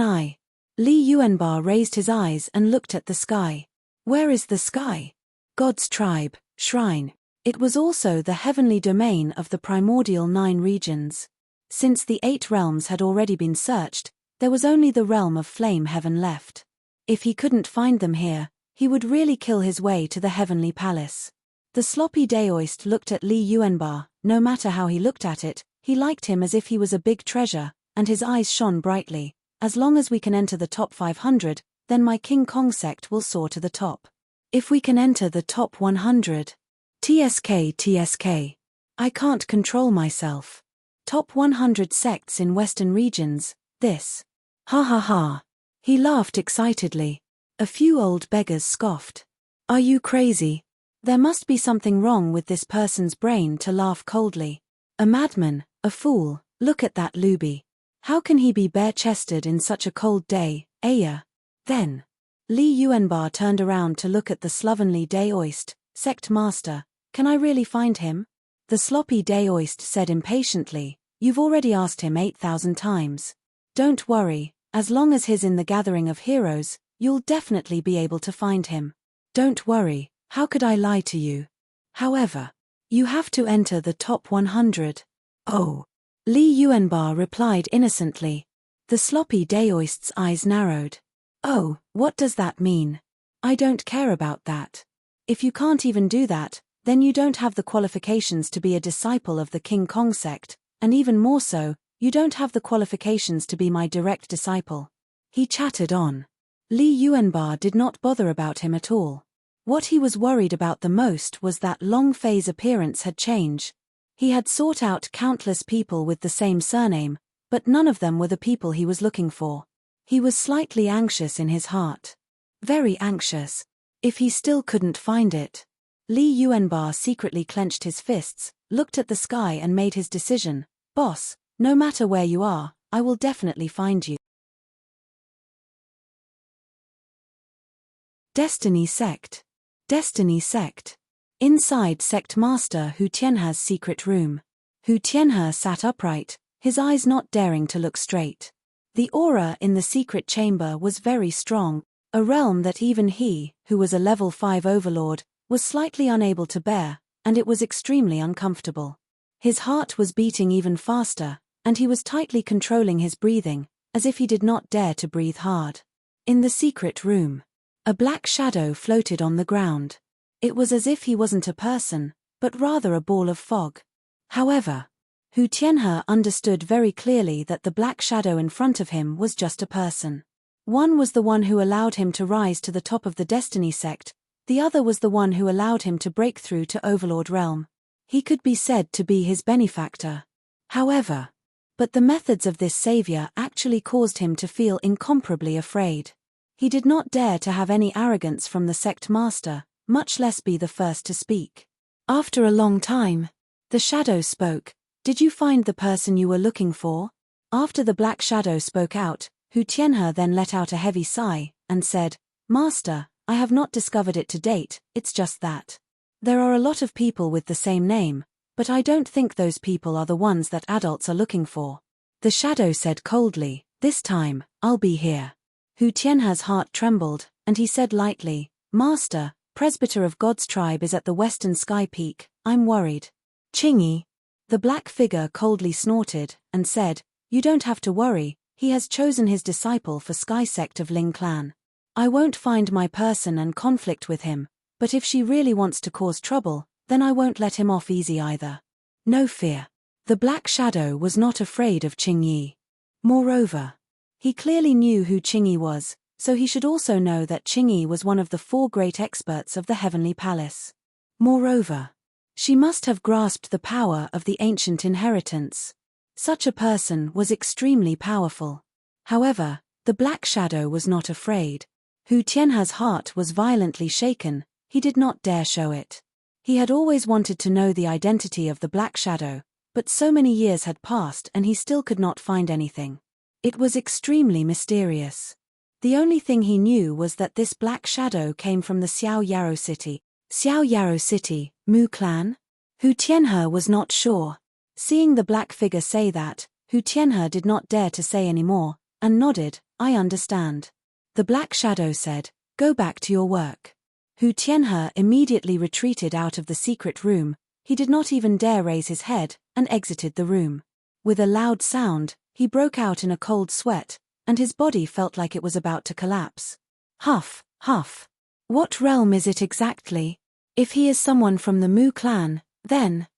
Speaker 1: Li Yuanba raised his eyes and looked at the sky. Where is the sky? God's tribe, shrine. It was also the heavenly domain of the primordial 9 regions. Since the 8 realms had already been searched, there was only the realm of flame heaven left. If he couldn't find them here, he would really kill his way to the heavenly palace. The sloppy Daoist looked at Li Yuanba. No matter how he looked at it, he liked him as if he was a big treasure, and his eyes shone brightly. As long as we can enter the top 500, then my King Kong sect will soar to the top. If we can enter the top 100. TSK. I can't control myself. Top 100 sects in Western Regions, this. Ha ha ha. He laughed excitedly. A few old beggars scoffed. Are you crazy? There must be something wrong with this person's brain to laugh coldly. A madman, a fool, look at that looby. How can he be bare-chested in such a cold day, Aya? Then Li Yuanba turned around to look at the slovenly Daoist, sect master. Can I really find him? The sloppy Daoist said impatiently, you've already asked him 8,000 times. Don't worry, as long as he's in the gathering of heroes, you'll definitely be able to find him. Don't worry, how could I lie to you? However, you have to enter the top 100. Oh. Li Yuanba replied innocently. The sloppy Daoist's eyes narrowed. Oh, what does that mean? I don't care about that. If you can't even do that, then you don't have the qualifications to be a disciple of the King Kong sect, and even more so, you don't have the qualifications to be my direct disciple. He chattered on. Li Yuanba did not bother about him at all. What he was worried about the most was that Long Fei's appearance had changed. He had sought out countless people with the same surname, but none of them were the people he was looking for. He was slightly anxious in his heart. Very anxious. If he still couldn't find it. Li Yuanba secretly clenched his fists, looked at the sky and made his decision. Boss, no matter where you are, I will definitely find you. Destiny Sect. Destiny Sect. Inside Sect Master Hu Tianhe's secret room. Hu Tianhe sat upright, his eyes not daring to look straight. The aura in the secret chamber was very strong, a realm that even he, who was a level 5 overlord, was slightly unable to bear, and it was extremely uncomfortable. His heart was beating even faster, and he was tightly controlling his breathing, as if he did not dare to breathe hard. In the secret room, a black shadow floated on the ground. It was as if he wasn't a person, but rather a ball of fog. However, Hu Tianhe understood very clearly that the black shadow in front of him was just a person. One was the one who allowed him to rise to the top of the Destiny Sect, the other was the one who allowed him to break through to Overlord Realm. He could be said to be his benefactor. However, but the methods of this savior actually caused him to feel incomparably afraid. He did not dare to have any arrogance from the sect master, much less be the first to speak. After a long time, the shadow spoke. Did you find the person you were looking for? After the black shadow spoke out, Hu Tianhe then let out a heavy sigh, and said, Master, I have not discovered it to date, it's just that. There are a lot of people with the same name, but I don't think those people are the ones that adults are looking for. The shadow said coldly, this time, I'll be here. Hu Tianhe's heart trembled, and he said lightly, Master, Presbyter of God's tribe is at the western sky peak, I'm worried. Chingy. The black figure coldly snorted, and said, You don't have to worry, he has chosen his disciple for Sky Sect of Ling Clan. I won't find my person and conflict with him, but if she really wants to cause trouble, then I won't let him off easy either. No fear. The black shadow was not afraid of Qingyi. Moreover, he clearly knew who Qingyi was, so he should also know that Qingyi was one of the 4 great experts of the Heavenly Palace. Moreover, she must have grasped the power of the ancient inheritance. Such a person was extremely powerful. However, the black shadow was not afraid. Hu Tianhe's heart was violently shaken, he did not dare show it. He had always wanted to know the identity of the black shadow, but so many years had passed and he still could not find anything. It was extremely mysterious. The only thing he knew was that this black shadow came from the Xiao Yarrow city. Xiao Yarrow city, Mu clan? Hu Tianhe was not sure. Seeing the black figure say that, Hu Tianhe did not dare to say any more, and nodded, I understand. The black shadow said, Go back to your work. Hu Tianhe immediately retreated out of the secret room, he did not even dare raise his head, and exited the room. With a loud sound, he broke out in a cold sweat, and his body felt like it was about to collapse. Huff, huff. What realm is it exactly? If he is someone from the Mu clan, then...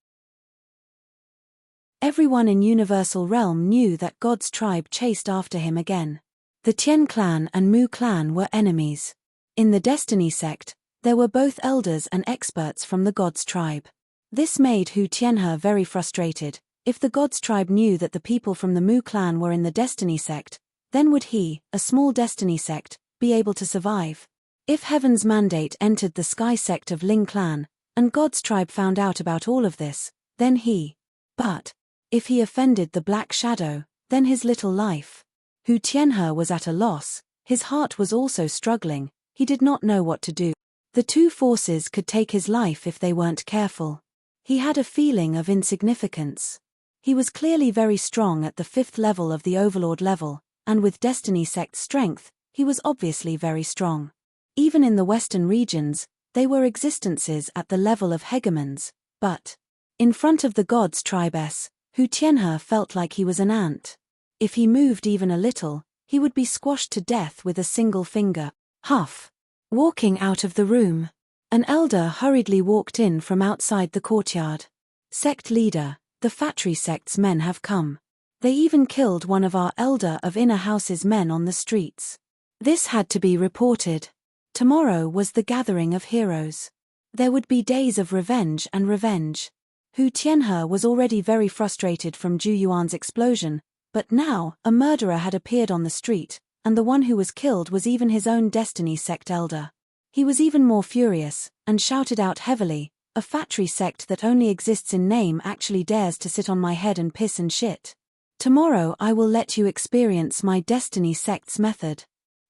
Speaker 1: Everyone in Universal Realm knew that God's tribe chased after him again. The Tian clan and Mu clan were enemies. In the Destiny Sect, there were both elders and experts from the God's tribe. This made Hu Tianhe very frustrated. If the God's tribe knew that the people from the Mu clan were in the Destiny Sect, then would he, a small Destiny Sect, be able to survive? If Heaven's mandate entered the Sky Sect of Ling clan, and God's tribe found out about all of this, then he, But if he offended the Black Shadow, then his little life. Hu Tianhe was at a loss, his heart was also struggling, he did not know what to do. The two forces could take his life if they weren't careful. He had a feeling of insignificance. He was clearly very strong at the 5th level of the Overlord level, and with Destiny Sect strength, he was obviously very strong. Even in the western regions, they were existences at the level of hegemons, but in front of the gods' tribes, Hu Tianhe felt like he was an ant. If he moved even a little, he would be squashed to death with a single finger. Huff. Walking out of the room, an elder hurriedly walked in from outside the courtyard. Sect leader, the Fatry sect's men have come. They even killed one of our elder of Inner House's men on the streets. This had to be reported. Tomorrow was the gathering of heroes. There would be days of revenge and revenge. Hu Tianhe was already very frustrated from Zhu Yuan's explosion, but now a murderer had appeared on the street, and the one who was killed was even his own Destiny Sect elder. He was even more furious, and shouted out heavily, "A Fatry sect that only exists in name actually dares to sit on my head and piss and shit. Tomorrow I will let you experience my Destiny Sect's method."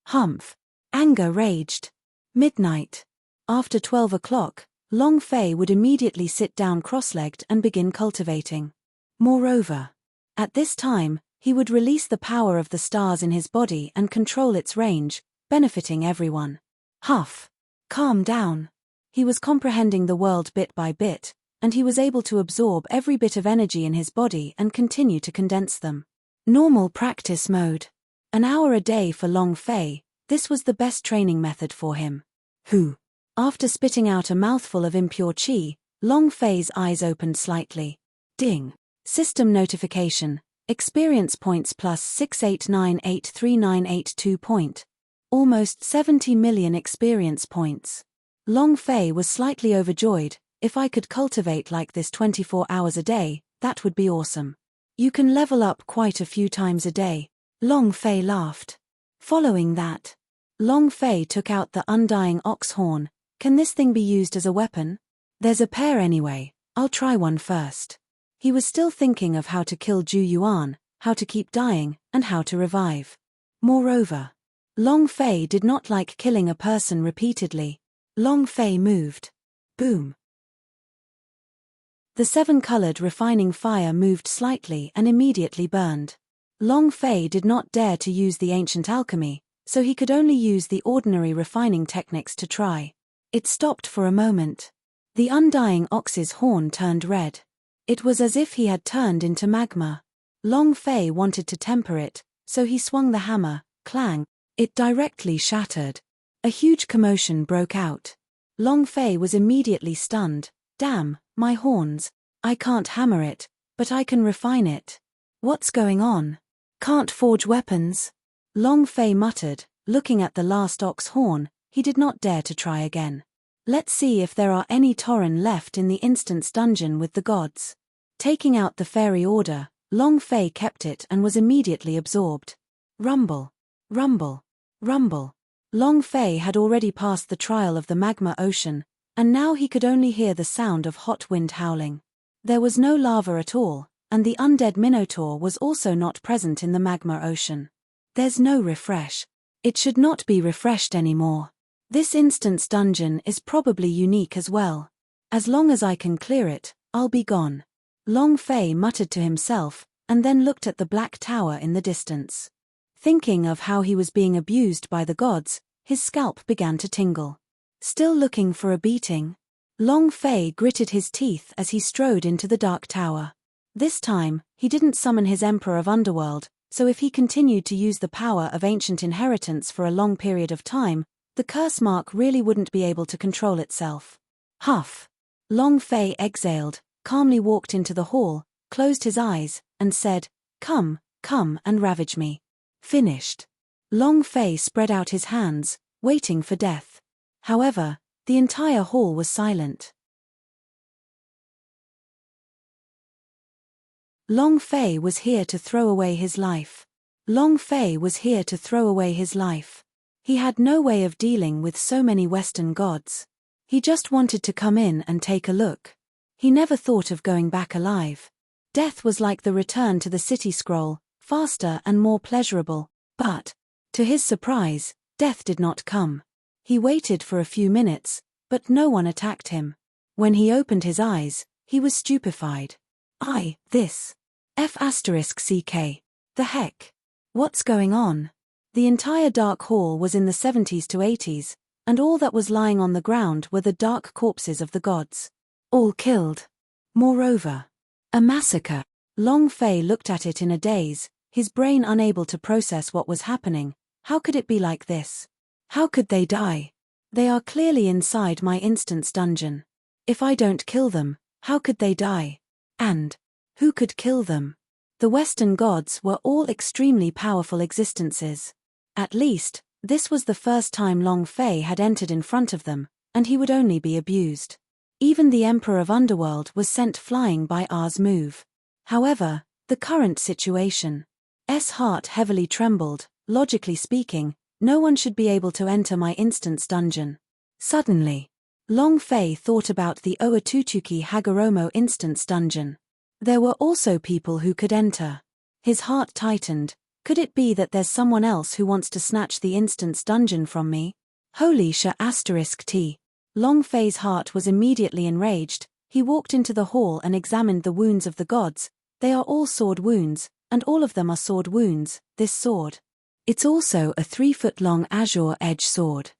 Speaker 1: Humph. Anger raged. Midnight. After 12 o'clock, Long Fei would immediately sit down cross-legged and begin cultivating. Moreover, at this time, he would release the power of the stars in his body and control its range, benefiting everyone. Huff. Calm down. He was comprehending the world bit by bit, and he was able to absorb every bit of energy in his body and continue to condense them. Normal practice mode. An hour a day for Long Fei, this was the best training method for him. After spitting out a mouthful of impure qi, Long Fei's eyes opened slightly. Ding. System notification. Experience points plus 6898398 point. Almost 70 million experience points. Long Fei was slightly overjoyed. If I could cultivate like this 24 hours a day, that would be awesome. You can level up quite a few times a day. Long Fei laughed. Following that, Long Fei took out the undying ox horn. Can this thing be used as a weapon? There's a pair anyway, I'll try one first. He was still thinking of how to kill Zhu Yuan, how to keep dying, and how to revive. Moreover, Long Fei did not like killing a person repeatedly. Long Fei moved. Boom. The 7-colored refining fire moved slightly and immediately burned. Long Fei did not dare to use the ancient alchemy, so he could only use the ordinary refining techniques to try. It stopped for a moment. The undying ox's horn turned red. It was as if he had turned into magma. Long Fei wanted to temper it, so he swung the hammer. Clang. It directly shattered. A huge commotion broke out. Long Fei was immediately stunned. Damn, my horns. I can't hammer it, but I can refine it. What's going on? Can't forge weapons? Long Fei muttered, looking at the last ox horn. He did not dare to try again. Let's see if there are any Tauren left in the instance dungeon with the gods. Taking out the fairy order, Long Fei kept it and was immediately absorbed. Rumble. Rumble. Rumble. Long Fei had already passed the trial of the magma ocean, and now he could only hear the sound of hot wind howling. There was no lava at all, and the undead Minotaur was also not present in the magma ocean. There's no refresh. It should not be refreshed anymore. This instance dungeon is probably unique as well. As long as I can clear it, I'll be gone. Long Fei muttered to himself, and then looked at the black tower in the distance. Thinking of how he was being abused by the gods, his scalp began to tingle. Still looking for a beating? Long Fei gritted his teeth as he strode into the dark tower. This time, he didn't summon his Emperor of Underworld, so if he continued to use the power of ancient inheritance for a long period of time, the curse mark really wouldn't be able to control itself. Huff. Long Fei exhaled, calmly walked into the hall, closed his eyes, and said, "Come, come and ravage me." Finished. Long Fei spread out his hands, waiting for death. However, the entire hall was silent. Long Fei was here to throw away his life. Long Fei was here to throw away his life. He had no way of dealing with so many Western gods. He just wanted to come in and take a look. He never thought of going back alive. Death was like the return to the city scroll, faster and more pleasurable. But, to his surprise, death did not come. He waited for a few minutes, but no one attacked him. When he opened his eyes, he was stupefied. This. F***ck. The heck? What's going on? The entire dark hall was in the 70s to 80s, and all that was lying on the ground were the dark corpses of the gods. All killed. Moreover, a massacre. Long Fei looked at it in a daze, his brain unable to process what was happening. How could it be like this? How could they die? They are clearly inside my instance dungeon. If I don't kill them, how could they die? And who could kill them? The Western gods were all extremely powerful existences. At least, this was the first time Long Fei had entered in front of them, and he would only be abused. Even the Emperor of Underworld was sent flying by R's move. However, the current situation's heart heavily trembled. Logically speaking, no one should be able to enter my instance dungeon. Suddenly, Long Fei thought about the Oatutuki Hagoromo instance dungeon. There were also people who could enter. His heart tightened. Could it be that there's someone else who wants to snatch the instance dungeon from me? Holy **t. Long Fei's heart was immediately enraged. He walked into the hall and examined the wounds of the gods. They are all sword wounds, and all of them are sword wounds. This sword. It's also a 3-foot-long azure edge sword.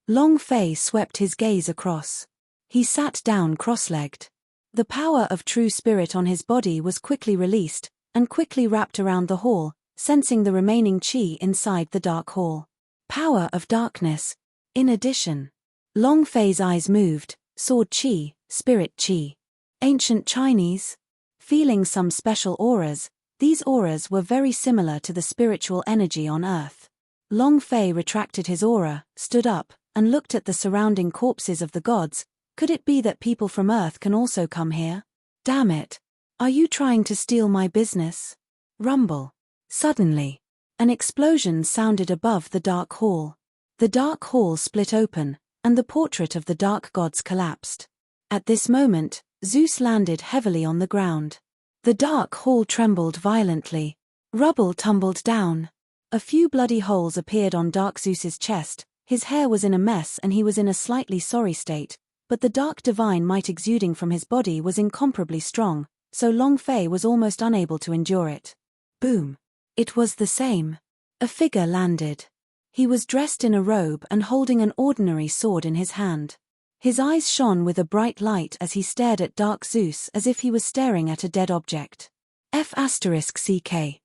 Speaker 1: Long Fei swept his gaze across. He sat down cross-legged. The power of true spirit on his body was quickly released, and quickly wrapped around the hall, sensing the remaining chi inside the dark hall. Power of darkness. In addition, Long Fei's eyes moved, sword chi, spirit chi. Ancient Chinese? Feeling some special auras, these auras were very similar to the spiritual energy on Earth. Long Fei retracted his aura, stood up, and looked at the surrounding corpses of the gods. Could it be that people from Earth can also come here? Damn it. Are you trying to steal my business? Rumble. Suddenly, an explosion sounded above the dark hall. The dark hall split open, and the portrait of the dark gods collapsed. At this moment, Zeus landed heavily on the ground. The dark hall trembled violently. Rubble tumbled down. A few bloody holes appeared on Dark Zeus's chest. His hair was in a mess and he was in a slightly sorry state, but the dark divine might exuding from his body was incomparably strong, so Long Fei was almost unable to endure it. Boom. It was the same. A figure landed. He was dressed in a robe and holding an ordinary sword in his hand. His eyes shone with a bright light as he stared at Dark Zeus as if he was staring at a dead object. F***ck.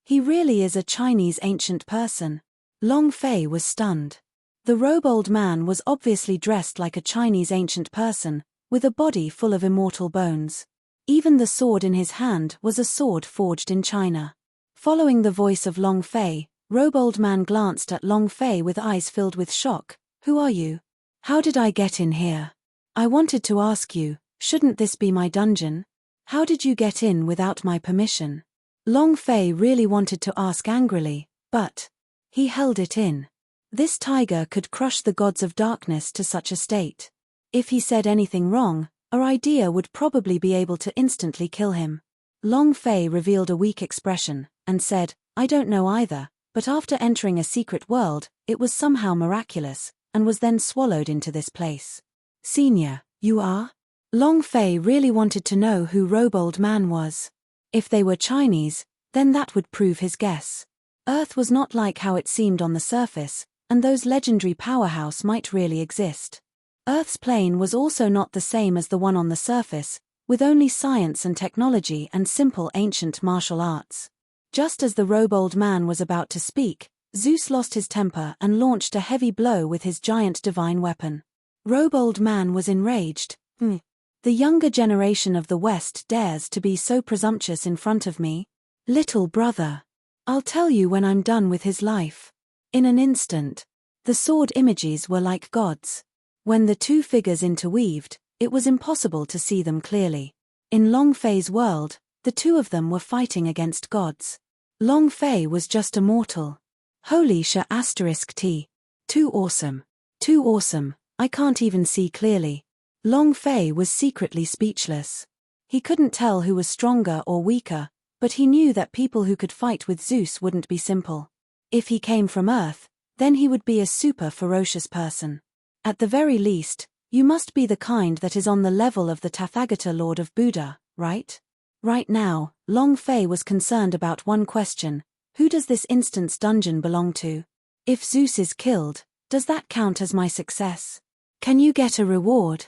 Speaker 1: He really is a Chinese ancient person. Long Fei was stunned. The robe-old man was obviously dressed like a Chinese ancient person, with a body full of immortal bones. Even the sword in his hand was a sword forged in China. Following the voice of Long Fei, robe-old man glanced at Long Fei with eyes filled with shock. Who are you? How did I get in here? I wanted to ask you, shouldn't this be my dungeon? How did you get in without my permission? Long Fei really wanted to ask angrily, but he held it in. This tiger could crush the gods of darkness to such a state. If he said anything wrong, our idea would probably be able to instantly kill him. Long Fei revealed a weak expression, and said, I don't know either, but after entering a secret world, it was somehow miraculous, and was then swallowed into this place. Senior, you are? Long Fei really wanted to know who robe-old man was. If they were Chinese, then that would prove his guess. Earth was not like how it seemed on the surface, and those legendary powerhouse might really exist. Earth's plane was also not the same as the one on the surface, with only science and technology and simple ancient martial arts. Just as the robe-old man was about to speak, Zeus lost his temper and launched a heavy blow with his giant divine weapon. Robe-old man was enraged. The younger generation of the West dares to be so presumptuous in front of me? Little brother. I'll tell you when I'm done with his life. In an instant. The sword images were like gods. When the two figures interweaved, it was impossible to see them clearly. In Long Fei's world, the two of them were fighting against gods. Long Fei was just a mortal. Holy **t. Too awesome. Too awesome, I can't even see clearly. Long Fei was secretly speechless. He couldn't tell who was stronger or weaker, but he knew that people who could fight with Zeus wouldn't be simple. If he came from Earth, then he would be a super ferocious person. At the very least, you must be the kind that is on the level of the Tathagata Lord of Buddha, right? Right now, Long Fei was concerned about one question: who does this instant's dungeon belong to? If Zeus is killed, does that count as my success? Can you get a reward?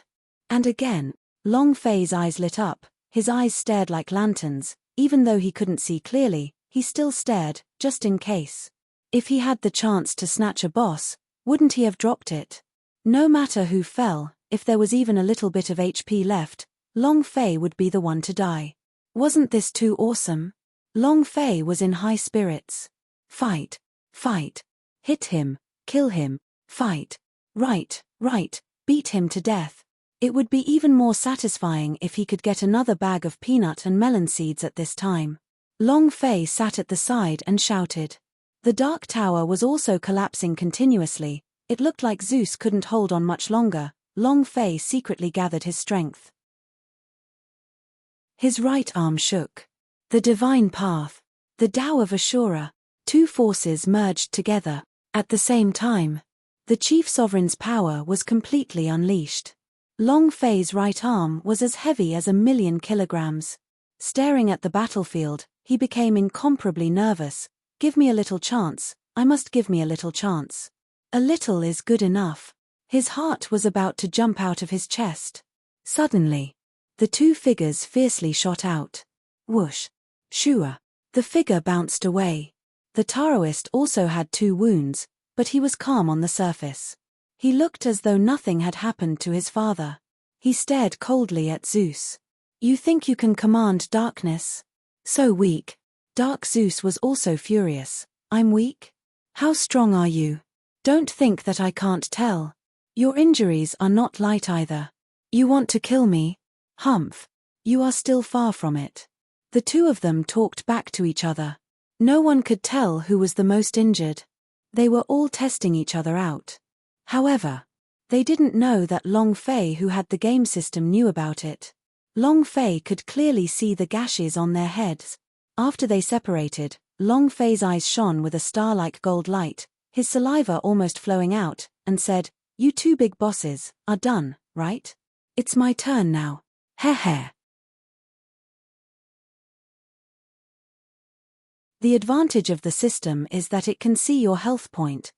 Speaker 1: And again, Long Fei's eyes lit up, his eyes stared like lanterns. Even though he couldn't see clearly, he still stared, just in case. If he had the chance to snatch a boss, wouldn't he have dropped it? No matter who fell, if there was even a little bit of HP left, Long Fei would be the one to die. Wasn't this too awesome? Long Fei was in high spirits. Fight. Fight. Hit him. Kill him. Fight. Right. Beat him to death. It would be even more satisfying if he could get another bag of peanut and melon seeds at this time. Long Fei sat at the side and shouted. The Dark Tower was also collapsing continuously. It looked like Zeus couldn't hold on much longer. Long Fei secretly gathered his strength. His right arm shook. The divine path. The Tao of Ashura. Two forces merged together. At the same time, the chief sovereign's power was completely unleashed. Long Fei's right arm was as heavy as 1,000,000 kilograms. Staring at the battlefield, he became incomparably nervous. Give me a little chance, I must give me a little chance. A little is good enough. His heart was about to jump out of his chest. Suddenly, the two figures fiercely shot out. Whoosh! Shua! The figure bounced away. The Taoist also had 2 wounds, but he was calm on the surface. He looked as though nothing had happened to his father. He stared coldly at Zeus. You think you can command darkness? So weak. Dark Zeus was also furious. I'm weak? How strong are you? Don't think that I can't tell. Your injuries are not light either. You want to kill me? Humph. You are still far from it. The two of them talked back to each other. No one could tell who was the most injured. They were all testing each other out. However, they didn't know that Long Fei, who had the game system, knew about it. Long Fei could clearly see the gashes on their heads. After they separated, Long Fei's eyes shone with a star-like gold light, his saliva almost flowing out, and said, You 2 big bosses are done, right? It's my turn now. Heh. The advantage of the system is that it can see your health point.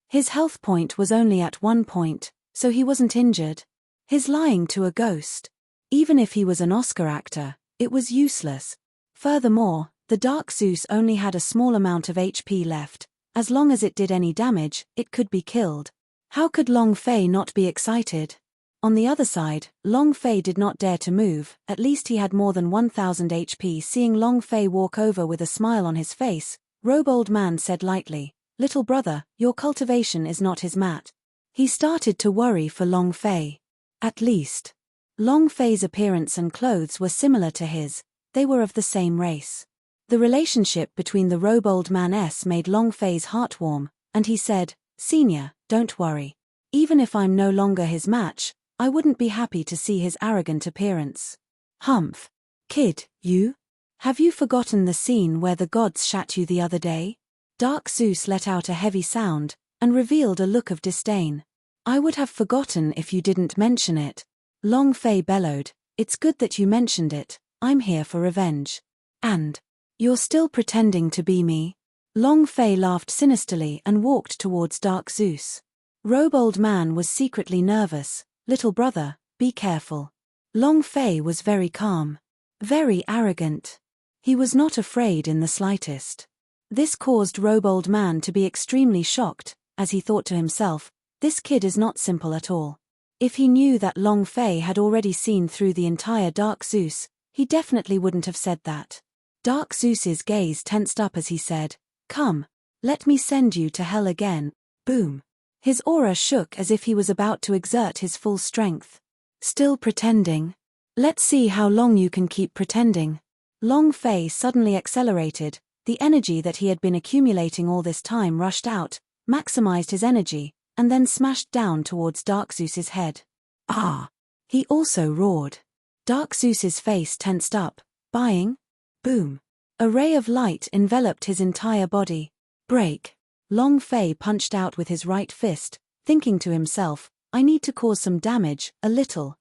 Speaker 1: His health point was only at 1 point, so he wasn't injured. His lying to a ghost. Even if he was an Oscar actor, it was useless. Furthermore, the Dark Zeus only had a small amount of HP left. As long as it did any damage, it could be killed. How could Long Fei not be excited? On the other side, Long Fei did not dare to move. At least he had more than 1,000 HP. Seeing Long Fei walk over with a smile on his face, Robe Old Man said lightly, Little brother, your cultivation is not his mat. He started to worry for Long Fei. At least, Long Fei's appearance and clothes were similar to his. They were of the same race. The relationship between the Robe Old Man made Long Fei's heart warm, and he said, Senior, don't worry. Even if I'm no longer his match, I wouldn't be happy to see his arrogant appearance. Humph. Kid, you? Have you forgotten the scene where the gods shat you the other day? Dark Zeus let out a heavy sound, and revealed a look of disdain. I would have forgotten if you didn't mention it. Long Fei bellowed, It's good that you mentioned it, I'm here for revenge. And, you're still pretending to be me? Long Fei laughed sinisterly and walked towards Dark Zeus. Robe Old Man was secretly nervous. Little brother, be careful. Long Fei was very calm. Very arrogant. He was not afraid in the slightest. This caused Robe Old Man to be extremely shocked, as he thought to himself, this kid is not simple at all. If he knew that Long Fei had already seen through the entire Dark Zeus, he definitely wouldn't have said that. Dark Zeus's gaze tensed up as he said, Come, let me send you to hell again. Boom. His aura shook as if he was about to exert his full strength. Still pretending? Let's see how long you can keep pretending. Long Fei suddenly accelerated. The energy that he had been accumulating all this time rushed out, maximized his energy, and then smashed down towards Dark Zeus's head. Ah! He also roared. Dark Zeus's face tensed up. Buying? Boom! A ray of light enveloped his entire body. Break! Long Fei punched out with his right fist, thinking to himself, I need to cause some damage, a little,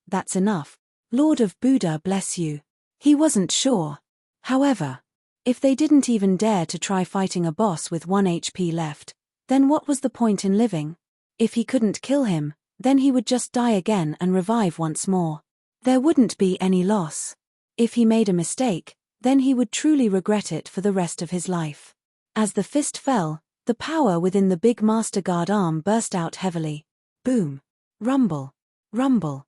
Speaker 1: that's enough. Lord of Buddha bless you. He wasn't sure. However, if they didn't even dare to try fighting a boss with 1 HP left, then what was the point in living? If he couldn't kill him, then he would just die again and revive once more. There wouldn't be any loss. If he made a mistake, then he would truly regret it for the rest of his life. As the fist fell, the power within the big Master Guard arm burst out heavily. Boom! Rumble! Rumble!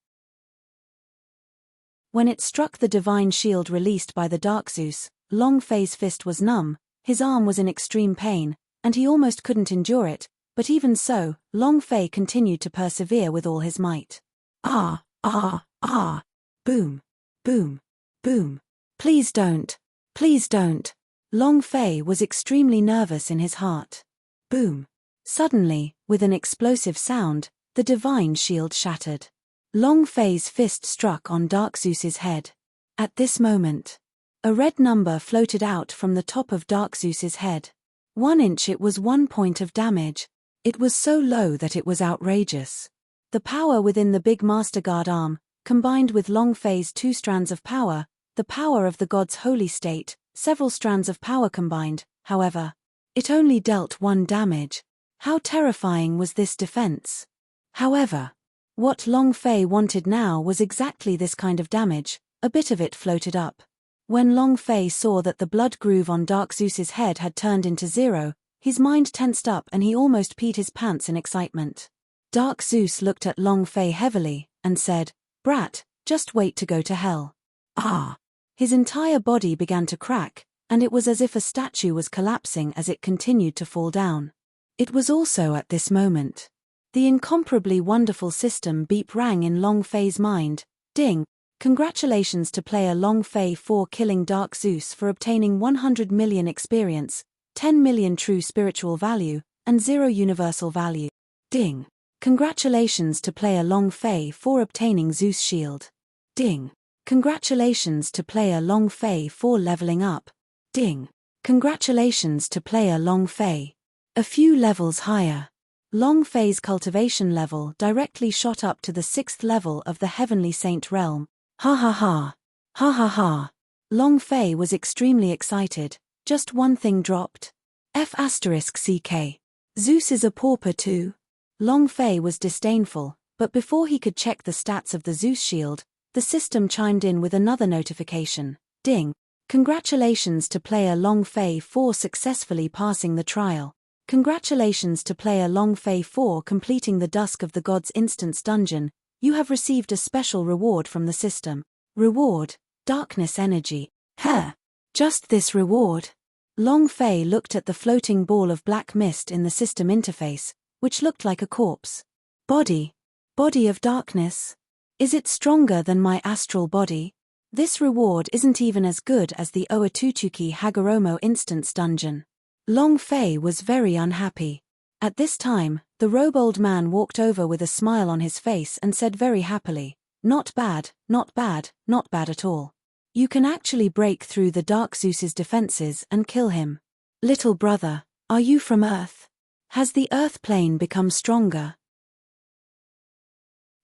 Speaker 1: When it struck the divine shield released by the Dark Zeus, Long Fei's fist was numb, his arm was in extreme pain, and he almost couldn't endure it, but even so, Long Fei continued to persevere with all his might. Ah! Ah! Ah! Boom! Boom! Boom! Please don't! Please don't! Long Fei was extremely nervous in his heart. Boom! Suddenly, with an explosive sound, the divine shield shattered. Long Fei's fist struck on Dark Zeus's head. At this moment, a red number floated out from the top of Dark Zeus's head. 1 inch. It was 1 point of damage. It was so low that it was outrageous. The power within the big Master Guard arm, combined with Long Fei's 2 strands of power, the power of the god's holy state, several strands of power combined, however, it only dealt 1 damage. How terrifying was this defense? However, what Long Fei wanted now was exactly this kind of damage. A bit of it floated up. When Long Fei saw that the blood groove on Dark Zeus's head had turned into 0, his mind tensed up and he almost peed his pants in excitement. Dark Zeus looked at Long Fei heavily, and said, Brat, just wait to go to hell. Ah! His entire body began to crack, and it was as if a statue was collapsing as it continued to fall down. It was also at this moment. The incomparably wonderful system beep rang in Long Fei's mind. Ding! Congratulations to player Long Fei for killing Dark Zeus for obtaining 100 million experience, 10 million true spiritual value, and 0 universal value. Ding! Congratulations to player Long Fei for obtaining Zeus Shield. Ding! Congratulations to player Long Fei for leveling up. Ding! Congratulations to player Long Fei. A few levels higher. Long Fei's cultivation level directly shot up to the 6th level of the Heavenly Saint realm. Ha ha ha. Ha ha ha. Long Fei was extremely excited. Just one thing dropped. F***CK. Zeus is a pauper too. Long Fei was disdainful, but before he could check the stats of the Zeus shield, the system chimed in with another notification. Ding! Congratulations to player Long Fei for successfully passing the trial. Congratulations to player Long Fei for completing the Dusk of the Gods instance dungeon. You have received a special reward from the system. Reward, darkness energy. Huh! Just this reward? Long Fei looked at the floating ball of black mist in the system interface, which looked like a corpse. Body of darkness. Is it stronger than my astral body? This reward isn't even as good as the Oatuchuki Hagoromo instance dungeon. Long Fei was very unhappy. At this time, the robe-old man walked over with a smile on his face and said very happily, Not bad, not bad, not bad at all. You can actually break through the Dark Zeus's defenses and kill him. Little brother, are you from Earth? Has the Earth plane become stronger?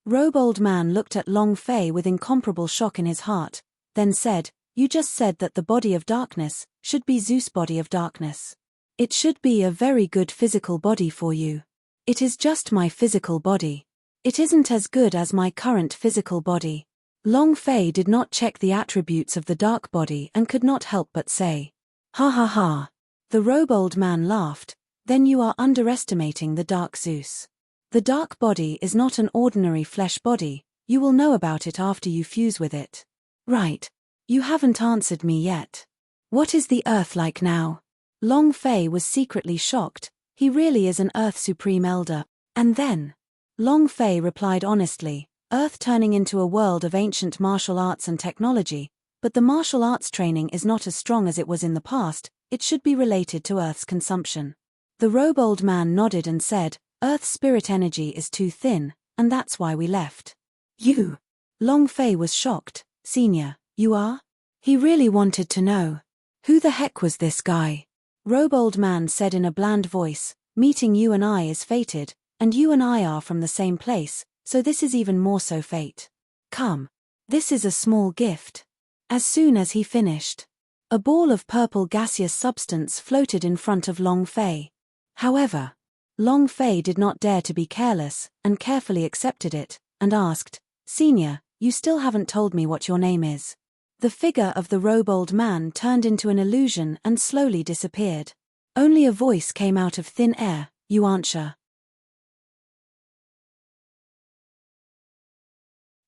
Speaker 1: Robe-old man looked at Long Fei with incomparable shock in his heart, then said, You just said that the body of darkness should be Zeus' body of darkness. It should be a very good physical body for you. It is just my physical body. It isn't as good as my current physical body. Long Fei did not check the attributes of the dark body and could not help but say, Ha ha ha. The robe-old man laughed, Then you are underestimating the Dark Zeus. The dark body is not an ordinary flesh body, you will know about it after you fuse with it. Right. You haven't answered me yet. What is the Earth like now? Long Fei was secretly shocked. He really is an Earth Supreme Elder. And then? Long Fei replied honestly, Earth turning into a world of ancient martial arts and technology, but the martial arts training is not as strong as it was in the past, it should be related to Earth's consumption. The robe-old man nodded and said, Earth's spirit energy is too thin, and that's why we left. You? Long Fei was shocked. Senior, you are? He really wanted to know. Who the heck was this guy? Robe Old Man said in a bland voice, meeting you and I is fated, and you and I are from the same place, so this is even more so fate. Come. This is a small gift. As soon as he finished, a ball of purple gaseous substance floated in front of Long Fei. However, Long Fei did not dare to be careless, and carefully accepted it, and asked, Senior, you still haven't told me what your name is. The figure of the Robe Old Man turned into an illusion and slowly disappeared. Only a voice came out of thin air, you aren't sure.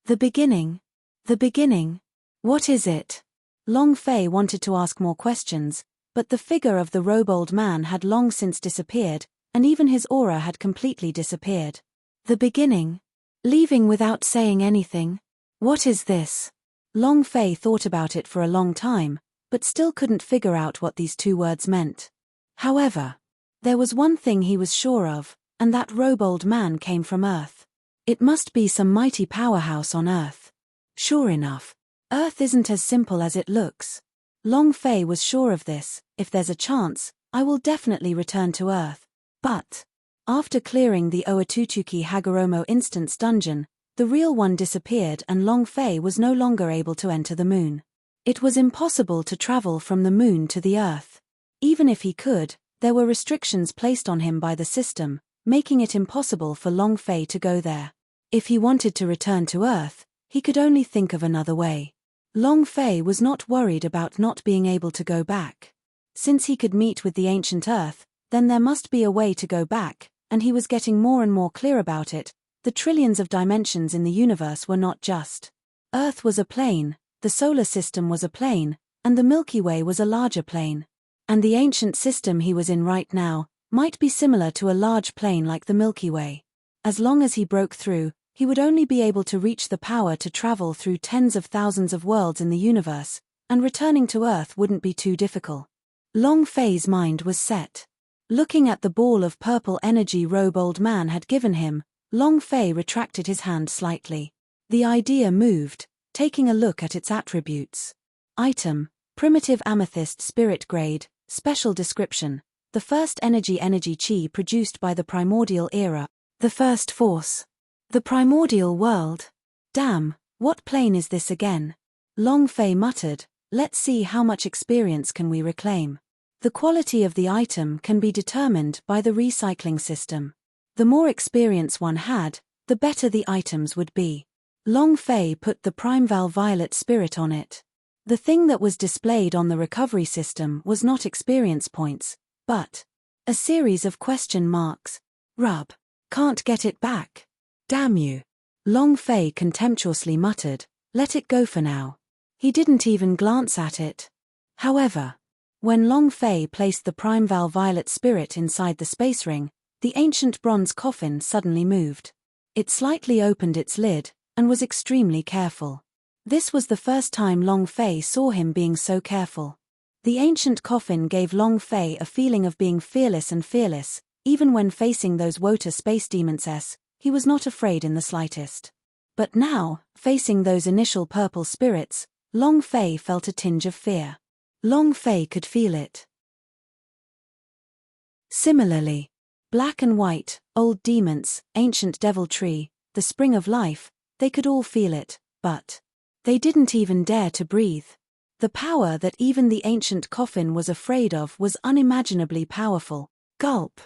Speaker 1: The beginning. The beginning. What is it? Long Fei wanted to ask more questions, but the figure of the Robe Old Man had long since disappeared, and even his aura had completely disappeared. The beginning. Leaving without saying anything. What is this? Long Fei thought about it for a long time, but still couldn't figure out what these two words meant. However, there was one thing he was sure of, and that Robe Old Man came from Earth. It must be some mighty powerhouse on Earth. Sure enough, Earth isn't as simple as it looks. Long Fei was sure of this. If there's a chance, I will definitely return to Earth. But after clearing the Oatutuki Hagoromo instance dungeon, the real one disappeared and Long Fei was no longer able to enter the moon. It was impossible to travel from the moon to the Earth. Even if he could, there were restrictions placed on him by the system, making it impossible for Long Fei to go there. If he wanted to return to Earth, he could only think of another way. Long Fei was not worried about not being able to go back. Since he could meet with the ancient Earth, then there must be a way to go back, and he was getting more and more clear about it. The trillions of dimensions in the universe were not just. Earth was a plane, the solar system was a plane, and the Milky Way was a larger plane. And the ancient system he was in right now might be similar to a large plane like the Milky Way. As long as he broke through, he would only be able to reach the power to travel through tens of thousands of worlds in the universe, and returning to Earth wouldn't be too difficult. Long Fei's mind was set. Looking at the ball of purple energy Robe Old Man had given him, Long Fei retracted his hand slightly. The idea moved, taking a look at its attributes. Item: Primitive Amethyst Spirit Grade, Special Description: the first energy chi produced by the primordial era, the first force. The primordial world. Damn, what plane is this again? Long Fei muttered, let's see how much experience can we reclaim. The quality of the item can be determined by the recycling system. The more experience one had, the better the items would be. Long Fei put the Primeval Violet Spirit on it. The thing that was displayed on the recovery system was not experience points, but a series of question marks. Rub. Can't get it back. Damn you. Long Fei contemptuously muttered, let it go for now. He didn't even glance at it. However, when Long Fei placed the Primeval Violet Spirit inside the space ring, the ancient bronze coffin suddenly moved. It slightly opened its lid, and was extremely careful. This was the first time Long Fei saw him being so careful. The ancient coffin gave Long Fei a feeling of being fearless and fearless, even when facing those Wota space demons, he was not afraid in the slightest. But now, facing those initial purple spirits, Long Fei felt a tinge of fear. Long Fei could feel it. Similarly, black and white, old demons, ancient devil tree, the spring of life, they could all feel it, but they didn't even dare to breathe. The power that even the ancient coffin was afraid of was unimaginably powerful. Gulp.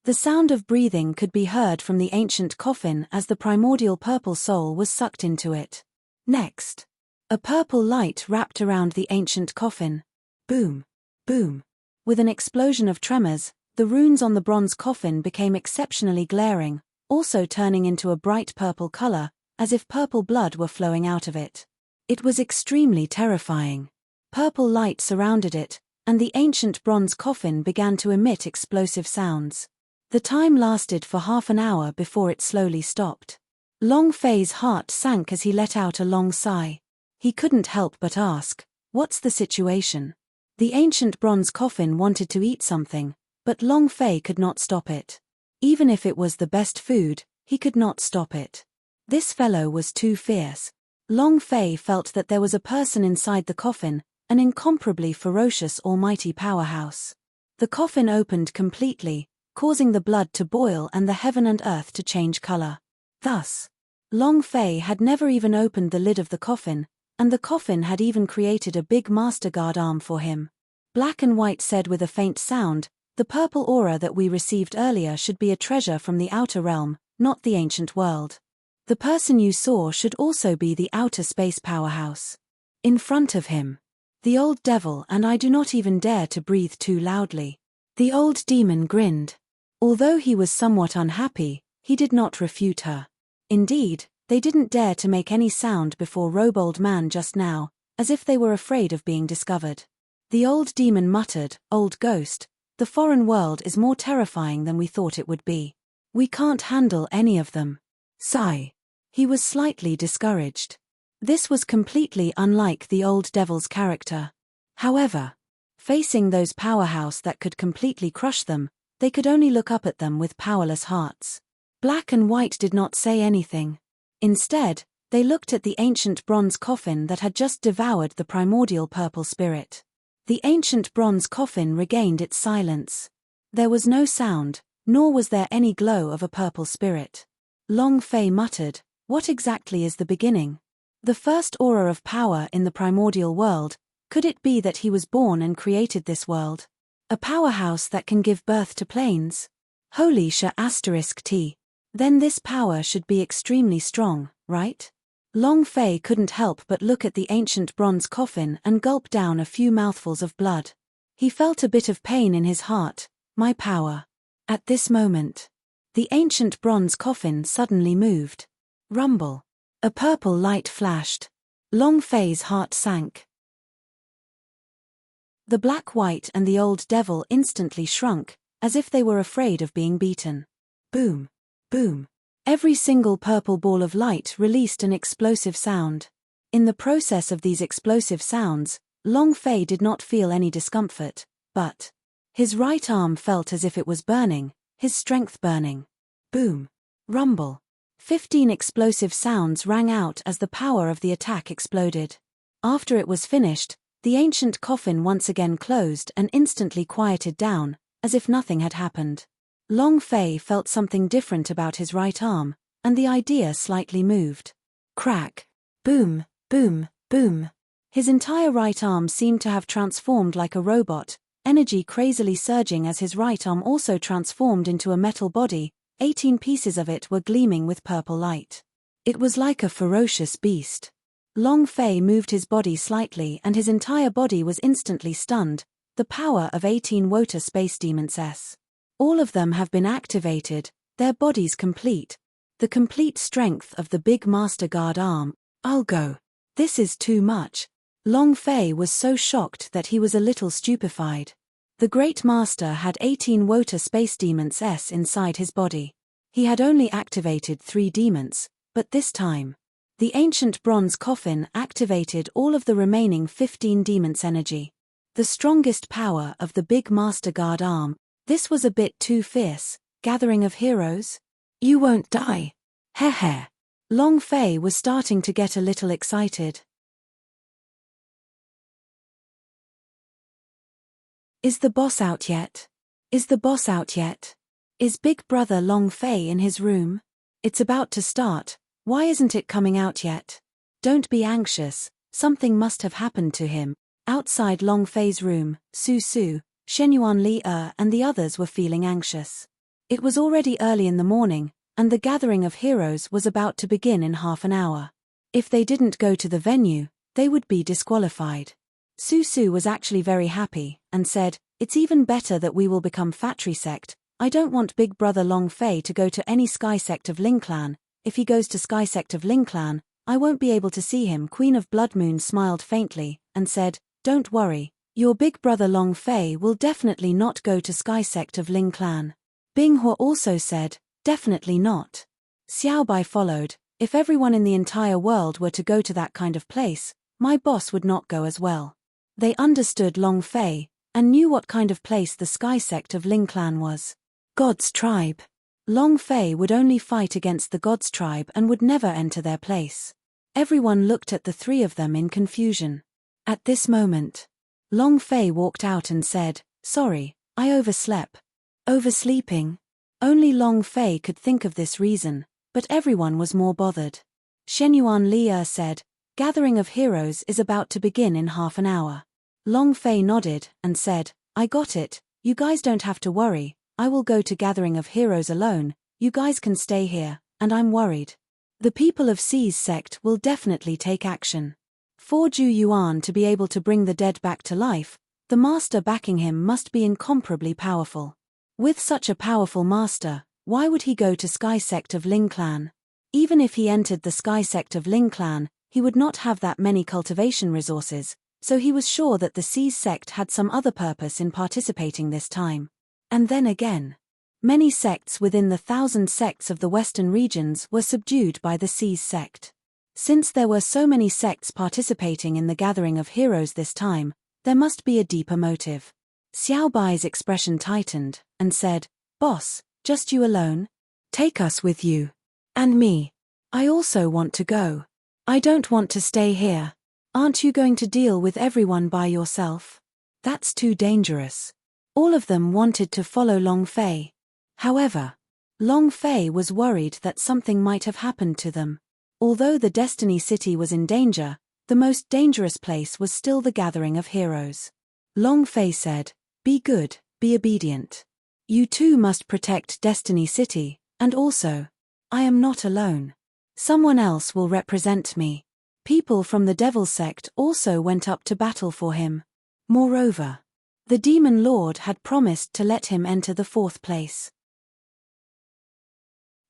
Speaker 1: The sound of breathing could be heard from the ancient coffin as the primordial purple soul was sucked into it. Next, a purple light wrapped around the ancient coffin. Boom. Boom. With an explosion of tremors, the runes on the bronze coffin became exceptionally glaring, also turning into a bright purple color, as if purple blood were flowing out of it. It was extremely terrifying. Purple light surrounded it, and the ancient bronze coffin began to emit explosive sounds. The time lasted for half an hour before it slowly stopped. Long Fei's heart sank as he let out a long sigh. He couldn't help but ask, what's the situation? The ancient bronze coffin wanted to eat something, but Long Fei could not stop it. Even if it was the best food, He could not stop it. This fellow was too fierce. Long Fei felt that there was a person inside the coffin, an incomparably ferocious almighty powerhouse. The coffin opened completely, causing the blood to boil and the heaven and earth to change color. Thus, Long Fei had never even opened the lid of the coffin, and the coffin had even created a big master guard arm for him. Black and White said with a faint sound, "The purple aura that we received earlier should be a treasure from the outer realm, not the ancient world. The person you saw should also be the outer space powerhouse." In front of him, the old devil, and I do not even dare to breathe too loudly. The old demon grinned. Although he was somewhat unhappy, he did not refute her. Indeed, they didn't dare to make any sound before Robold Man just now, as if they were afraid of being discovered. The old demon muttered, "Old ghost, the foreign world is more terrifying than we thought it would be. We can't handle any of them." Sigh. He was slightly discouraged. This was completely unlike the old devil's character. However, facing those powerhouse that could completely crush them, they could only look up at them with powerless hearts. Black and White did not say anything. Instead, they looked at the ancient bronze coffin that had just devoured the primordial purple spirit. The ancient bronze coffin regained its silence. There was no sound, nor was there any glow of a purple spirit. Long Fei muttered, "What exactly is the beginning? The first aura of power in the primordial world, could it be that he was born and created this world? A powerhouse that can give birth to planes? Holy *T. Then this power should be extremely strong, right?" Long Fei couldn't help but look at the ancient bronze coffin and gulp down a few mouthfuls of blood. He felt a bit of pain in his heart. My power. At this moment, the ancient bronze coffin suddenly moved. Rumble. A purple light flashed. Long Fei's heart sank. The Black White and the old devil instantly shrunk, as if they were afraid of being beaten. Boom. Boom. Every single purple ball of light released an explosive sound. In the process of these explosive sounds, Long Fei did not feel any discomfort, but his right arm felt as if it was burning, his strength burning. Boom. Rumble. 15 explosive sounds rang out as the power of the attack exploded. After it was finished, the ancient coffin once again closed and instantly quieted down, as if nothing had happened. Long Fei felt something different about his right arm, and the idea slightly moved. Crack. Boom, boom, boom. His entire right arm seemed to have transformed like a robot, energy crazily surging as his right arm also transformed into a metal body. 18 pieces of it were gleaming with purple light. It was like a ferocious beast. Long Fei moved his body slightly and his entire body was instantly stunned. The power of 18 Wota Space Demons S. All of them have been activated, their bodies complete. The complete strength of the big Master Guard arm. I'll go. This is too much. Long Fei was so shocked that he was a little stupefied. The Great Master had 18 Wota Space Demons S inside his body. He had only activated 3 demons, but this time, the ancient bronze coffin activated all of the remaining 15 demons' energy. The strongest power of the big Master Guard arm. This was a bit too fierce. Gathering of heroes? You won't die. Heh. Long Fei was starting to get a little excited. Is the boss out yet? Is the boss out yet? Is Big Brother Long Fei in his room? It's about to start. Why isn't it coming out yet? Don't be anxious. Something must have happened to him. Outside Long Fei's room, Su, Shenyuan Li and the others were feeling anxious. It was already early in the morning, and the gathering of heroes was about to begin in half an hour. If they didn't go to the venue, they would be disqualified. Su was actually very happy, and said, "It's even better that we will become Factory Sect. I don't want Big Brother Long Fei to go to any Sky Sect of Ling Clan. If he goes to Sky Sect of Ling Clan, I won't be able to see him." Queen of Blood Moon smiled faintly, and said, "Don't worry. Your Big Brother Long Fei will definitely not go to Sky Sect of Ling Clan." Bing Hua also said, "Definitely not." Xiaobai followed, "If everyone in the entire world were to go to that kind of place, my boss would not go as well." They understood Long Fei, and knew what kind of place the Sky Sect of Ling Clan was. God's tribe. Long Fei would only fight against the gods' tribe and would never enter their place. Everyone looked at the three of them in confusion. At this moment, Long Fei walked out and said, "Sorry, I overslept." Oversleeping? Only Long Fei could think of this reason, but everyone was more bothered. Shenyuan Li'er said, "Gathering of Heroes is about to begin in half an hour." Long Fei nodded and said, "I got it, you guys don't have to worry, I will go to Gathering of Heroes alone, you guys can stay here, and I'm worried. The people of C's sect will definitely take action. For Zhu Yuan to be able to bring the dead back to life, the master backing him must be incomparably powerful. With such a powerful master, why would he go to Sky Sect of Ling Clan? Even if he entered the Sky Sect of Ling Clan, he would not have that many cultivation resources, so he was sure that the C's sect had some other purpose in participating this time. And then again, many sects within the 1,000 sects of the Western regions were subdued by the C's sect. Since there were so many sects participating in the Gathering of Heroes this time, there must be a deeper motive. Xiao Bai's expression tightened, and said, "Boss, just you alone? Take us with you. And me. I also want to go. I don't want to stay here. Aren't you going to deal with everyone by yourself? That's too dangerous." All of them wanted to follow Long Fei. However, Long Fei was worried that something might have happened to them. Although the Destiny City was in danger, the most dangerous place was still the Gathering of Heroes. Long Fei said, "Be good, be obedient. You too must protect Destiny City, and also, I am not alone. Someone else will represent me." People from the Devil Sect also went up to battle for him. Moreover, the Demon Lord had promised to let him enter the 4th place.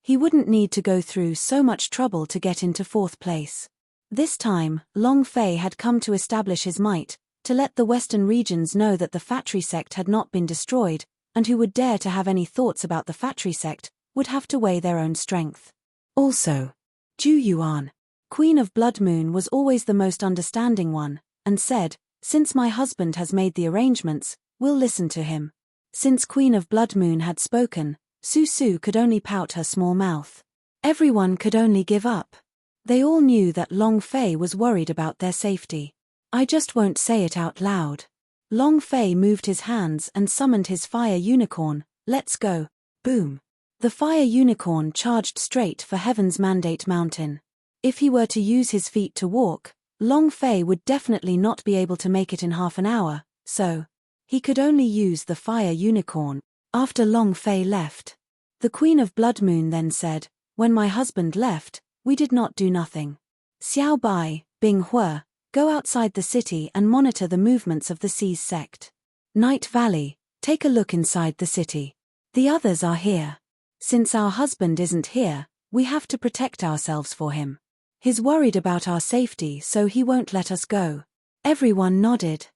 Speaker 1: He wouldn't need to go through so much trouble to get into 4th place. This time, Long Fei had come to establish his might, to let the Western regions know that the Factory Sect had not been destroyed, and who would dare to have any thoughts about the Factory Sect would have to weigh their own strength. Also, Zhu Yuan, Queen of Blood Moon, was always the most understanding one, and said, "Since my husband has made the arrangements, we'll listen to him." Since Queen of Blood Moon had spoken, Su Su could only pout her small mouth. Everyone could only give up. They all knew that Long Fei was worried about their safety. "I just won't say it out loud." Long Fei moved his hands and summoned his fire unicorn. "Let's go." Boom. The fire unicorn charged straight for Heaven's Mandate Mountain. If he were to use his feet to walk, Long Fei would definitely not be able to make it in half an hour, so he could only use the fire unicorn. After Long Fei left, the Queen of Blood Moon then said, "When my husband left, we did not do nothing. Xiao Bai, Bing Hua, go outside the city and monitor the movements of the C's sect. Night Valley, take a look inside the city. The others are here. Since our husband isn't here, we have to protect ourselves for him. He's worried about our safety, so he won't let us go." Everyone nodded.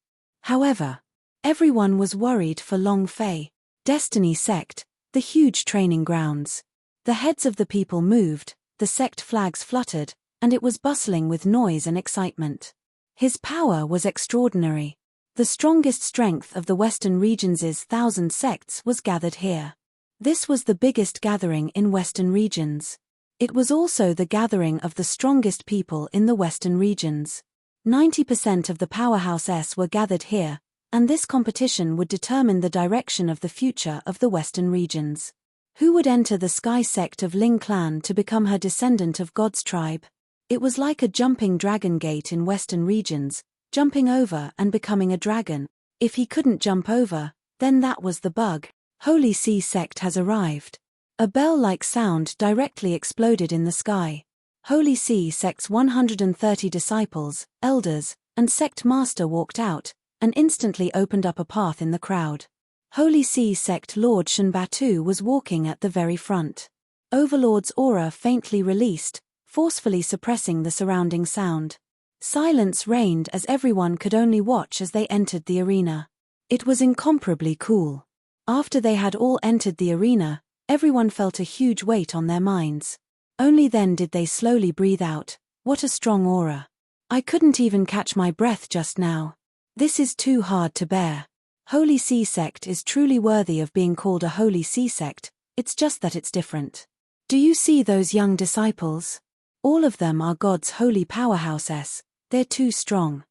Speaker 1: However, everyone was worried for Long Fei. Destiny Sect, the huge training grounds. The heads of the people moved, the sect flags fluttered, and it was bustling with noise and excitement. His power was extraordinary. The strongest strength of the Western regions' 1,000 sects was gathered here. This was the biggest gathering in Western regions. It was also the gathering of the strongest people in the Western regions. 90% of the powerhouses were gathered here, and this competition would determine the direction of the future of the Western regions. Who would enter the Sky Sect of Ling Clan to become her descendant of God's tribe? It was like a jumping dragon gate in Western regions, jumping over and becoming a dragon. If he couldn't jump over, then that was the bug. Holy C Sect has arrived. A bell-like sound directly exploded in the sky. Holy C Sect's 130 disciples, elders, and sect master walked out, and instantly opened up a path in the crowd. Holy C Sect Lord Shenbatu was walking at the very front. Overlord's aura faintly released, forcefully suppressing the surrounding sound. Silence reigned as everyone could only watch as they entered the arena. It was incomparably cool. After they had all entered the arena, everyone felt a huge weight on their minds. Only then did they slowly breathe out. What a strong aura. I couldn't even catch my breath just now. This is too hard to bear. Holy C Sect is truly worthy of being called a Holy C Sect. It's just that it's different. Do you see those young disciples? All of them are God's holy powerhouses. They're too strong.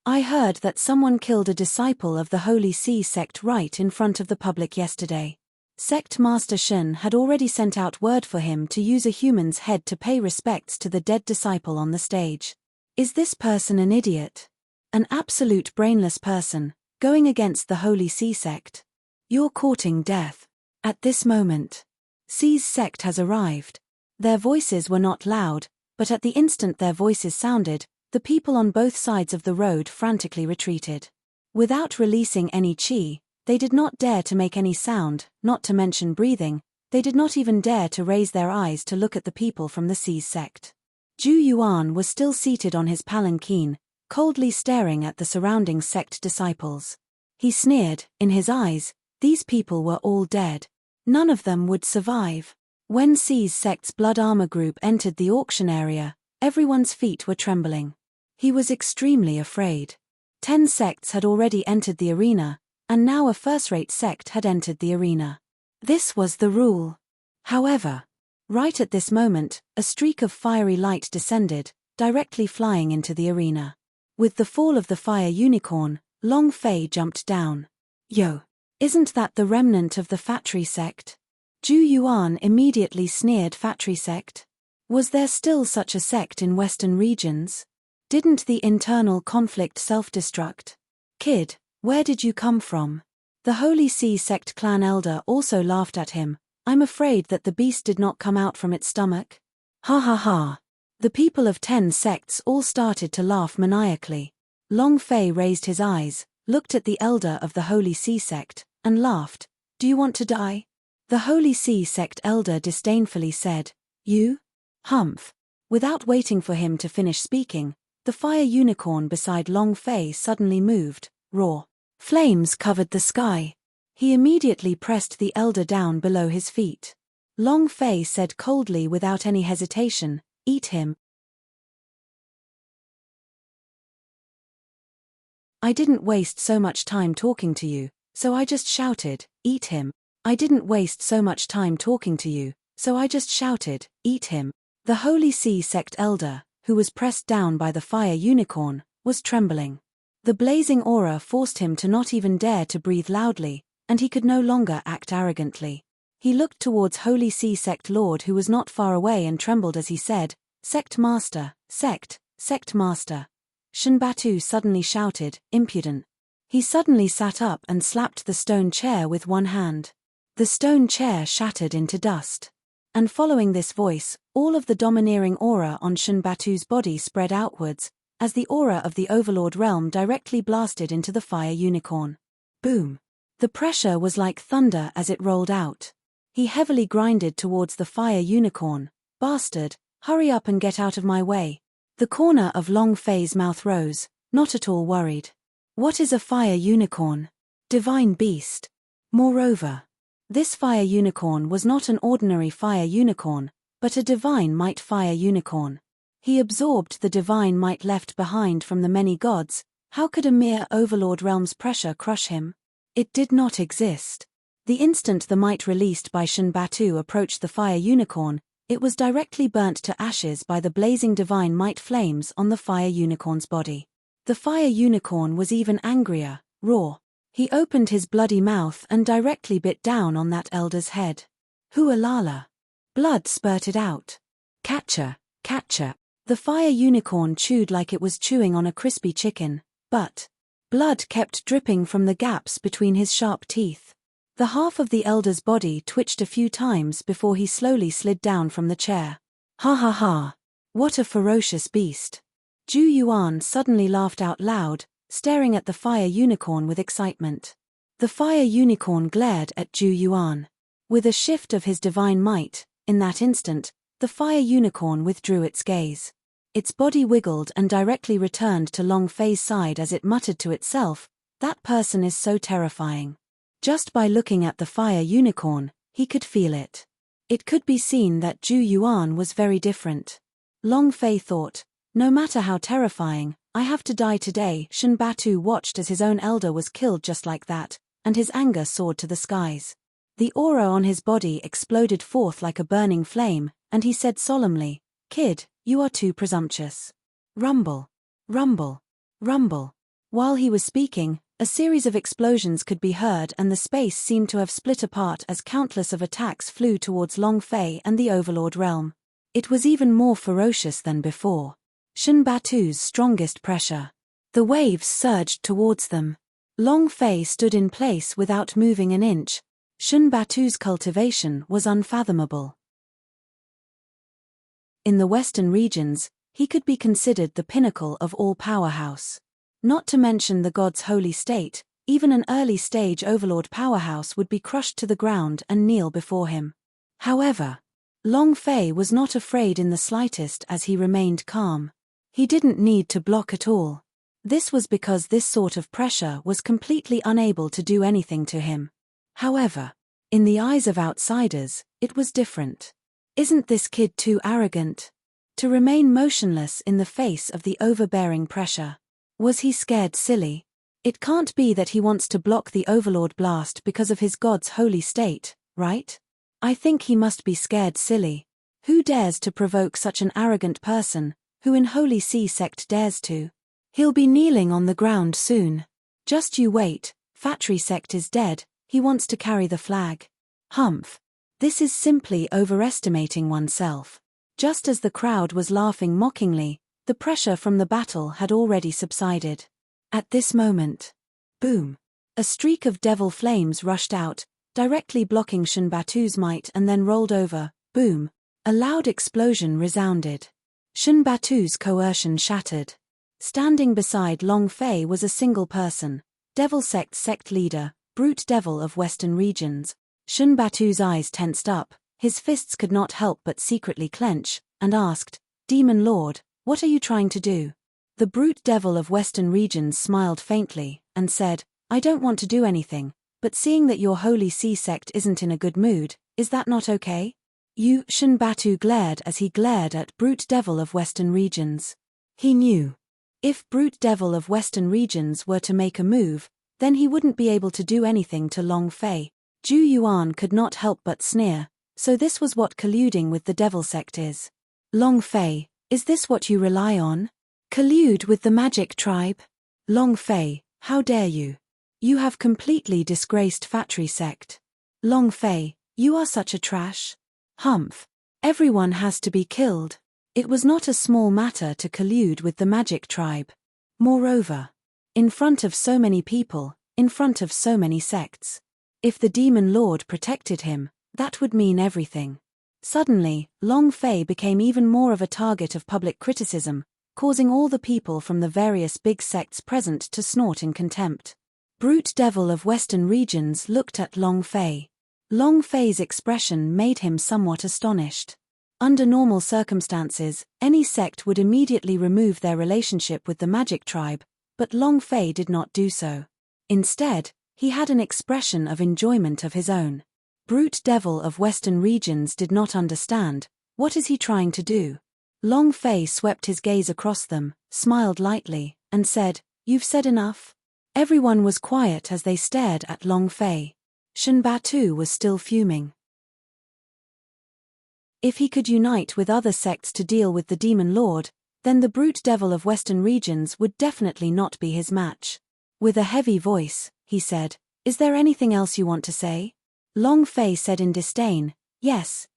Speaker 1: I heard that someone killed a disciple of the Holy See sect right in front of the public yesterday. Sect Master Shen had already sent out word for him to use a human's head to pay respects to the dead disciple on the stage. Is this person an idiot? An absolute brainless person, going against the Holy See sect? You're courting death. At this moment, See's sect has arrived. Their voices were not loud, but at the instant their voices sounded, the people on both sides of the road frantically retreated. Without releasing any chi, they did not dare to make any sound, not to mention breathing. They did not even dare to raise their eyes to look at the people from the See's sect. Zhu Yuan was still seated on his palanquin, coldly staring at the surrounding sect disciples. He sneered, in his eyes, these people were all dead. None of them would survive. When See's sect's blood armor group entered the auction area, everyone's feet were trembling. He was extremely afraid. 10 sects had already entered the arena, and now a first-rate sect had entered the arena. This was the rule. However, right at this moment, a streak of fiery light descended, directly flying into the arena. With the fall of the fire unicorn, Long Fei jumped down. Yo! Isn't that the remnant of the Factory sect? Zhu Yuan immediately sneered. Factory sect? Was there still such a sect in Western regions? Didn't the internal conflict self-destruct? Kid, where did you come from? The Holy See sect clan elder also laughed at him. I'm afraid that the beast did not come out from its stomach. Ha ha ha. The people of 10 sects all started to laugh maniacally. Long Fei raised his eyes, looked at the elder of the Holy See sect, and laughed. Do you want to die? The Holy See sect elder disdainfully said, You? Humph. Without waiting for him to finish speaking, the fire unicorn beside Long Fei suddenly moved. Raw flames covered the sky. He immediately pressed the elder down below his feet. Long Fei said coldly without any hesitation, Eat him. I didn't waste so much time talking to you, so I just shouted, Eat him. I didn't waste so much time talking to you, so I just shouted, Eat him. The Holy See sect elder, who was pressed down by the fire unicorn, was trembling. The blazing aura forced him to not even dare to breathe loudly, and he could no longer act arrogantly. He looked towards Holy See sect lord who was not far away and trembled as he said, Sect master, sect master. Shenbatu suddenly shouted, Impudent. He suddenly sat up and slapped the stone chair with one hand. The stone chair shattered into dust. And following this voice, all of the domineering aura on Shenbatu's body spread outwards, as the aura of the Overlord realm directly blasted into the fire unicorn. Boom! The pressure was like thunder as it rolled out. He heavily grinded towards the fire unicorn. Bastard, hurry up and get out of my way. The corner of Long Fei's mouth rose, not at all worried. What is a fire unicorn? Divine beast. Moreover, this fire unicorn was not an ordinary fire unicorn, but a divine might fire unicorn. He absorbed the divine might left behind from the many gods. How could a mere Overlord realm's pressure crush him? It did not exist. The instant the might released by Shenbatu approached the fire unicorn, it was directly burnt to ashes by the blazing divine might flames on the fire unicorn's body. The fire unicorn was even angrier, raw. He opened his bloody mouth and directly bit down on that elder's head. Hualala. Blood spurted out. Catcher, catcher. The fire unicorn chewed like it was chewing on a crispy chicken, but blood kept dripping from the gaps between his sharp teeth. The half of the elder's body twitched a few times before he slowly slid down from the chair. Ha ha ha. What a ferocious beast. Zhu Yuan suddenly laughed out loud, staring at the fire unicorn with excitement. The fire unicorn glared at Zhu Yuan. With a shift of his divine might, in that instant, the fire unicorn withdrew its gaze. Its body wiggled and directly returned to Long Fei's side as it muttered to itself, That person is so terrifying. Just by looking at the fire unicorn, he could feel it. It could be seen that Zhu Yuan was very different. Long Fei thought, no matter how terrifying, I have to die today. Shenbatu watched as his own elder was killed just like that, and his anger soared to the skies. The aura on his body exploded forth like a burning flame, and he said solemnly, "Kid, you are too presumptuous." Rumble. Rumble. Rumble. While he was speaking, a series of explosions could be heard and the space seemed to have split apart as countless of attacks flew towards Long Fei and the Overlord realm. It was even more ferocious than before. Shen Batu's strongest pressure. The waves surged towards them. Long Fei stood in place without moving an inch. Shen Batu's cultivation was unfathomable. In the western regions, he could be considered the pinnacle of all powerhouse. Not to mention the god's holy state, even an early-stage overlord powerhouse would be crushed to the ground and kneel before him. However, Long Fei was not afraid in the slightest as he remained calm. He didn't need to block at all. This was because this sort of pressure was completely unable to do anything to him. However, in the eyes of outsiders, it was different. Isn't this kid too arrogant? To remain motionless in the face of the overbearing pressure. Was he scared silly? It can't be that he wants to block the Overlord blast because of his god's holy state, right? I think he must be scared silly. Who dares to provoke such an arrogant person, who in Holy Sea sect dares to? He'll be kneeling on the ground soon. Just you wait, Factory sect is dead, he wants to carry the flag. Humph. This is simply overestimating oneself. Just as the crowd was laughing mockingly, the pressure from the battle had already subsided. At this moment, boom! A streak of devil flames rushed out, directly blocking Shen Batu's might and then rolled over, boom! A loud explosion resounded. Shen Batu's coercion shattered. Standing beside Long Fei was a single person, Devil sect leader, Brute Devil of Western Regions. Shen Batu's eyes tensed up, his fists could not help but secretly clench, and asked, "Demon Lord, what are you trying to do?" The Brute Devil of Western Regions smiled faintly, and said, "I don't want to do anything, but seeing that your Holy Sea sect isn't in a good mood, is that not okay?" Shen Batu glared as he glared at Brute Devil of Western Regions. He knew. If Brute Devil of Western Regions were to make a move, then he wouldn't be able to do anything to Long Fei. Zhu Yuan could not help but sneer, so this was what colluding with the Devil sect is. Long Fei, is this what you rely on? Collude with the magic tribe? Long Fei, how dare you? You have completely disgraced Factory sect. Long Fei, you are such a trash. Humph. Everyone has to be killed. It was not a small matter to collude with the magic tribe. Moreover, in front of so many people, in front of so many sects. If the Demon Lord protected him, that would mean everything. Suddenly, Long Fei became even more of a target of public criticism, causing all the people from the various big sects present to snort in contempt. Brute Devil of Western Regions looked at Long Fei. Long Fei's expression made him somewhat astonished. Under normal circumstances, any sect would immediately remove their relationship with the magic tribe, but Long Fei did not do so. Instead, he had an expression of enjoyment of his own. Brute Devil of Western Regions did not understand. What is he trying to do? Long Fei swept his gaze across them, smiled lightly, and said, "You've said enough." Everyone was quiet as they stared at Long Fei. Shen Batu was still fuming. If he could unite with other sects to deal with the Demon Lord, then the Brute Devil of Western Regions would definitely not be his match. With a heavy voice, he said, "Is there anything else you want to say?" Long Fei said in disdain, Yes,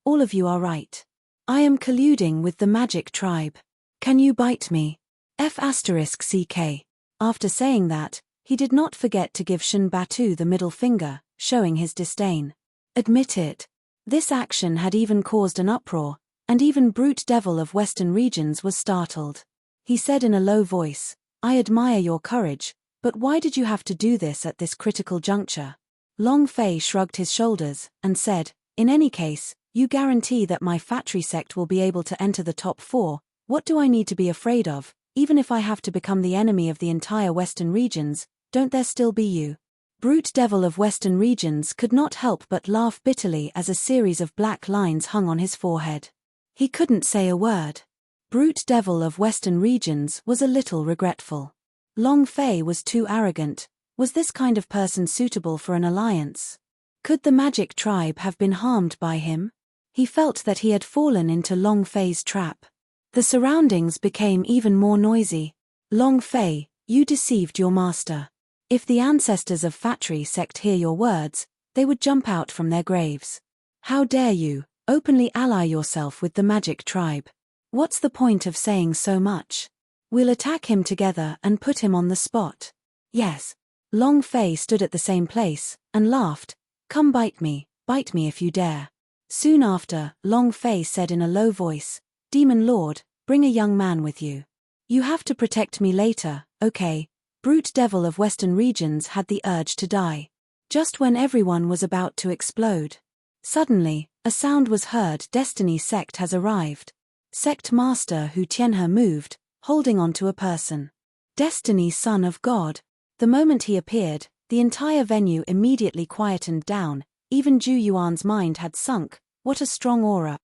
Speaker 1: all of you are right. I am colluding with the magic tribe. Can you bite me? F***ck. After saying that, he did not forget to give Shen Batu the middle finger, showing his disdain. Admit it. This action had even caused an uproar, and even Brute Devil of Western Regions was startled. He said in a low voice, "I admire your courage, but why did you have to do this at this critical juncture?" Long Fei shrugged his shoulders, and said, "In any case, you guarantee that my Factory sect will be able to enter the top 4, what do I need to be afraid of, even if I have to become the enemy of the entire Western Regions, don't there still be you?" Brute Devil of Western Regions could not help but laugh bitterly as a series of black lines hung on his forehead. He couldn't say a word. Brute Devil of Western Regions was a little regretful. Long Fei was too arrogant. Was this kind of person suitable for an alliance? Could the magic tribe have been harmed by him? He felt that he had fallen into Long Fei's trap. The surroundings became even more noisy. Long Fei, you deceived your master. If the ancestors of Fatri sect hear your words, they would jump out from their graves. How dare you openly ally yourself with the magic tribe? What's the point of saying so much? We'll attack him together and put him on the spot. Yes. Long Fei stood at the same place and laughed. Come bite me if you dare. Soon after, Long Fei said in a low voice, Demon Lord, bring a young man with you. You have to protect me later, okay? Brute Devil of Western Regions had the urge to die. Just when everyone was about to explode. Suddenly, a sound was heard. Destiny Sect has arrived. Sect Master Hu Tianhe moved, holding onto a person. Destiny Son of God. The moment he appeared, the entire venue immediately quietened down. Even Zhu Yuan's mind had sunk. What a strong aura.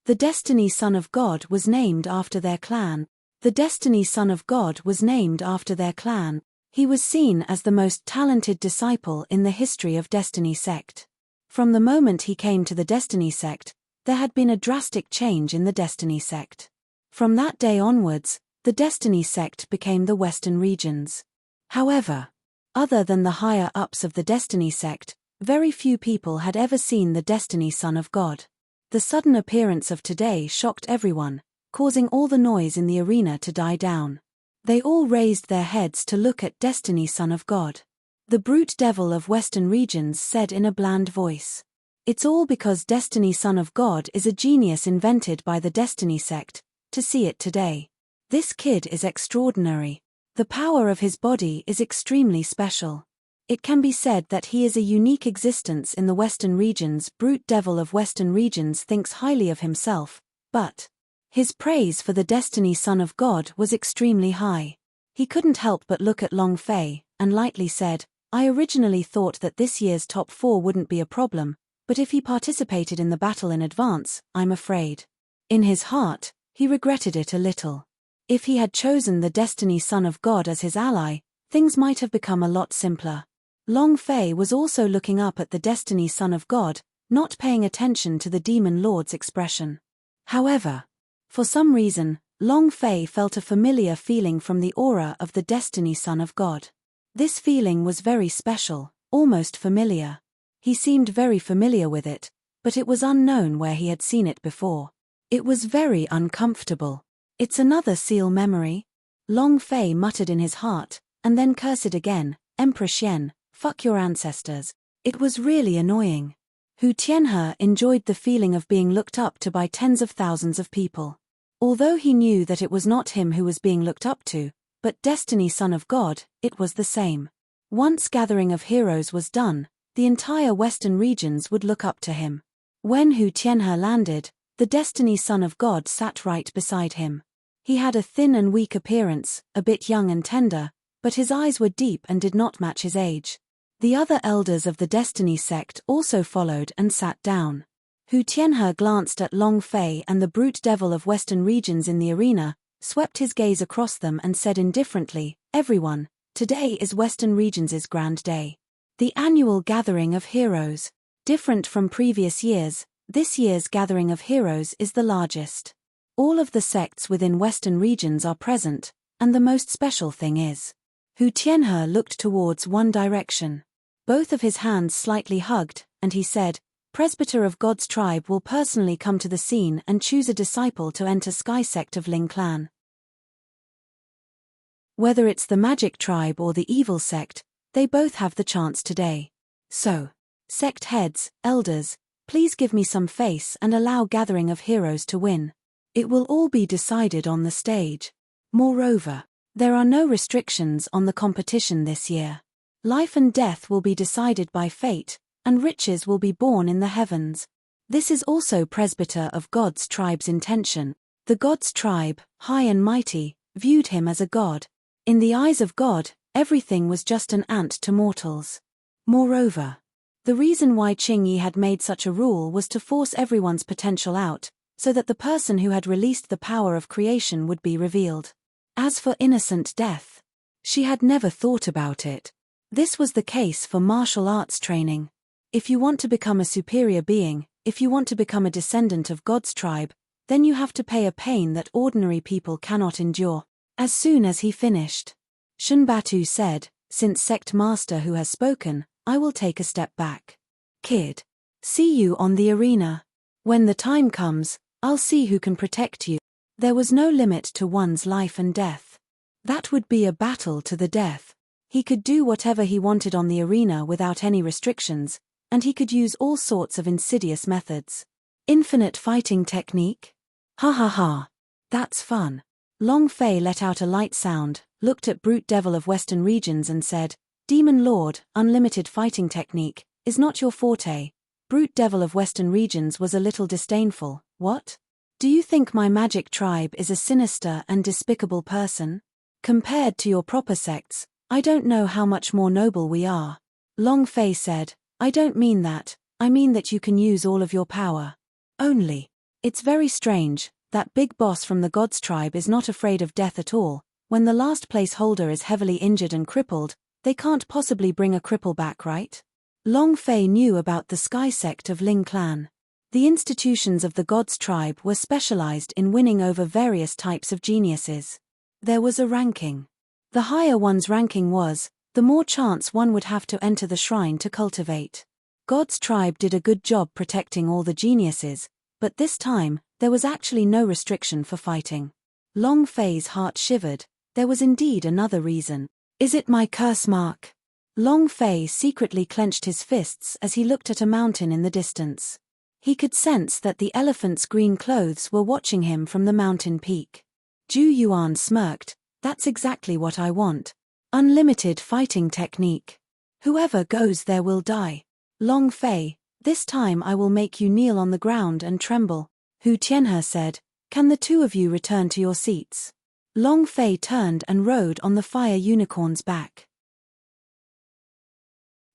Speaker 1: The Destiny Son of God was named after their clan. The Destiny Son of God was named after their clan. He was seen as the most talented disciple in the history of Destiny Sect. From the moment he came to the Destiny Sect, there had been a drastic change in the Destiny Sect. From that day onwards, the Destiny Sect became the Western Regions. However, other than the higher-ups of the Destiny Sect, very few people had ever seen the Destiny Son of God. The sudden appearance of today shocked everyone, causing all the noise in the arena to die down. They all raised their heads to look at Destiny Son of God. The Brute Devil of Western Regions said in a bland voice. It's all because Destiny Son of God is a genius invented by the Destiny Sect. To see it today. This kid is extraordinary. The power of his body is extremely special. It can be said that he is a unique existence in the Western Regions. Brute Devil of Western Regions thinks highly of himself, but his praise for the Destiny Son of God was extremely high. He couldn't help but look at Long Fei, and lightly said, I originally thought that this year's top 4 wouldn't be a problem, but if he participated in the battle in advance, I'm afraid. In his heart, he regretted it a little. If he had chosen the Destiny Son of God as his ally, things might have become a lot simpler. Long Fei was also looking up at the Destiny Son of God, not paying attention to the Demon Lord's expression. However, for some reason, Long Fei felt a familiar feeling from the aura of the Destiny Son of God. This feeling was very special, almost familiar. He seemed very familiar with it, but it was unknown where he had seen it before. It was very uncomfortable. It's another seal memory? Long Fei muttered in his heart, and then cursed again, Emperor Xian, fuck your ancestors. It was really annoying. Hu Tianhe enjoyed the feeling of being looked up to by tens of thousands of people. Although he knew that it was not him who was being looked up to, but Destiny Son of God, it was the same. Once Gathering of Heroes was done, the entire Western Regions would look up to him. When Hu Tianhe landed, the Destiny Son of God sat right beside him. He had a thin and weak appearance, a bit young and tender, but his eyes were deep and did not match his age. The other elders of the Destiny Sect also followed and sat down. Hu Tianhe glanced at Long Fei and the Brute Devil of Western Regions in the arena, swept his gaze across them and said indifferently, Everyone, today is Western Regions' grand day. The annual Gathering of Heroes. Different from previous years, this year's Gathering of Heroes is the largest. All of the sects within Western Regions are present, and the most special thing is. Hu Tianhe looked towards one direction. Both of his hands slightly hugged, and he said, Presbyter of God's tribe will personally come to the scene and choose a disciple to enter Sky Sect of Ling Clan. Whether it's the Magic Tribe or the Evil Sect, they both have the chance today. So, sect heads, elders, please give me some face and allow Gathering of Heroes to win. It will all be decided on the stage. Moreover, there are no restrictions on the competition this year. Life and death will be decided by fate, and riches will be born in the heavens. This is also Presbyter of God's tribe's intention. The God's tribe, high and mighty, viewed him as a god. In the eyes of God, everything was just an ant to mortals. Moreover, the reason why Qingyi had made such a rule was to force everyone's potential out, so that the person who had released the power of creation would be revealed. As for innocent death, She had never thought about it. This was the case for martial arts training. If you want to become a superior being, if you want to become a descendant of God's tribe, then you have to pay a pain that ordinary people cannot endure. As soon as he finished, Shunbatu said, "Since sect master who has spoken, I will take a step back. Kid. See you on the arena. When the time comes, I'll see who can protect you." There was no limit to one's life and death. That would be a battle to the death. He could do whatever he wanted on the arena without any restrictions, and he could use all sorts of insidious methods. Infinite fighting technique? Ha ha ha. That's fun. Long Fei let out a light sound, looked at Brute Devil of Western Regions and said, "Demon Lord, unlimited fighting technique, is not your forte." Brute Devil of Western Regions was a little disdainful. "What? Do you think my magic tribe is a sinister and despicable person? Compared to your proper sects, I don't know how much more noble we are." Long Fei said, "I don't mean that, I mean that you can use all of your power. Only. It's very strange, that big boss from the God's tribe is not afraid of death at all. When the last place holder is heavily injured and crippled, they can't possibly bring a cripple back, right?" Long Fei knew about the Sky sect of Ling clan. The institutions of the God's tribe were specialized in winning over various types of geniuses. There was a ranking. The higher one's ranking was, the more chance one would have to enter the shrine to cultivate. God's tribe did a good job protecting all the geniuses, but this time, there was actually no restriction for fighting. Long Fei's heart shivered. There was indeed another reason. Is it my curse mark? Long Fei secretly clenched his fists as he looked at a mountain in the distance. He could sense that the elephant's green clothes were watching him from the mountain peak. Ju Yuan smirked, "That's exactly what I want. Unlimited fighting technique. Whoever goes there will die. Long Fei, this time I will make you kneel on the ground and tremble." Hu Tianhe said, "Can the two of you return to your seats?" Long Fei turned and rode on the fire unicorn's back.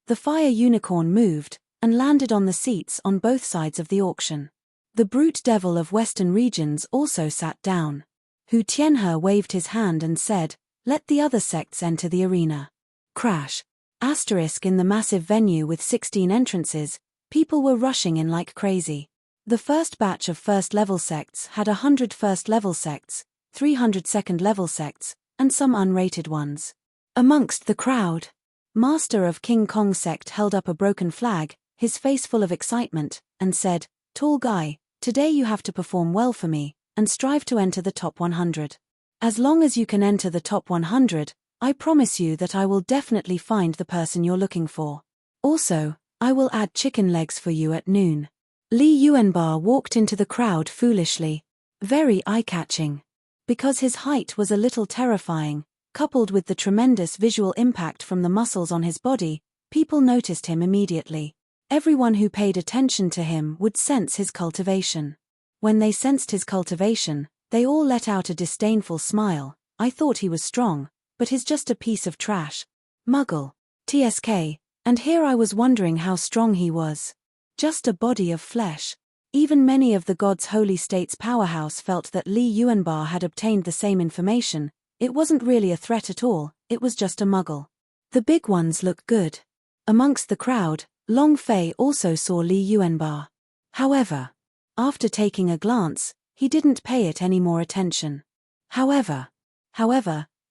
Speaker 1: The fire unicorn moved, and landed on the seats on both sides of the auction. The Brute Devil of Western Regions also sat down. Hu Tianhe waved his hand and said, "Let the other sects enter the arena." Crash. Asterisk. In the massive venue with 16 entrances, people were rushing in like crazy. The first batch of first-level sects had 100 first-level sects, 300 second-level sects, and some unrated ones. Amongst the crowd, Master of King Kong sect held up a broken flag, his face full of excitement, and said, "Tall guy, today you have to perform well for me, and strive to enter the top 100. As long as you can enter the top 100, I promise you that I will definitely find the person you're looking for. Also, I will add chicken legs for you at noon." Li Yuanbar walked into the crowd foolishly. Very eye-catching. Because his height was a little terrifying, coupled with the tremendous visual impact from the muscles on his body, people noticed him immediately. Everyone who paid attention to him would sense his cultivation. When they sensed his cultivation, they all let out a disdainful smile. "I thought he was strong, but he's just a piece of trash. Muggle. TSK. And here I was wondering how strong he was. Just a body of flesh." Even many of the God's Holy State's powerhouse felt that Li Yuanbar had obtained the same information. It wasn't really a threat at all, it was just a muggle. The big ones look good. Amongst the crowd, Long Fei also saw Li Yuanbar. However, after taking a glance, he didn't pay it any more attention. However,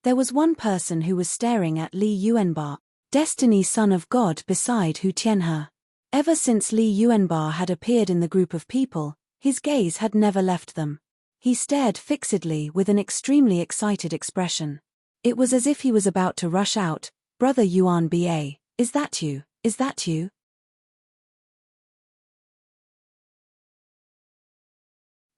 Speaker 1: there was one person who was staring at Li Yuanbar, Destiny Son of God beside Hu Tianhe. Ever since Li Yuanbar had appeared in the group of people, his gaze had never left them. He stared fixedly with an extremely excited expression. It was as if he was about to rush out, "Brother Yuan Ba, is that you? Is that you?"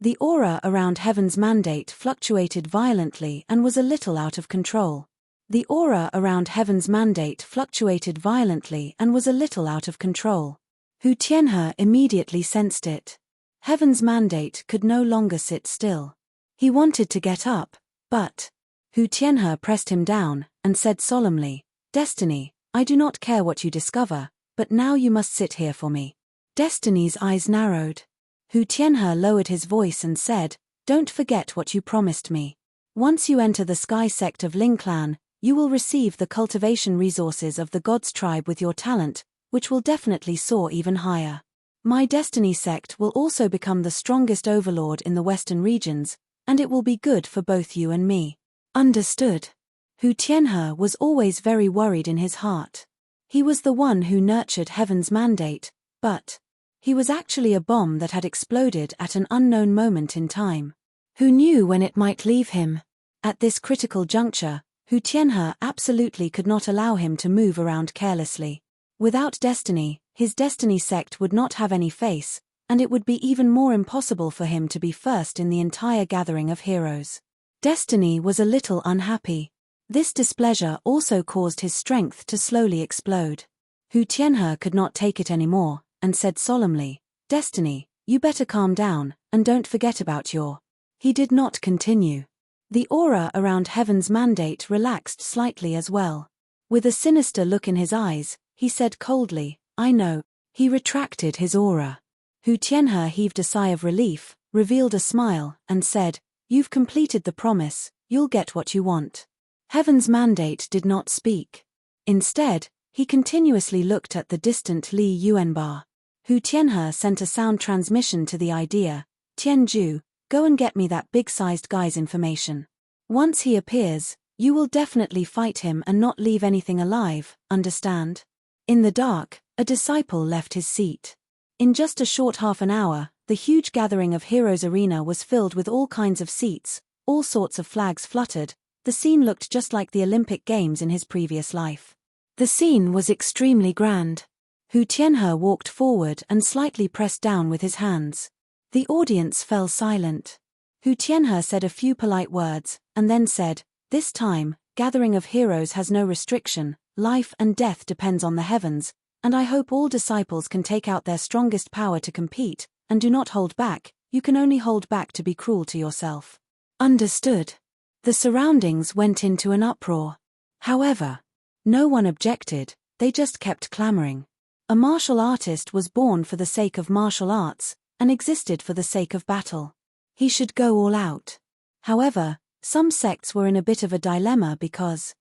Speaker 1: The aura around Heaven's Mandate fluctuated violently and was a little out of control. The aura around Heaven's Mandate fluctuated violently and was a little out of control. Hu Tianhe immediately sensed it. Heaven's Mandate could no longer sit still. He wanted to get up, but Hu Tianhe pressed him down and said solemnly, "Destiny, I do not care what you discover, but now you must sit here for me." Destiny's eyes narrowed. Hu Tianhe lowered his voice and said, "Don't forget what you promised me. Once you enter the Sky sect of Ling clan, You will receive the cultivation resources of the God's tribe with your talent, which will definitely soar even higher. My destiny sect will also become the strongest overlord in the western regions, and it will be good for both you and me. Understood. Hu Tianhe was always very worried in his heart. He was the one who nurtured heaven's mandate, but he was actually a bomb that had exploded at an unknown moment in time. Who knew when it might leave him? At this critical juncture, Hu Tianhe absolutely could not allow him to move around carelessly. Without destiny, his destiny sect would not have any face, and it would be even more impossible for him to be first in the entire gathering of heroes. Destiny was a little unhappy. This displeasure also caused his strength to slowly explode. Hu Tianhe could not take it anymore, and said solemnly, "Destiny, you better calm down, and don't forget about your..." He did not continue. The aura around heaven's mandate relaxed slightly as well. With a sinister look in his eyes, he said coldly, "I know." He retracted his aura. Hu Tianhe heaved a sigh of relief, revealed a smile, and said, "You've completed the promise, you'll get what you want." Heaven's mandate did not speak. Instead, he continuously looked at the distant Li Yuanba. Hu Tianhe sent a sound transmission to the idea, "Tianju, go and get me that big-sized guy's information. Once he appears, you will definitely fight him and not leave anything alive, understand?" In the dark, a disciple left his seat. In just a short half an hour, the huge gathering of Heroes Arena was filled with all kinds of seats, all sorts of flags fluttered. The scene looked just like the Olympic Games in his previous life. The scene was extremely grand. Hu Tianhe walked forward and slightly pressed down with his hands. The audience fell silent. Hu Tianhe said a few polite words, and then said, "This time, gathering of heroes has no restriction, life and death depends on the heavens, and I hope all disciples can take out their strongest power to compete, and do not hold back. You can only hold back to be cruel to yourself." Understood. The surroundings went into an uproar. However, no one objected, they just kept clamoring. A martial artist was born for the sake of martial arts, and existed for the sake of battle. He should go all out. However, some sects were in a bit of a dilemma because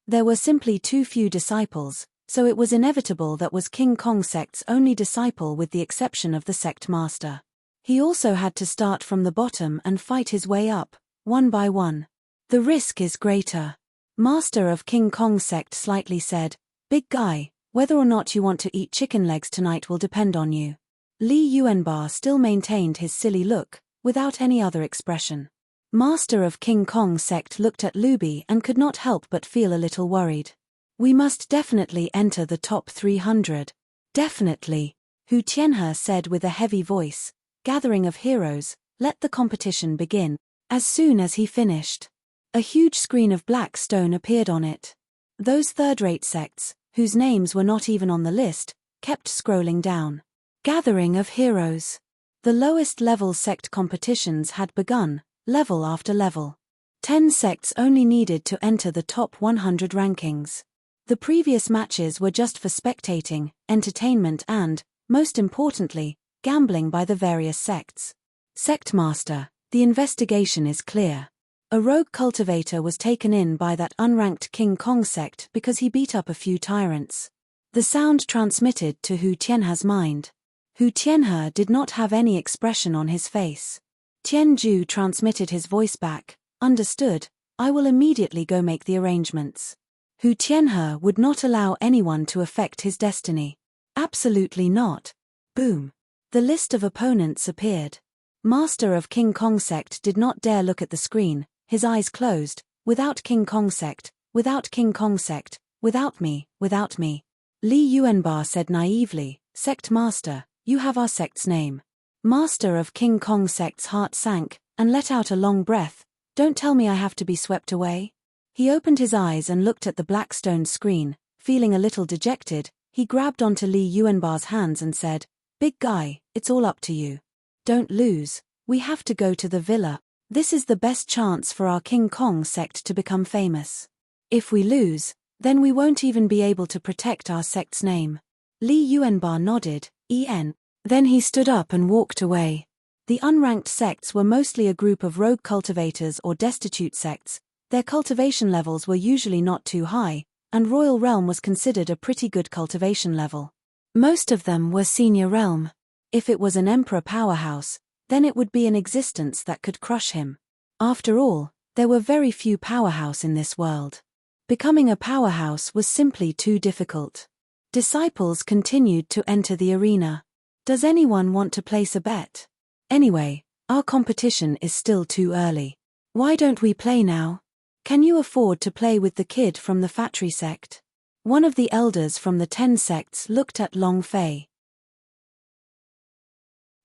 Speaker 1: there were simply too few disciples, so it was inevitable that was King Kong sect's only disciple with the exception of the sect master. He also had to start from the bottom and fight his way up, one by one. The risk is greater. Master of King Kong sect slightly said, "Big guy, whether or not you want to eat chicken legs tonight will depend on you." Li Yuanba still maintained his silly look, without any other expression. Master of King Kong sect looked at Luby and could not help but feel a little worried. "We must definitely enter the top 300. Definitely," Hu Tianhe said with a heavy voice. "Gathering of heroes, let the competition begin." As soon as he finished, a huge screen of black stone appeared on it. Those third-rate sects, whose names were not even on the list, kept scrolling down. Gathering of heroes. The lowest level sect competitions had begun, level after level. 10 sects only needed to enter the top 100 rankings. The previous matches were just for spectating, entertainment and, most importantly, gambling by the various sects. Sect Master, the investigation is clear. A rogue cultivator was taken in by that unranked King Kong sect because he beat up a few tyrants. The sound transmitted to Hu Tianhe's mind. Hu Tianhe did not have any expression on his face. Tianju transmitted his voice back, "Understood, I will immediately go make the arrangements." Hu Tianhe would not allow anyone to affect his destiny. Absolutely not. Boom. The list of opponents appeared. Master of King Kong sect did not dare look at the screen, his eyes closed. "Without King Kong sect, without King Kong sect, without me, without me." Li Yuanba said naively, "Sect Master, you have our sect's name." Master of King Kong sect's heart sank, and let out a long breath. "Don't tell me I have to be swept away." He opened his eyes and looked at the black stone screen, feeling a little dejected. He grabbed onto Li Yuanba's hands and said, "Big guy, it's all up to you. Don't lose, we have to go to the villa. This is the best chance for our King Kong sect to become famous. If we lose, then we won't even be able to protect our sect's name." Li Yuanba nodded, "En." Then he stood up and walked away. The unranked sects were mostly a group of rogue cultivators or destitute sects. Their cultivation levels were usually not too high, and Royal Realm was considered a pretty good cultivation level. Most of them were Senior Realm. If it was an Emperor powerhouse, then it would be an existence that could crush him. After all, there were very few powerhouse in this world. Becoming a powerhouse was simply too difficult. Disciples continued to enter the arena. Does anyone want to place a bet? Anyway, our competition is still too early. Why don't we play now? Can you afford to play with the kid from the Factory sect? One of the elders from the 10 sects looked at Long Fei.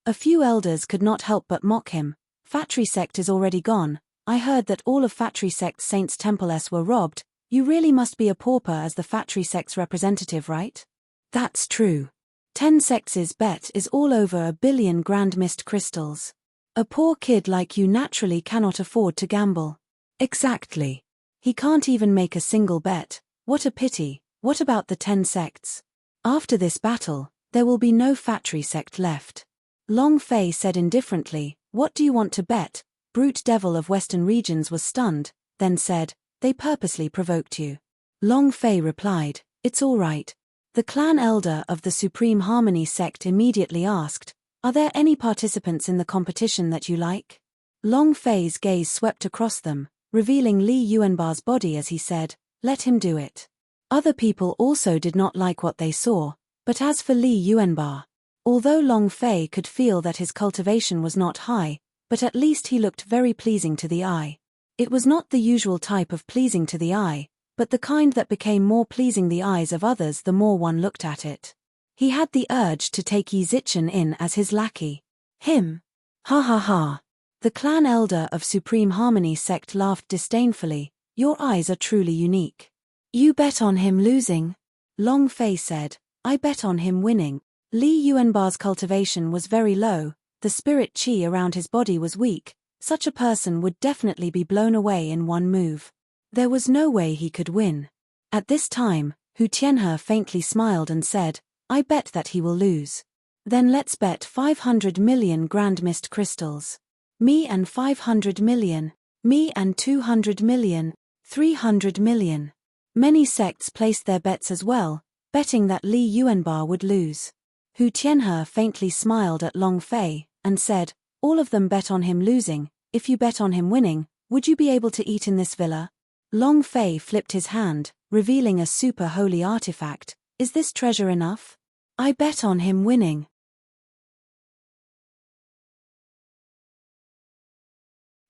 Speaker 1: A few elders could not help but mock him. Factory sect is already gone. I heard that all of Factory sect's Saints' Temples were robbed. You really must be a pauper as the Factory sect's representative, right? That's true. 10 sects' bet is all over 1 billion grand mist crystals. A poor kid like you naturally cannot afford to gamble. Exactly. He can't even make a single bet. What a pity. What about the 10 sects? After this battle, there will be no Factory sect left. Long Fei said indifferently, "What do you want to bet?" Brute Devil of Western Regions was stunned, then said, "They purposely provoked you." Long Fei replied, "It's all right." The clan elder of the Supreme Harmony sect immediately asked, "Are there any participants in the competition that you like?" Long Fei's gaze swept across them, revealing Li Yuanbar's body as he said, "Let him do it." Other people also did not like what they saw, but as for Li Yuanbar, although Long Fei could feel that his cultivation was not high, but at least he looked very pleasing to the eye. It was not the usual type of pleasing to the eye, but the kind that became more pleasing the eyes of others the more one looked at it. He had the urge to take Yi Zichen in as his lackey. Him? Ha ha ha. The clan elder of Supreme Harmony sect laughed disdainfully. "Your eyes are truly unique." "You bet on him losing?" Long Fei said. "I bet on him winning." Li Yuanbar's cultivation was very low, the spirit qi around his body was weak. Such a person would definitely be blown away in one move. There was no way he could win. At this time, Hu Tianhe faintly smiled and said, "I bet that he will lose." "Then let's bet 500 million grand mist crystals. Me and 500 million. Me and 200 million. 300 million. Many sects placed their bets as well, betting that Li Yuanbar would lose. Hu Tianhe faintly smiled at Long Fei, and said, "All of them bet on him losing. If you bet on him winning, would you be able to eat in this villa?" Long Fei flipped his hand, revealing a super holy artifact. "Is this treasure enough? I bet on him winning."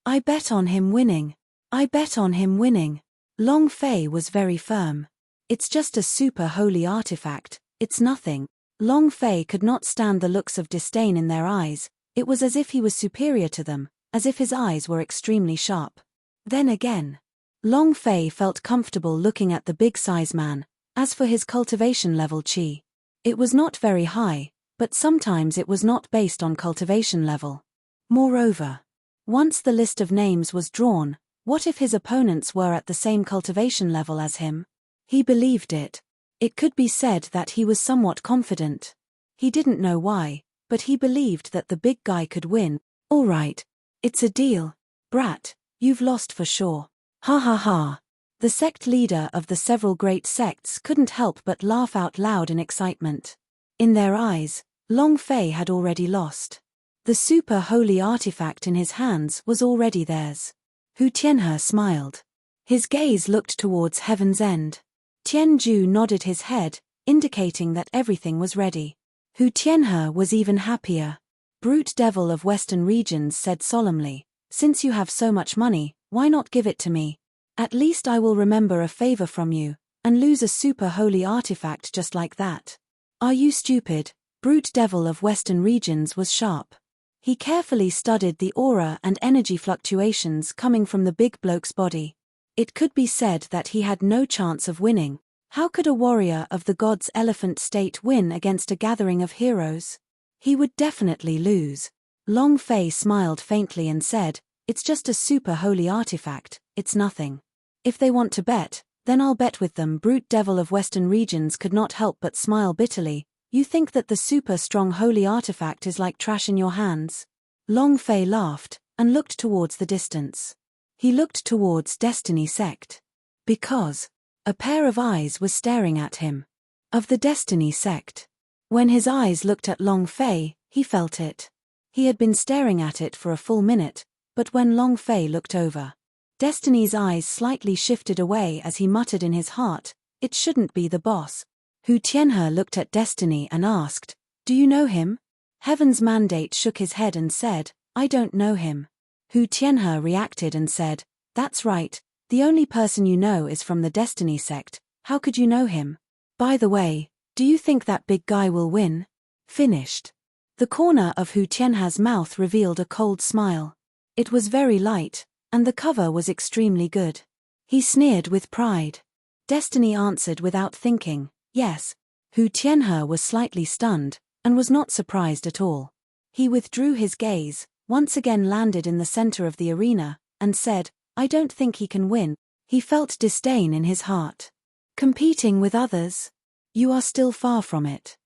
Speaker 1: I bet on him winning. I bet on him winning. Long Fei was very firm. "It's just a super holy artifact, it's nothing." Long Fei could not stand the looks of disdain in their eyes. It was as if he was superior to them, as if his eyes were extremely sharp. Then again, Long Fei felt comfortable looking at the big-size man. As for his cultivation level qi, it was not very high, but sometimes it was not based on cultivation level. Moreover, once the list of names was drawn, what if his opponents were at the same cultivation level as him? He believed it. It could be said that he was somewhat confident. He didn't know why, but he believed that the big guy could win. "All right. It's a deal. Brat, you've lost for sure." Ha ha ha. The sect leader of the several great sects couldn't help but laugh out loud in excitement. In their eyes, Long Fei had already lost. The super holy artifact in his hands was already theirs. Hu Tianhe smiled. His gaze looked towards Heaven's End. Tianju nodded his head, indicating that everything was ready. Hu Tianhe was even happier. Brute Devil of Western Regions said solemnly, "Since you have so much money, why not give it to me? At least I will remember a favor from you, and lose a super holy artifact just like that." "Are you stupid?" Brute Devil of Western Regions was sharp. He carefully studied the aura and energy fluctuations coming from the big bloke's body. It could be said that he had no chance of winning. How could a warrior of the god's elephant state win against a gathering of heroes? He would definitely lose. Long Fei smiled faintly and said, "It's just a super holy artifact, it's nothing. If they want to bet, then I'll bet with them." Brute Devil of Western Regions could not help but smile bitterly. "You think that the super strong holy artifact is like trash in your hands?" Long Fei laughed, and looked towards the distance. He looked towards Destiny Sect. Because a pair of eyes was staring at him. Of the Destiny Sect. When his eyes looked at Long Fei, he felt it. He had been staring at it for a full minute, but when Long Fei looked over, Destiny's eyes slightly shifted away as he muttered in his heart, "It shouldn't be the boss." Hu Tianhe looked at Destiny and asked, "Do you know him?" Heaven's Mandate shook his head and said, "I don't know him." Hu Tianhe reacted and said, "That's right, the only person you know is from the Destiny Sect, how could you know him? By the way, do you think that big guy will win?" Finished. The corner of Hu Tianhe's mouth revealed a cold smile. It was very light, and the cover was extremely good. He sneered with pride. Destiny answered without thinking, "Yes." Hu Tianhe was slightly stunned, and was not surprised at all. He withdrew his gaze, once again landed in the center of the arena, and said, "I don't think he can win." He felt disdain in his heart. Competing with others? You are still far from it.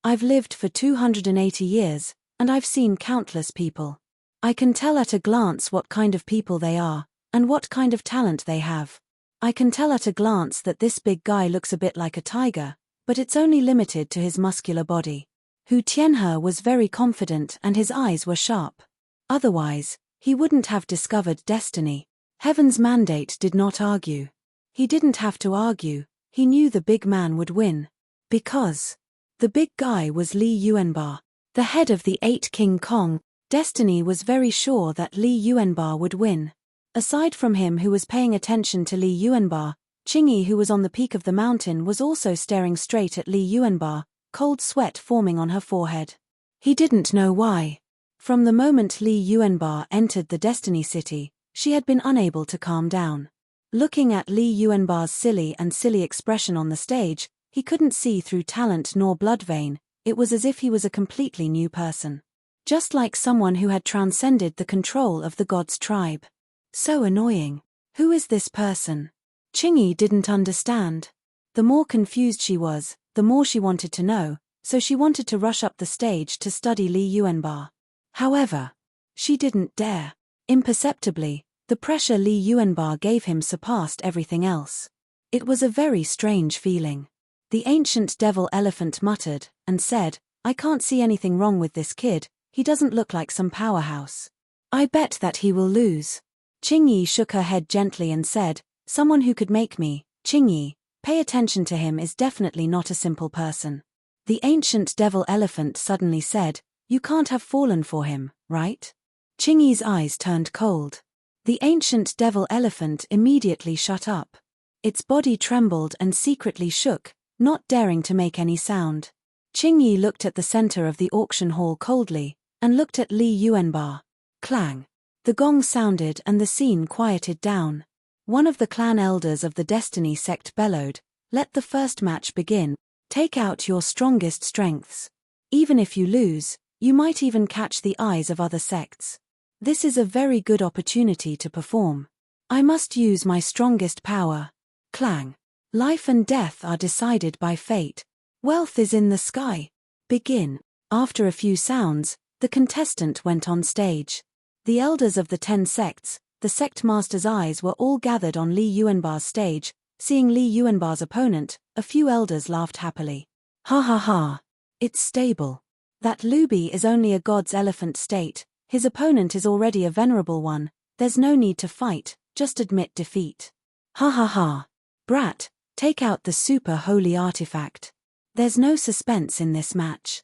Speaker 1: I've lived for 280 years, and I've seen countless people. I can tell at a glance what kind of people they are, and what kind of talent they have. I can tell at a glance that this big guy looks a bit like a tiger, but it's only limited to his muscular body. Hu Tianhe was very confident and his eyes were sharp. Otherwise, he wouldn't have discovered Destiny. Heaven's Mandate did not argue. He didn't have to argue, he knew the big man would win. Because the big guy was Li Yuanba, the head of the 8 King Kong. Destiny was very sure that Li Yuanba would win. Aside from him who was paying attention to Li Yuanba, Qingyi who was on the peak of the mountain was also staring straight at Li Yuanba, cold sweat forming on her forehead. He didn't know why. From the moment Li Yuanba entered the Destiny City, she had been unable to calm down. Looking at Li Yuanba's silly expression on the stage, he couldn't see through talent nor blood vein, it was as if he was a completely new person. Just like someone who had transcended the control of the god's tribe. So annoying. Who is this person? Qingyi didn't understand. The more confused she was, the more she wanted to know, so she wanted to rush up the stage to study Li Yuanba. However, she didn't dare. Imperceptibly, the pressure Li Yuanba gave him surpassed everything else. It was a very strange feeling. The ancient devil elephant muttered, and said, "I can't see anything wrong with this kid, he doesn't look like some powerhouse. I bet that he will lose." Qingyi shook her head gently and said, "Someone who could make me, Qingyi, pay attention to him is definitely not a simple person." The ancient devil elephant suddenly said, "You can't have fallen for him, right?" Qingyi's eyes turned cold. The ancient devil elephant immediately shut up. Its body trembled and secretly shook, not daring to make any sound. Qingyi looked at the center of the auction hall coldly, and looked at Li Yuanba. Clang. The gong sounded and the scene quieted down. One of the clan elders of the Destiny Sect bellowed, "Let the first match begin. Take out your strongest strengths. Even if you lose, you might even catch the eyes of other sects. This is a very good opportunity to perform. I must use my strongest power." Clang. Life and death are decided by fate. Wealth is in the sky. Begin. After a few sounds, the contestant went on stage. The elders of the 10 sects, the sect masters' eyes were all gathered on Li Yuanba's stage. Seeing Li Yuanba's opponent, a few elders laughed happily. "Ha ha ha. It's stable. That Luby is only a god's elephant state. His opponent is already a venerable one, there's no need to fight, just admit defeat. Ha ha ha. Brat, take out the super holy artifact. There's no suspense in this match."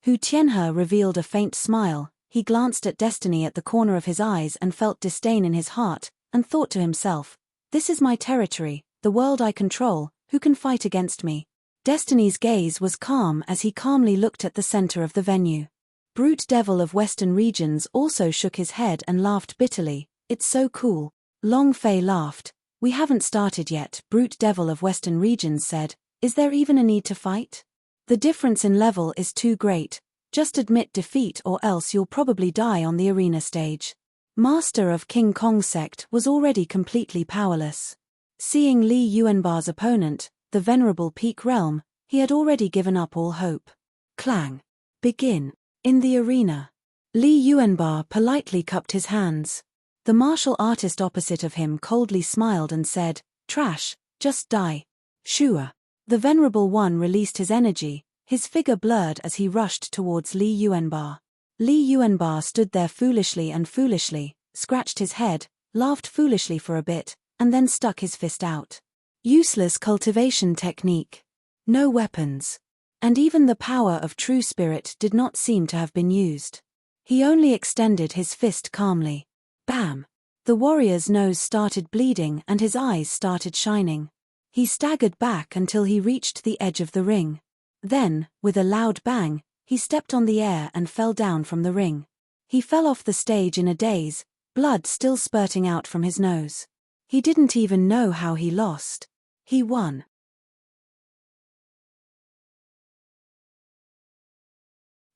Speaker 1: Hu Tianhe revealed a faint smile, he glanced at Destiny at the corner of his eyes and felt disdain in his heart, and thought to himself, "This is my territory, the world I control, who can fight against me?" Destiny's gaze was calm as he calmly looked at the center of the venue. Brute Devil of Western Regions also shook his head and laughed bitterly, "It's so cool." Long Fei laughed. "We haven't started yet," Brute Devil of Western Regions said. "Is there even a need to fight? The difference in level is too great, just admit defeat or else you'll probably die on the arena stage." Master of King Kong sect was already completely powerless. Seeing Li Yuanba's opponent, the venerable Peak Realm, he had already given up all hope. Clang. Begin. In the arena. Li Yuanbar politely cupped his hands. The martial artist opposite of him coldly smiled and said, "Trash, just die." Shua. The Venerable One released his energy, his figure blurred as he rushed towards Li Yuanbar. Li Yuanbar stood there foolishly, scratched his head, laughed foolishly for a bit, and then stuck his fist out. Useless cultivation technique. No weapons. And even the power of true spirit did not seem to have been used. He only extended his fist calmly. Bam! The warrior's nose started bleeding and his eyes started shining. He staggered back until he reached the edge of the ring. Then, with a loud bang, he stepped on the air and fell down from the ring. He fell off the stage in a daze, blood still spurting out from his nose. He didn't even know how he lost. He won.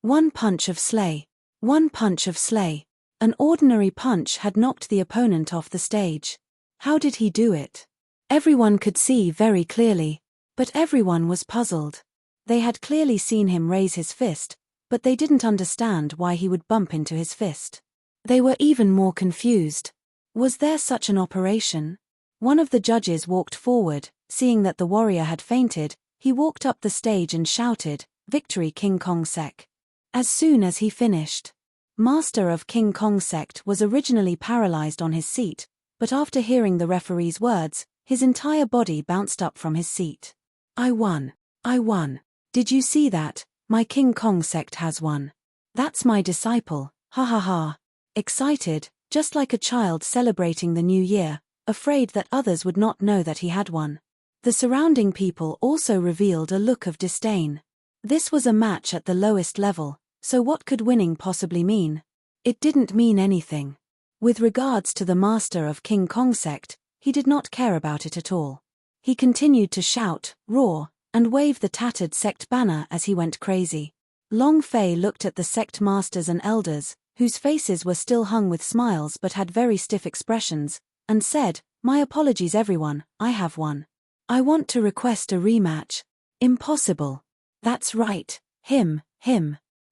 Speaker 1: One punch of slay. One punch of slay. An ordinary punch had knocked the opponent off the stage. How did he do it? Everyone could see very clearly, but everyone was puzzled. They had clearly seen him raise his fist, but they didn't understand why he would bump into his fist. They were even more confused. Was there such an operation? One of the judges walked forward, seeing that the warrior had fainted. He walked up the stage and shouted, "Victory, King Kong Sek." As soon as he finished, Master of King Kong Sect was originally paralyzed on his seat, but after hearing the referee's words, his entire body bounced up from his seat. "I won. I won. Did you see that? My King Kong Sect has won. That's my disciple, ha ha ha." Excited, just like a child celebrating the new year, afraid that others would not know that he had won. The surrounding people also revealed a look of disdain. This was a match at the lowest level, so what could winning possibly mean? It didn't mean anything. With regards to the master of King Kong Sect, he did not care about it at all. He continued to shout, roar, and wave the tattered sect banner as he went crazy. Long Fei looked at the sect masters and elders, whose faces were still hung with smiles but had very stiff expressions, and said, "My apologies everyone, I have won. I want to request a rematch." Impossible. That's right, him.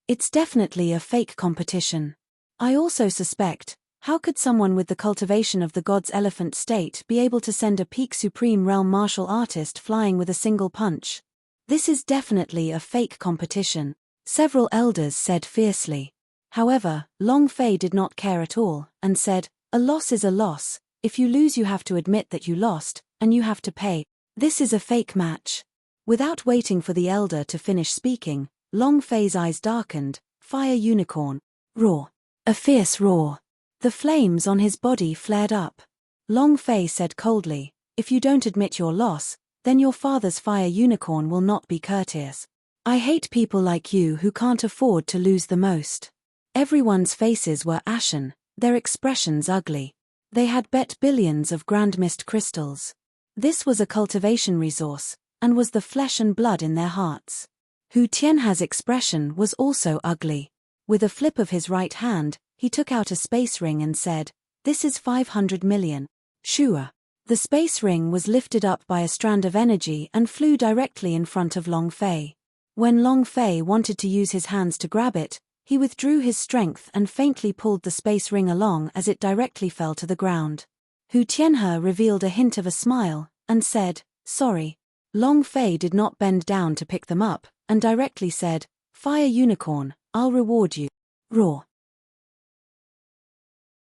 Speaker 1: It's definitely a fake competition. I also suspect, how could someone with the cultivation of the god's elephant state be able to send a peak supreme realm martial artist flying with a single punch? This is definitely a fake competition, several elders said fiercely. However, Long Fei did not care at all, and said, "A loss is a loss. If you lose you have to admit that you lost, and you have to pay. This is a fake match." Without waiting for the elder to finish speaking, Long Fei's eyes darkened. Fire unicorn. Roar. A fierce roar. The flames on his body flared up. Long Fei said coldly, "If you don't admit your loss, then your father's fire unicorn will not be courteous. I hate people like you who can't afford to lose the most." Everyone's faces were ashen, their expressions ugly. They had bet billions of grand mist crystals. This was a cultivation resource, and was the flesh and blood in their hearts. Hu Tianha's expression was also ugly. With a flip of his right hand, he took out a space ring and said, "This is 500 million. Shua." The space ring was lifted up by a strand of energy and flew directly in front of Long Fei. When Long Fei wanted to use his hands to grab it, he withdrew his strength and faintly pulled the space ring along as it directly fell to the ground. Hu Tianhe revealed a hint of a smile, and said, "Sorry." Long Fei did not bend down to pick them up, and directly said, "Fire unicorn, I'll reward you." Roar.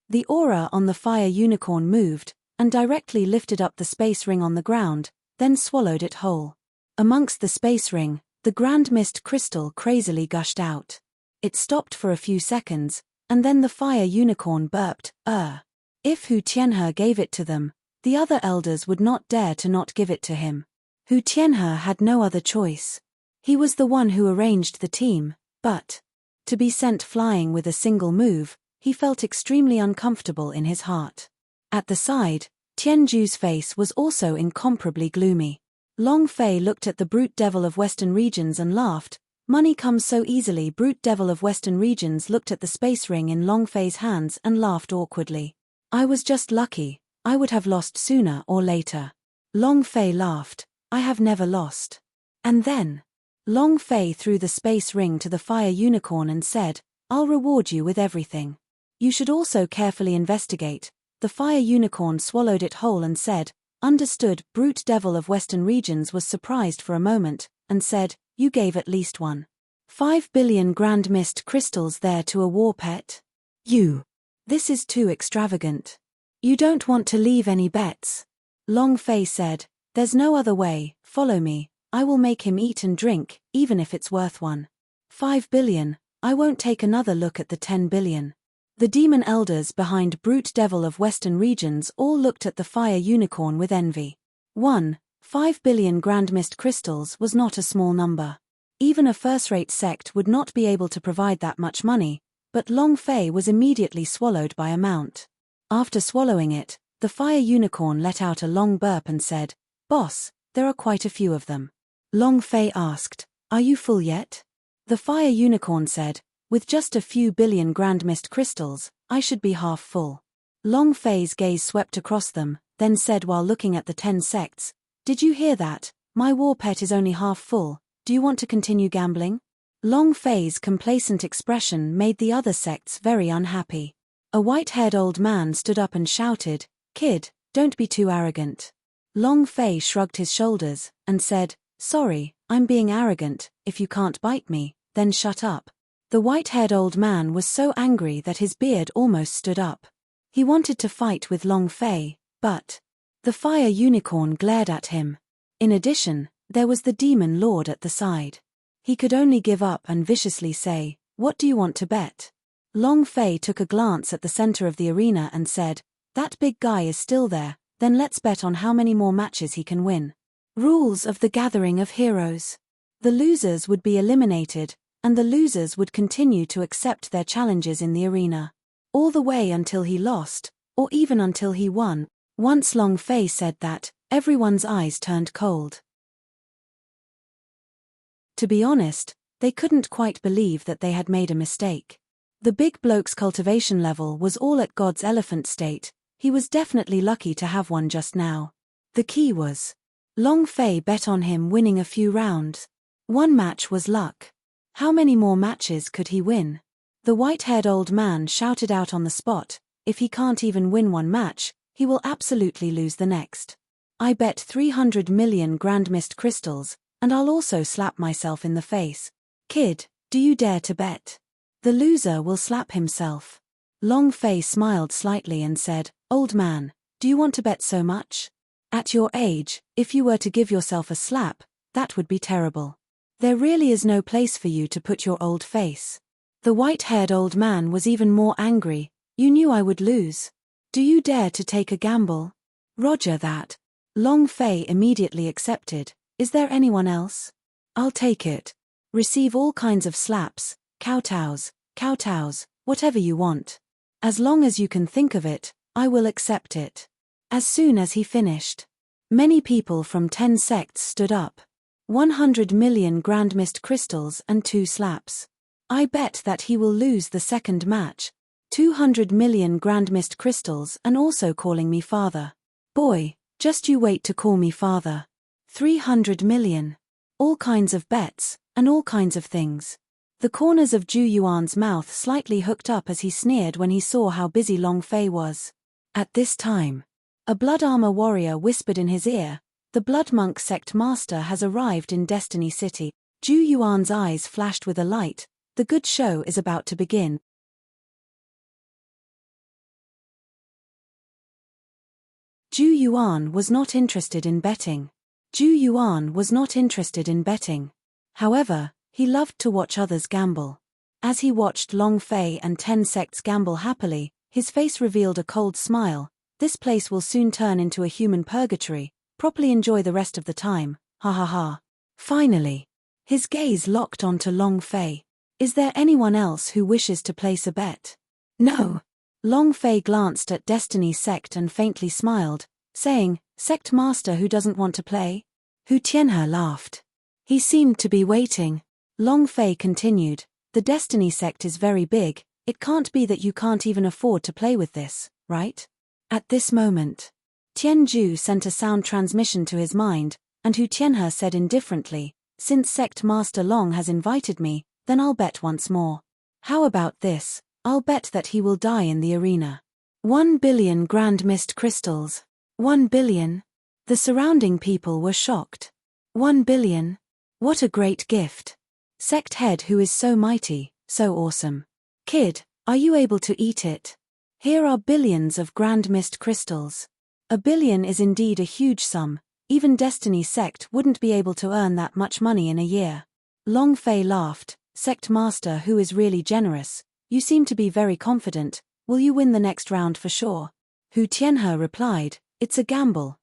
Speaker 1: The aura on the fire unicorn moved, and directly lifted up the space ring on the ground, then swallowed it whole. Amongst the space ring, the grand mist crystal crazily gushed out. It stopped for a few seconds, and then the fire unicorn burped, If Hu Tianhe gave it to them, the other elders would not dare to not give it to him. Hu Tianhe had no other choice. He was the one who arranged the team, but to be sent flying with a single move, he felt extremely uncomfortable in his heart. At the side, Tianju's face was also incomparably gloomy. Long Fei looked at the brute devil of Western regions and laughed. "Money comes so easily." Brute devil of Western regions looked at the space ring in Long Fei's hands and laughed awkwardly. "I was just lucky. I would have lost sooner or later." Long Fei laughed. "I have never lost." And then Long Fei threw the space ring to the fire unicorn and said, I'll reward you with everything. You should also carefully investigate. The fire unicorn swallowed it whole and said, understood. Brute devil of Western regions was surprised for a moment, and said, you gave at least 1.5 billion grand mist crystals there to a war pet? This is too extravagant. You don't want to leave any bets? Long Fei said, there's no other way, follow me, I will make him eat and drink, even if it's worth 1.5 billion, I won't take another look at the 10 billion. The demon elders behind Brute Devil of Western regions all looked at the fire unicorn with envy. 1.5 billion grand mist crystals was not a small number. Even a first-rate sect would not be able to provide that much money, but Long Fei was immediately swallowed by a mount. After swallowing it, the fire unicorn let out a long burp and said, boss, there are quite a few of them. Long Fei asked, are you full yet? The fire unicorn said, with just a few billion grand mist crystals, I should be half full. Long Fei's gaze swept across them, then said while looking at the 10 sects, did you hear that? My war pet is only half full, do you want to continue gambling? Long Fei's complacent expression made the other sects very unhappy. A white-haired old man stood up and shouted, kid, don't be too arrogant. Long Fei shrugged his shoulders, and said, sorry, I'm being arrogant, if you can't bite me, then shut up. The white-haired old man was so angry that his beard almost stood up. He wanted to fight with Long Fei, but the fire unicorn glared at him. In addition, there was the demon lord at the side. He could only give up and viciously say, what do you want to bet? Long Fei took a glance at the center of the arena and said, that big guy is still there, then let's bet on how many more matches he can win. Rules of the Gathering of Heroes. The losers would be eliminated, and the losers would continue to accept their challenges in the arena. All the way until he lost, or even until he won. Once Long Fei said that, everyone's eyes turned cold. To be honest, they couldn't quite believe that they had made a mistake. The big bloke's cultivation level was all at God's elephant state, he was definitely lucky to have one just now. The key was, Long Fei bet on him winning a few rounds. One match was luck. How many more matches could he win? The white-haired old man shouted out on the spot, if he can't even win one match, he will absolutely lose the next. I bet 300 million grand mist crystals, and I'll also slap myself in the face. Kid, do you dare to bet? The loser will slap himself. Long Fei smiled slightly and said, old man, do you want to bet so much? At your age, if you were to give yourself a slap, that would be terrible. There really is no place for you to put your old face. The white-haired old man was even more angry. You knew I would lose. Do you dare to take a gamble? Roger that. Long Fei immediately accepted. Is there anyone else? I'll take it. Receive all kinds of slaps, kowtows, whatever you want. As long as you can think of it, I will accept it. As soon as he finished, many people from 10 sects stood up. 100 million grand mist crystals and 2 slaps. I bet that he will lose the second match. 200 million grand mist crystals and also calling me father. Boy, just you wait to call me father. 300 million. All kinds of bets, and all kinds of things. The corners of Zhu Yuan's mouth slightly hooked up as he sneered when he saw how busy Long Fei was. At this time, a blood armor warrior whispered in his ear, the Blood Monk sect master has arrived in Destiny City. Zhu Yuan's eyes flashed with a light. The good show is about to begin. Zhu Yuan was not interested in betting. Zhu Yuan was not interested in betting. However, he loved to watch others gamble. As he watched Long Fei and 10 sects gamble happily, his face revealed a cold smile. This place will soon turn into a human purgatory. Properly enjoy the rest of the time, ha ha ha. Finally, his gaze locked onto Long Fei. Is there anyone else who wishes to place a bet? No. Long Fei glanced at Destiny's sect and faintly smiled, saying, sect master who doesn't want to play? Hu Tianhe laughed. He seemed to be waiting. Long Fei continued, the Destiny sect is very big, it can't be that you can't even afford to play with this, right? At this moment, Tianju sent a sound transmission to his mind, and Hu Tianhe said indifferently, since Sect Master Long has invited me, then I'll bet once more. How about this? I'll bet that he will die in the arena. 1 billion grand mist crystals. 1 billion? The surrounding people were shocked. 1 billion? What a great gift. Sect head who is so mighty, so awesome. Kid, are you able to eat it? Here are billions of grand mist crystals. A billion is indeed a huge sum. Even Destiny Sect wouldn't be able to earn that much money in a year. Long Fei laughed. Sect Master who is really generous. You seem to be very confident. Will you win the next round for sure? Hu Tianhe replied, it's a gamble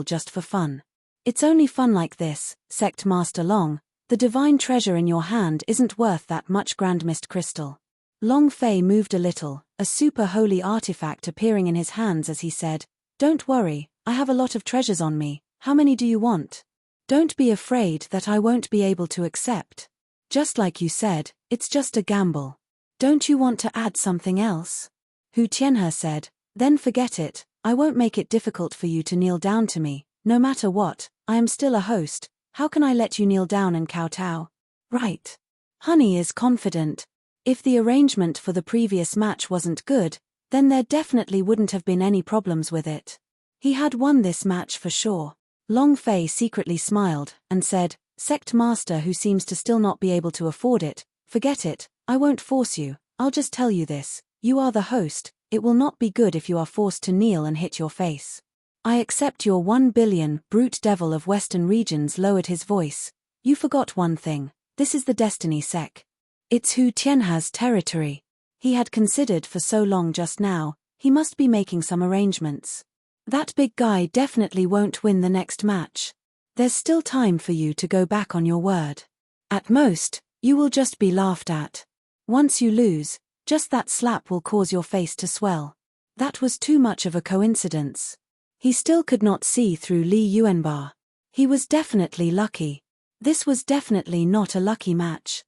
Speaker 1: just for fun. It's only fun like this, Sect Master Long. The divine treasure in your hand isn't worth that much grand mist crystal. Long Fei moved a little, a super holy artifact appearing in his hands as he said, don't worry, I have a lot of treasures on me. How many do you want? Don't be afraid that I won't be able to accept. Just like you said, it's just a gamble. Don't you want to add something else? Hu Tianhe said, then forget it, I won't make it difficult for you to kneel down to me, no matter what, I am still a host, how can I let you kneel down and kowtow? Right. Honey is confident. If the arrangement for the previous match wasn't good, then there definitely wouldn't have been any problems with it. He had won this match for sure. Long Fei secretly smiled, and said, Sect Master who seems to still not be able to afford it, forget it, I won't force you, I'll just tell you this, you are the host, it will not be good if you are forced to kneel and hit your face. I accept your 1 billion, brute devil of Western regions lowered his voice. You forgot one thing, this is the Destiny Sec. It's Hu Tianhe's territory. He had considered for so long just now, he must be making some arrangements. That big guy definitely won't win the next match. There's still time for you to go back on your word. At most, you will just be laughed at. Once you lose, just that slap will cause your face to swell. That was too much of a coincidence. He still could not see through Li Yuanba. He was definitely lucky. This was definitely not a lucky match.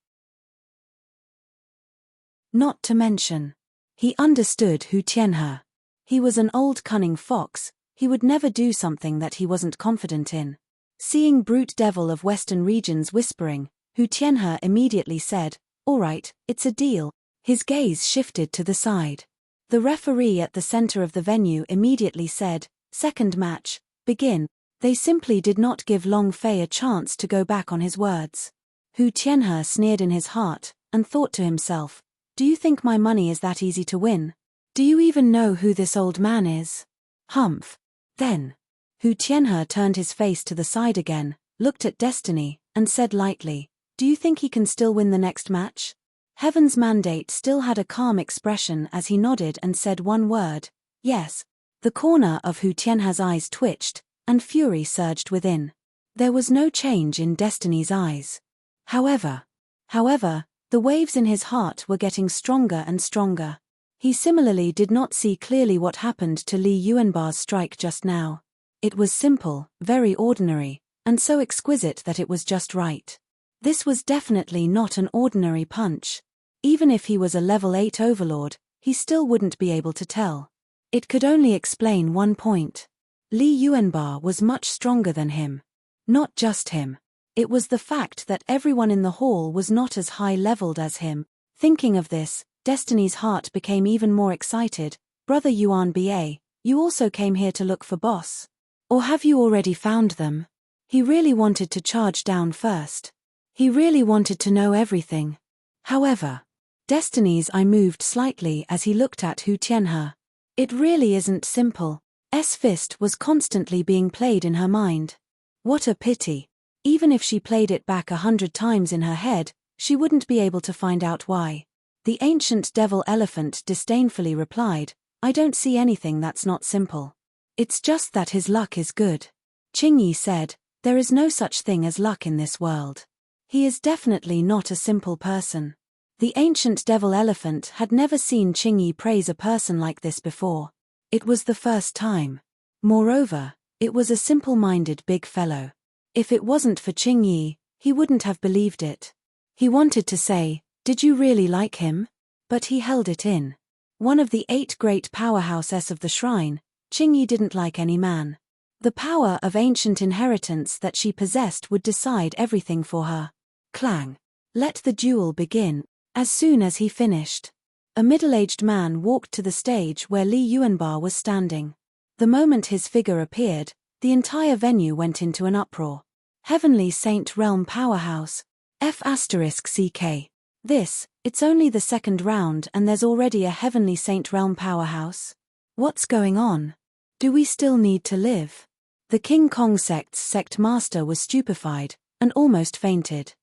Speaker 1: Not to mention, he understood Hu Tianhe. He was an old cunning fox, he would never do something that he wasn't confident in. Seeing brute devil of Western regions whispering, Hu Tianhe immediately said, all right, it's a deal. His gaze shifted to the side. The referee at the center of the venue immediately said, second match, begin. They simply did not give Long Fei a chance to go back on his words. Hu Tianhe sneered in his heart, and thought to himself, do you think my money is that easy to win? Do you even know who this old man is? Humph. Then. Hu Tianhe turned his face to the side again, looked at Destiny, and said lightly, do you think he can still win the next match? Heaven's Mandate still had a calm expression as he nodded and said one word, yes. The corner of Hu Tianhe's eyes twitched, and fury surged within. There was no change in Destiny's eyes. However, the waves in his heart were getting stronger and stronger. He similarly did not see clearly what happened to Li Yuanba's strike just now. It was simple, very ordinary, and so exquisite that it was just right. This was definitely not an ordinary punch. Even if he was a level 8 overlord, he still wouldn't be able to tell. It could only explain one point. Li Yuanba was much stronger than him. Not just him. It was the fact that everyone in the hall was not as high-leveled as him. Thinking of this, Destiny's heart became even more excited. Brother Yuan Ba, you also came here to look for boss? Or have you already found them? He really wanted to charge down first. He really wanted to know everything. However, Destiny's eye moved slightly as he looked at Hu Tianhe. It really isn't simple. Fist was constantly being played in her mind. What a pity. Even if she played it back 100 times in her head, she wouldn't be able to find out why. The ancient devil elephant disdainfully replied, I don't see anything that's not simple. It's just that his luck is good. Qingyi said, there is no such thing as luck in this world. He is definitely not a simple person. The ancient devil elephant had never seen Qingyi praise a person like this before. It was the first time. Moreover, it was a simple-minded big fellow. If it wasn't for Qingyi, he wouldn't have believed it. He wanted to say, did you really like him? But he held it in. One of the 8 great powerhouses of the shrine, Qingyi didn't like any man. The power of ancient inheritance that she possessed would decide everything for her. Clang. Let the duel begin. As soon as he finished, a middle-aged man walked to the stage where Li Yuanba was standing. The moment his figure appeared, the entire venue went into an uproar. Heavenly Saint Realm Powerhouse. F***CK. It's only the second round and there's already a Heavenly Saint Realm Powerhouse? What's going on? Do we still need to live? The King Kong sect's sect master was stupefied, and almost fainted.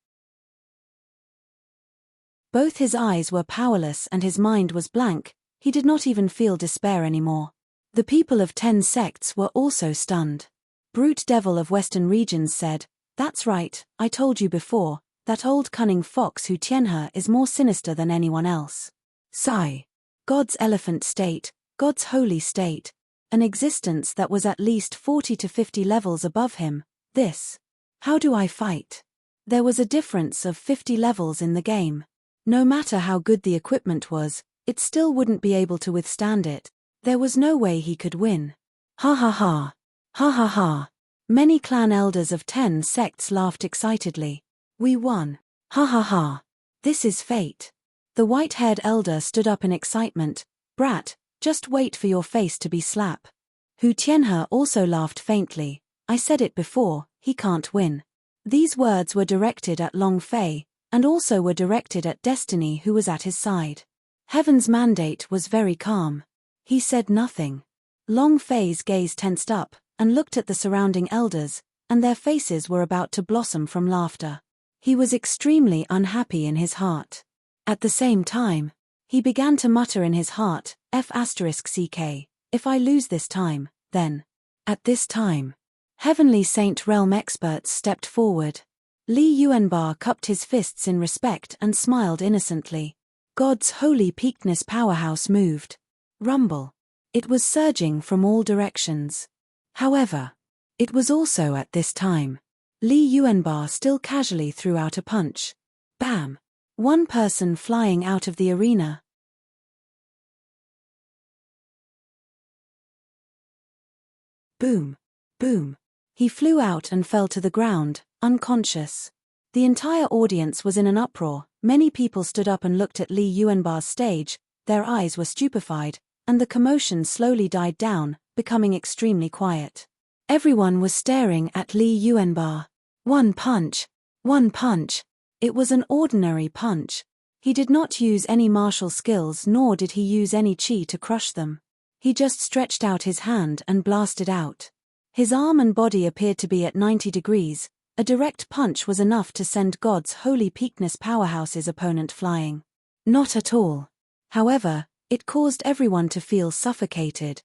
Speaker 1: Both his eyes were powerless and his mind was blank, he did not even feel despair anymore. The people of 10 sects were also stunned. Brute Devil of Western Regions said, "That's right, I told you before, that old cunning fox Hu Tianhe is more sinister than anyone else." Sigh. God's elephant state, God's holy state, an existence that was at least 40 to 50 levels above him, this. How do I fight? There was a difference of 50 levels in the game. No matter how good the equipment was, it still wouldn't be able to withstand it. There was no way he could win. Ha ha ha. Ha ha ha. Many clan elders of 10 sects laughed excitedly. We won. Ha ha ha. This is fate. The white-haired elder stood up in excitement. Brat, just wait for your face to be slap. Hu Tianhe also laughed faintly. I said it before, he can't win. These words were directed at Long Fei, and also were directed at Destiny, who was at his side. Heaven's mandate was very calm. He said nothing. Long Fei's gaze tensed up, and looked at the surrounding elders, and their faces were about to blossom from laughter. He was extremely unhappy in his heart. At the same time, he began to mutter in his heart, F***CK, if I lose this time, then. At this time, Heavenly Saint Realm experts stepped forward. Li Yuanba cupped his fists in respect and smiled innocently. God's holy peakness powerhouse moved. Rumble. It was surging from all directions. However, it was also at this time. Li Yuanba still casually threw out a punch. Bam! One person flying out of the arena. Boom! Boom! He flew out and fell to the ground, unconscious. The entire audience was in an uproar. Many people stood up and looked at Li Yuanba's stage, their eyes were stupefied, and the commotion slowly died down, becoming extremely quiet. Everyone was staring at Li Yuanba. One punch. One punch. It was an ordinary punch. He did not use any martial skills nor did he use any chi to crush them. He just stretched out his hand and blasted out. His arm and body appeared to be at 90 degrees. A direct punch was enough to send God's holy peakness powerhouse's opponent flying. Not at all. However, it caused everyone to feel suffocated.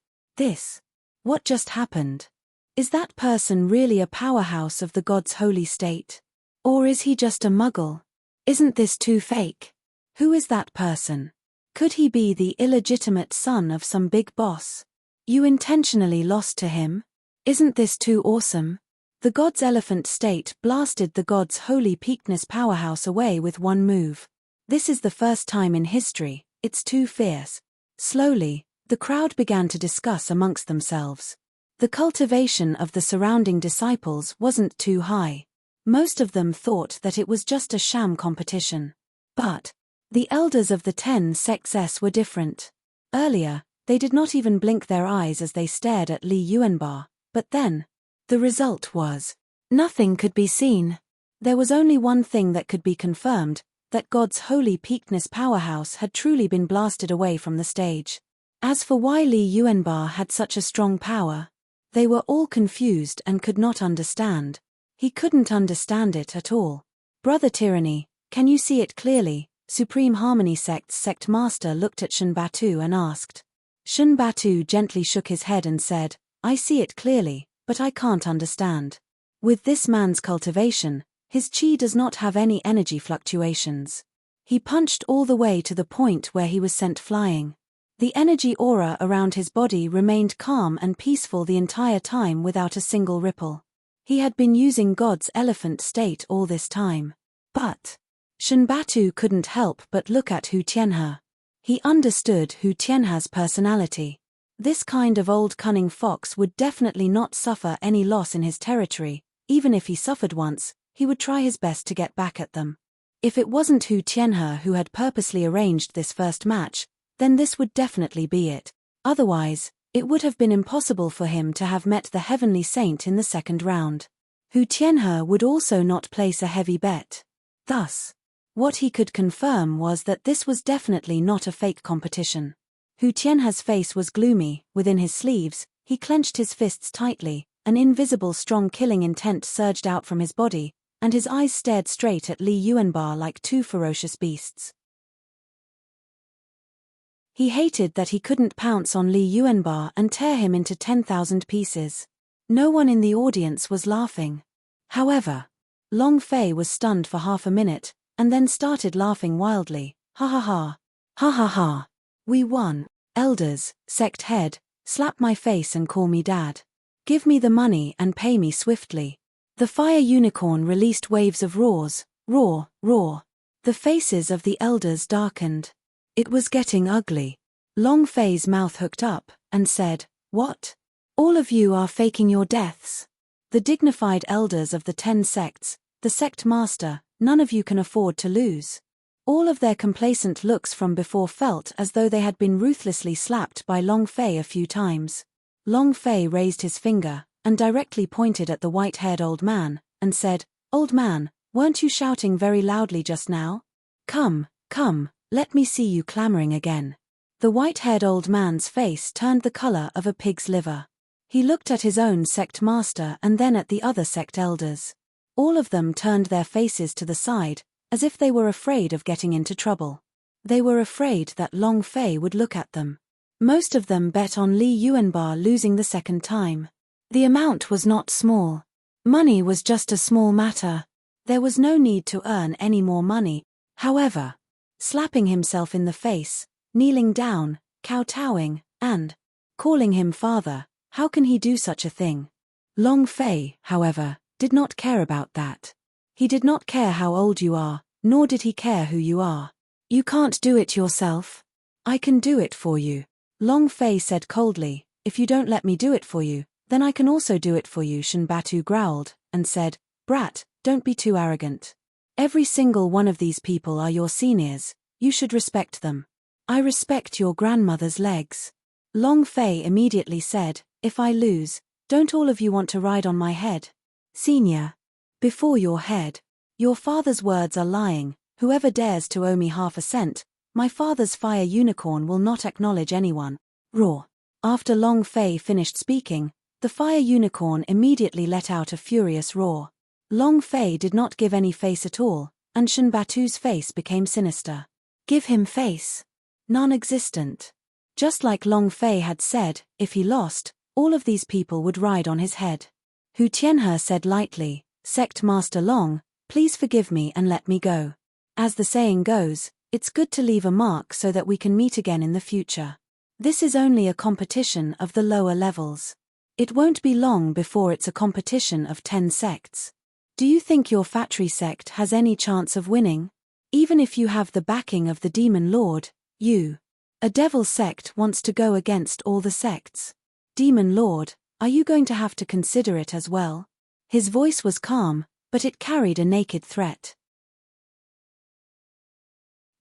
Speaker 1: What just happened? Is that person really a powerhouse of the God's holy state? Or is he just a muggle? Isn't this too fake? Who is that person? Could he be the illegitimate son of some big boss? You intentionally lost to him? Isn't this too awesome? The God's elephant state blasted the God's holy peakness powerhouse away with one move. This is the first time in history, it's too fierce. Slowly, the crowd began to discuss amongst themselves. The cultivation of the surrounding disciples wasn't too high. Most of them thought that it was just a sham competition. But the elders of the 10 sects were different. Earlier, they did not even blink their eyes as they stared at Li Yuanba, but then, the result was, nothing could be seen. There was only one thing that could be confirmed, that God's holy peakness powerhouse had truly been blasted away from the stage. As for why Li Yuanba had such a strong power, they were all confused and could not understand. He couldn't understand it at all. Brother Tyranny, can you see it clearly? Supreme Harmony Sect's sect master looked at Shen Batu and asked. Shen Batu gently shook his head and said, I see it clearly, but I can't understand. With this man's cultivation, his chi does not have any energy fluctuations. He punched all the way to the point where he was sent flying. The energy aura around his body remained calm and peaceful the entire time without a single ripple. He had been using God's elephant state all this time. But Shen Batu couldn't help but look at Hu Tianhe. He understood Hu Tianhe's personality. This kind of old cunning fox would definitely not suffer any loss in his territory. Even if he suffered once, he would try his best to get back at them. If it wasn't Hu Tianhe who had purposely arranged this first match, then this would definitely be it. Otherwise, it would have been impossible for him to have met the heavenly saint in the second round. Hu Tianhe would also not place a heavy bet. Thus, what he could confirm was that this was definitely not a fake competition. Hu Tianhe's face was gloomy. Within his sleeves, he clenched his fists tightly, an invisible strong killing intent surged out from his body, and his eyes stared straight at Li Yuanba like two ferocious beasts. He hated that he couldn't pounce on Li Yuanba and tear him into 10,000 pieces. No one in the audience was laughing. However, Long Fei was stunned for half a minute, and then started laughing wildly. Ha ha ha. Ha ha ha. We won. Elders, sect head, slap my face and call me dad. Give me the money and pay me swiftly. The fire unicorn released waves of roars. Roar, roar. The faces of the elders darkened. It was getting ugly. Long Fei's mouth hooked up, and said, "What? All of you are faking your deaths. The dignified elders of the 10 sects, the sect master, none of you can afford to lose." All of their complacent looks from before felt as though they had been ruthlessly slapped by Long Fei a few times. Long Fei raised his finger, and directly pointed at the white-haired old man, and said, "Old man, weren't you shouting very loudly just now? Come, come, let me see you clamoring again." The white-haired old man's face turned the color of a pig's liver. He looked at his own sect master and then at the other sect elders. All of them turned their faces to the side, as if they were afraid of getting into trouble. They were afraid that Long Fei would look at them. Most of them bet on Li Yuanba losing the second time. The amount was not small. Money was just a small matter. There was no need to earn any more money. However, slapping himself in the face, kneeling down, kowtowing, and calling him father, how can he do such a thing? Long Fei, however, did not care about that. He did not care how old you are, nor did he care who you are. "You can't do it yourself. I can do it for you," Long Fei said coldly. "If you don't let me do it for you, then I can also do it for you." Shen Batu growled, and said, "Brat, don't be too arrogant. Every single one of these people are your seniors, you should respect them." "I respect your grandmother's legs." Long Fei immediately said, "If I lose, don't all of you want to ride on my head? Senior. Before your head. Your father's words are lying. Whoever dares to owe me half a cent, my father's fire unicorn will not acknowledge anyone." Roar. After Long Fei finished speaking, the fire unicorn immediately let out a furious roar. Long Fei did not give any face at all, and Shen Batu's face became sinister. Give him face. Non-existent. Just like Long Fei had said, if he lost, all of these people would ride on his head. Hu Tianhe said lightly, "Sect Master Long, please forgive me and let me go. As the saying goes, it's good to leave a mark so that we can meet again in the future. This is only a competition of the lower levels. It won't be long before it's a competition of 10 sects. Do you think your factory sect has any chance of winning? Even if you have the backing of the Demon Lord, a devil sect wants to go against all the sects. Demon Lord, are you going to have to consider it as well?" His voice was calm, but it carried a naked threat.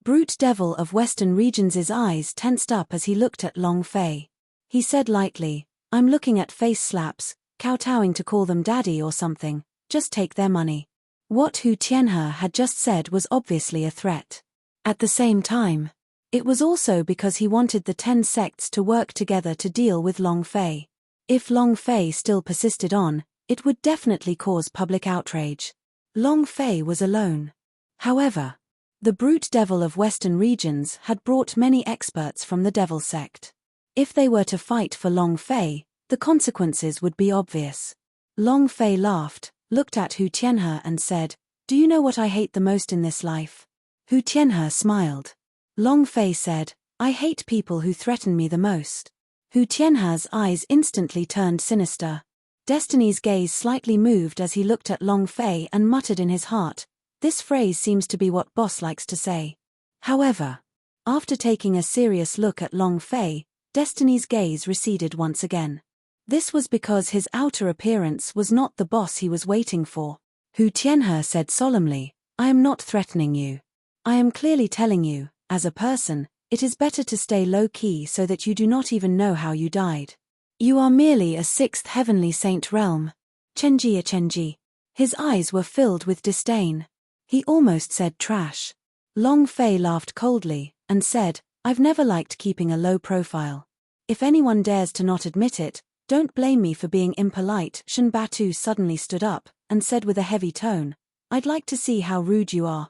Speaker 1: Brute Devil of Western Regions' eyes tensed up as he looked at Long Fei. He said lightly, "I'm looking at face slaps, kowtowing to call them daddy or something, just take their money." What Hu Tianhe had just said was obviously a threat. At the same time, it was also because he wanted the 10 sects to work together to deal with Long Fei. If Long Fei still persisted on, it would definitely cause public outrage. Long Fei was alone. However, the Brute Devil of Western Regions had brought many experts from the Devil sect. If they were to fight for Long Fei, the consequences would be obvious. Long Fei laughed, looked at Hu Tianhe and said, "Do you know what I hate the most in this life?" Hu Tianhe smiled. Long Fei said, "I hate people who threaten me the most." Hu Tianhe's eyes instantly turned sinister. Destiny's gaze slightly moved as he looked at Long Fei and muttered in his heart, "This phrase seems to be what boss likes to say." However, after taking a serious look at Long Fei, Destiny's gaze receded once again. This was because his outer appearance was not the boss he was waiting for. Hu Tianhe said solemnly, I am not threatening you. I am clearly telling you, as a person, it is better to stay low-key so that you do not even know how you died. You are merely a sixth heavenly saint realm. Chenji. His eyes were filled with disdain. He almost said trash. Long Fei laughed coldly, and said, I've never liked keeping a low profile. If anyone dares to not admit it, don't blame me for being impolite. Shen Batu suddenly stood up, and said with a heavy tone, I'd like to see how rude you are.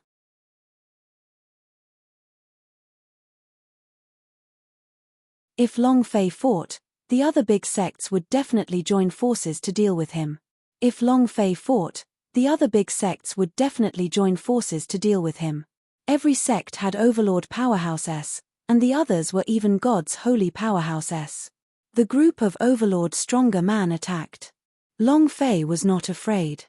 Speaker 1: If Long Fei fought, the other big sects would definitely join forces to deal with him. If Long Fei fought, the other big sects would definitely join forces to deal with him. Every sect had Overlord Powerhouse, and the others were even God's holy Powerhouse. The group of Overlord Stronger Man attacked. Long Fei was not afraid.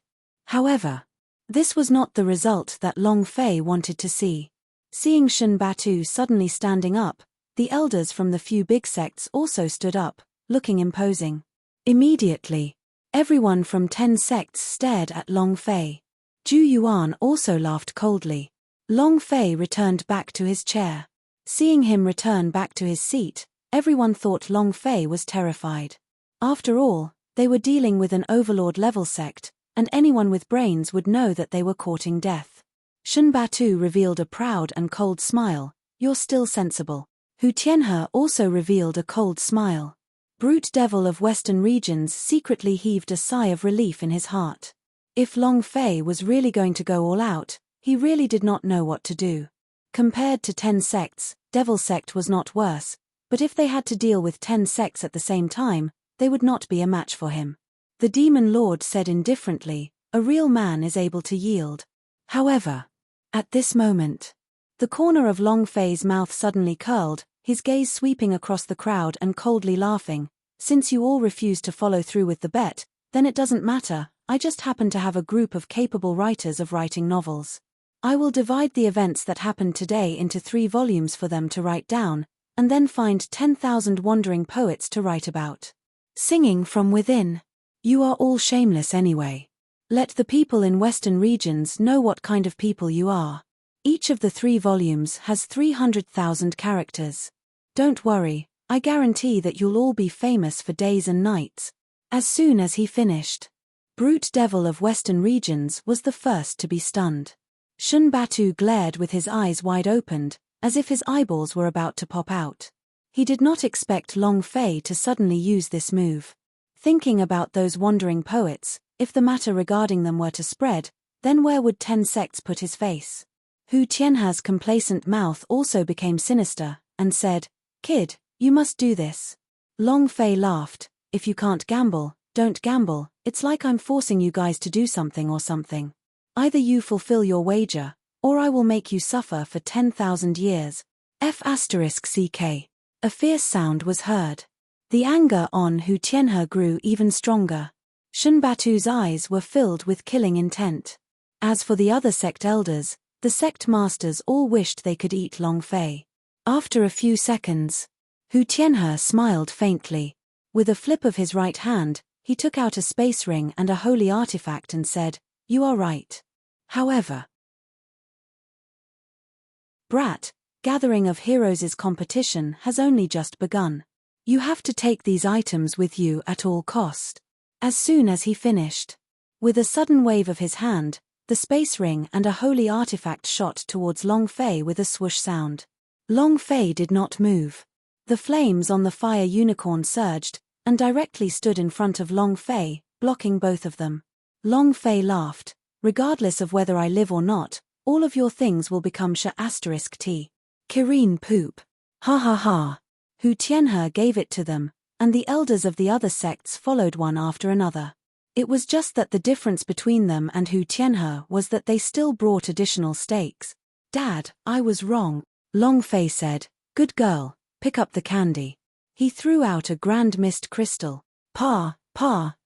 Speaker 1: However, this was not the result that Long Fei wanted to see. Seeing Shen Batu suddenly standing up, the elders from the few big sects also stood up, looking imposing. Immediately, everyone from 10 sects stared at Long Fei. Zhu Yuan also laughed coldly. Long Fei returned back to his chair. Seeing him return back to his seat, everyone thought Long Fei was terrified. After all, they were dealing with an Overlord-level sect, and anyone with brains would know that they were courting death. Shen Batu revealed a proud and cold smile. You're still sensible. Hu Tianhe also revealed a cold smile. Brute Devil of Western Regions secretly heaved a sigh of relief in his heart. If Long Fei was really going to go all out, he really did not know what to do. Compared to 10 sects, Devil Sect was not worse, but if they had to deal with 10 sects at the same time, they would not be a match for him. The Demon Lord said indifferently, a real man is able to yield. However, at this moment, the corner of Long Fei's mouth suddenly curled, his gaze sweeping across the crowd and coldly laughing. Since you all refuse to follow through with the bet, then it doesn't matter, I just happen to have a group of capable writers of writing novels. I will divide the events that happened today into 3 volumes for them to write down, and then find 10,000 wandering poets to write about. Singing from within. You are all shameless anyway. Let the people in Western Regions know what kind of people you are. Each of the 3 volumes has 300,000 characters. Don't worry, I guarantee that you'll all be famous for days and nights. As soon as he finished, Brute Devil of Western Regions was the first to be stunned. Shen Batu glared with his eyes wide opened, as if his eyeballs were about to pop out. He did not expect Long Fei to suddenly use this move. Thinking about those wandering poets, if the matter regarding them were to spread, then where would 10 sects put his face? Hu Tianhe's complacent mouth also became sinister, and said, Kid, you must do this. Long Fei laughed, if you can't gamble, don't gamble, it's like I'm forcing you guys to do something or something. Either you fulfill your wager, or I will make you suffer for 10,000 years. F***ck. A fierce sound was heard. The anger on Hu Tianhe grew even stronger. Shen Batu's eyes were filled with killing intent. As for the other sect elders, the sect masters all wished they could eat Long Fei. After a few seconds, Hu Tianhe smiled faintly. With a flip of his right hand, he took out a space ring and a holy artifact and said, You are right. However, Brat, Gathering of Heroes' competition has only just begun. You have to take these items with you at all cost. As soon as he finished, with a sudden wave of his hand, the space ring and a holy artifact shot towards Long Fei with a swoosh sound. Long Fei did not move. The flames on the fire unicorn surged, and directly stood in front of Long Fei, blocking both of them. Long Fei laughed. Regardless of whether I live or not, all of your things will become **T. Kirin poop. Ha ha ha. Hu Tianhe gave it to them, and the elders of the other sects followed one after another. It was just that the difference between them and Hu Tianhe was that they still brought additional stakes. Dad, I was wrong. Long Fei said, Good girl, pick up the candy. He threw out a grand mist crystal. Pa,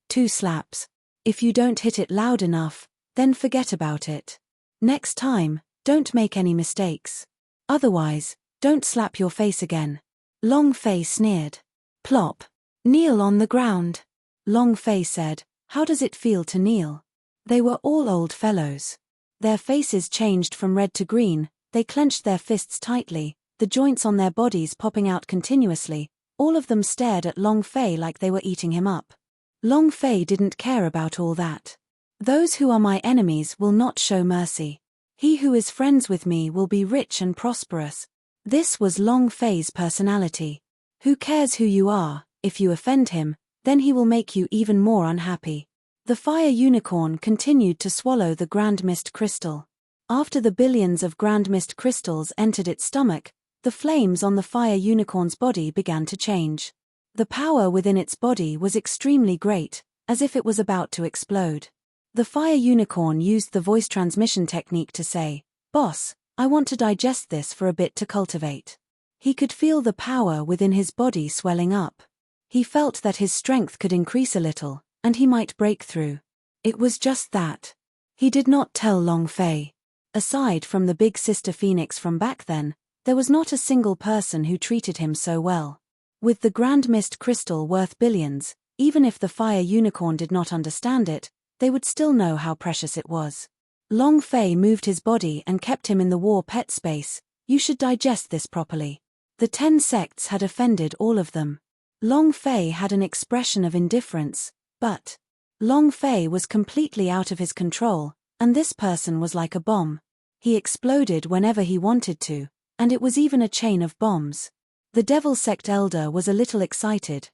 Speaker 1: 2 slaps. If you don't hit it loud enough, then forget about it. Next time, don't make any mistakes. Otherwise, don't slap your face again. Long Fei sneered. Plop. Kneel on the ground. Long Fei said, How does it feel to kneel? They were all old fellows. Their faces changed from red to green, they clenched their fists tightly, the joints on their bodies popping out continuously. All of them stared at Long Fei like they were eating him up. Long Fei didn't care about all that. Those who are my enemies will not show mercy. He who is friends with me will be rich and prosperous. This was Long Fei's personality. Who cares who you are? If you offend him, then he will make you even more unhappy. The fire unicorn continued to swallow the grand mist crystal. After the billions of grand mist crystals entered its stomach, the flames on the fire unicorn's body began to change. The power within its body was extremely great, as if it was about to explode. The fire unicorn used the voice transmission technique to say, "Boss, I want to digest this for a bit to cultivate." He could feel the power within his body swelling up. He felt that his strength could increase a little, and he might break through. It was just that. He did not tell Long Fei. Aside from the big sister Phoenix from back then, there was not a single person who treated him so well. With the Grand Mist crystal worth billions, even if the fire unicorn did not understand it, they would still know how precious it was. Long Fei moved his body and kept him in the war pet space. You should digest this properly. The 10 sects had offended all of them. Long Fei had an expression of indifference, but Long Fei was completely out of his control, and this person was like a bomb. He exploded whenever he wanted to, and it was even a chain of bombs. The Devil Sect Elder was a little excited,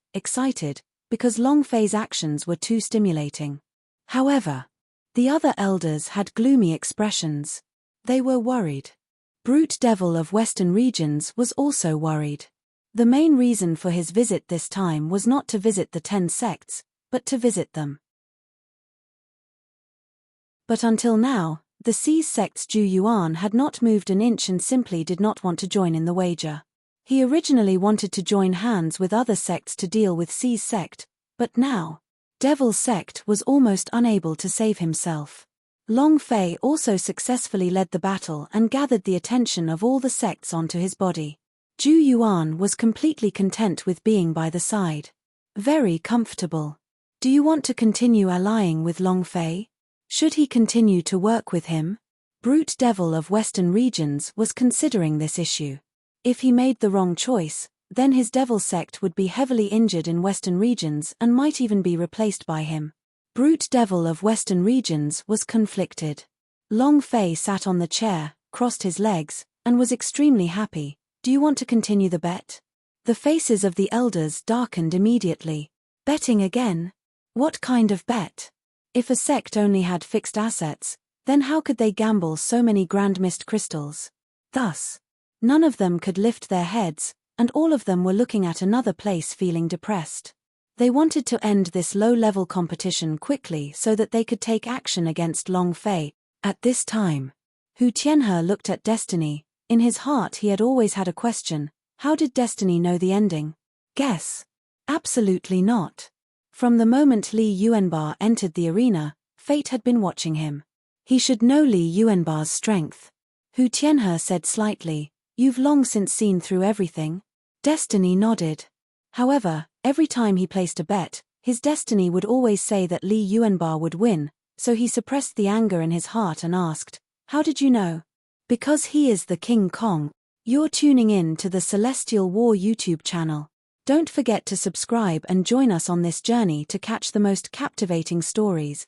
Speaker 1: because Long Fei's actions were too stimulating. However, the other elders had gloomy expressions. They were worried. Brute Devil of Western Regions was also worried. The main reason for his visit this time was not to visit the 10 sects, but to visit them. But until now, the Seas sect's Zhu Yuan had not moved an inch and simply did not want to join in the wager. He originally wanted to join hands with other sects to deal with Seas sect, but now, Devil sect was almost unable to save himself. Long Fei also successfully led the battle and gathered the attention of all the sects onto his body. Zhu Yuan was completely content with being by the side. Very comfortable. Do you want to continue allying with Long Fei? Should he continue to work with him? Brute Devil of Western Regions was considering this issue. If he made the wrong choice, then his Devil sect would be heavily injured in Western Regions and might even be replaced by him. Brute Devil of Western Regions was conflicted. Long Fei sat on the chair, crossed his legs, and was extremely happy. Do you want to continue the bet? The faces of the elders darkened immediately. Betting again? What kind of bet? If a sect only had fixed assets, then how could they gamble so many Grand Mist crystals? Thus, none of them could lift their heads, and all of them were looking at another place feeling depressed. They wanted to end this low-level competition quickly so that they could take action against Long Fei. At this time, Hu Tianhe looked at Destiny. In his heart he had always had a question: how did Destiny know the ending? Guess. Absolutely not. From the moment Li Yuanbar entered the arena, fate had been watching him. He should know Li Yuanbar's strength. Hu Tianhe said slightly, "You've long since seen through everything?" Destiny nodded. However, every time he placed a bet, his destiny would always say that Li Yuanbar would win, so he suppressed the anger in his heart and asked, "How did you know?" Because he is the King Kong. You're tuning in to the Celestial War YouTube channel. Don't forget to subscribe and join us on this journey to catch the most captivating stories.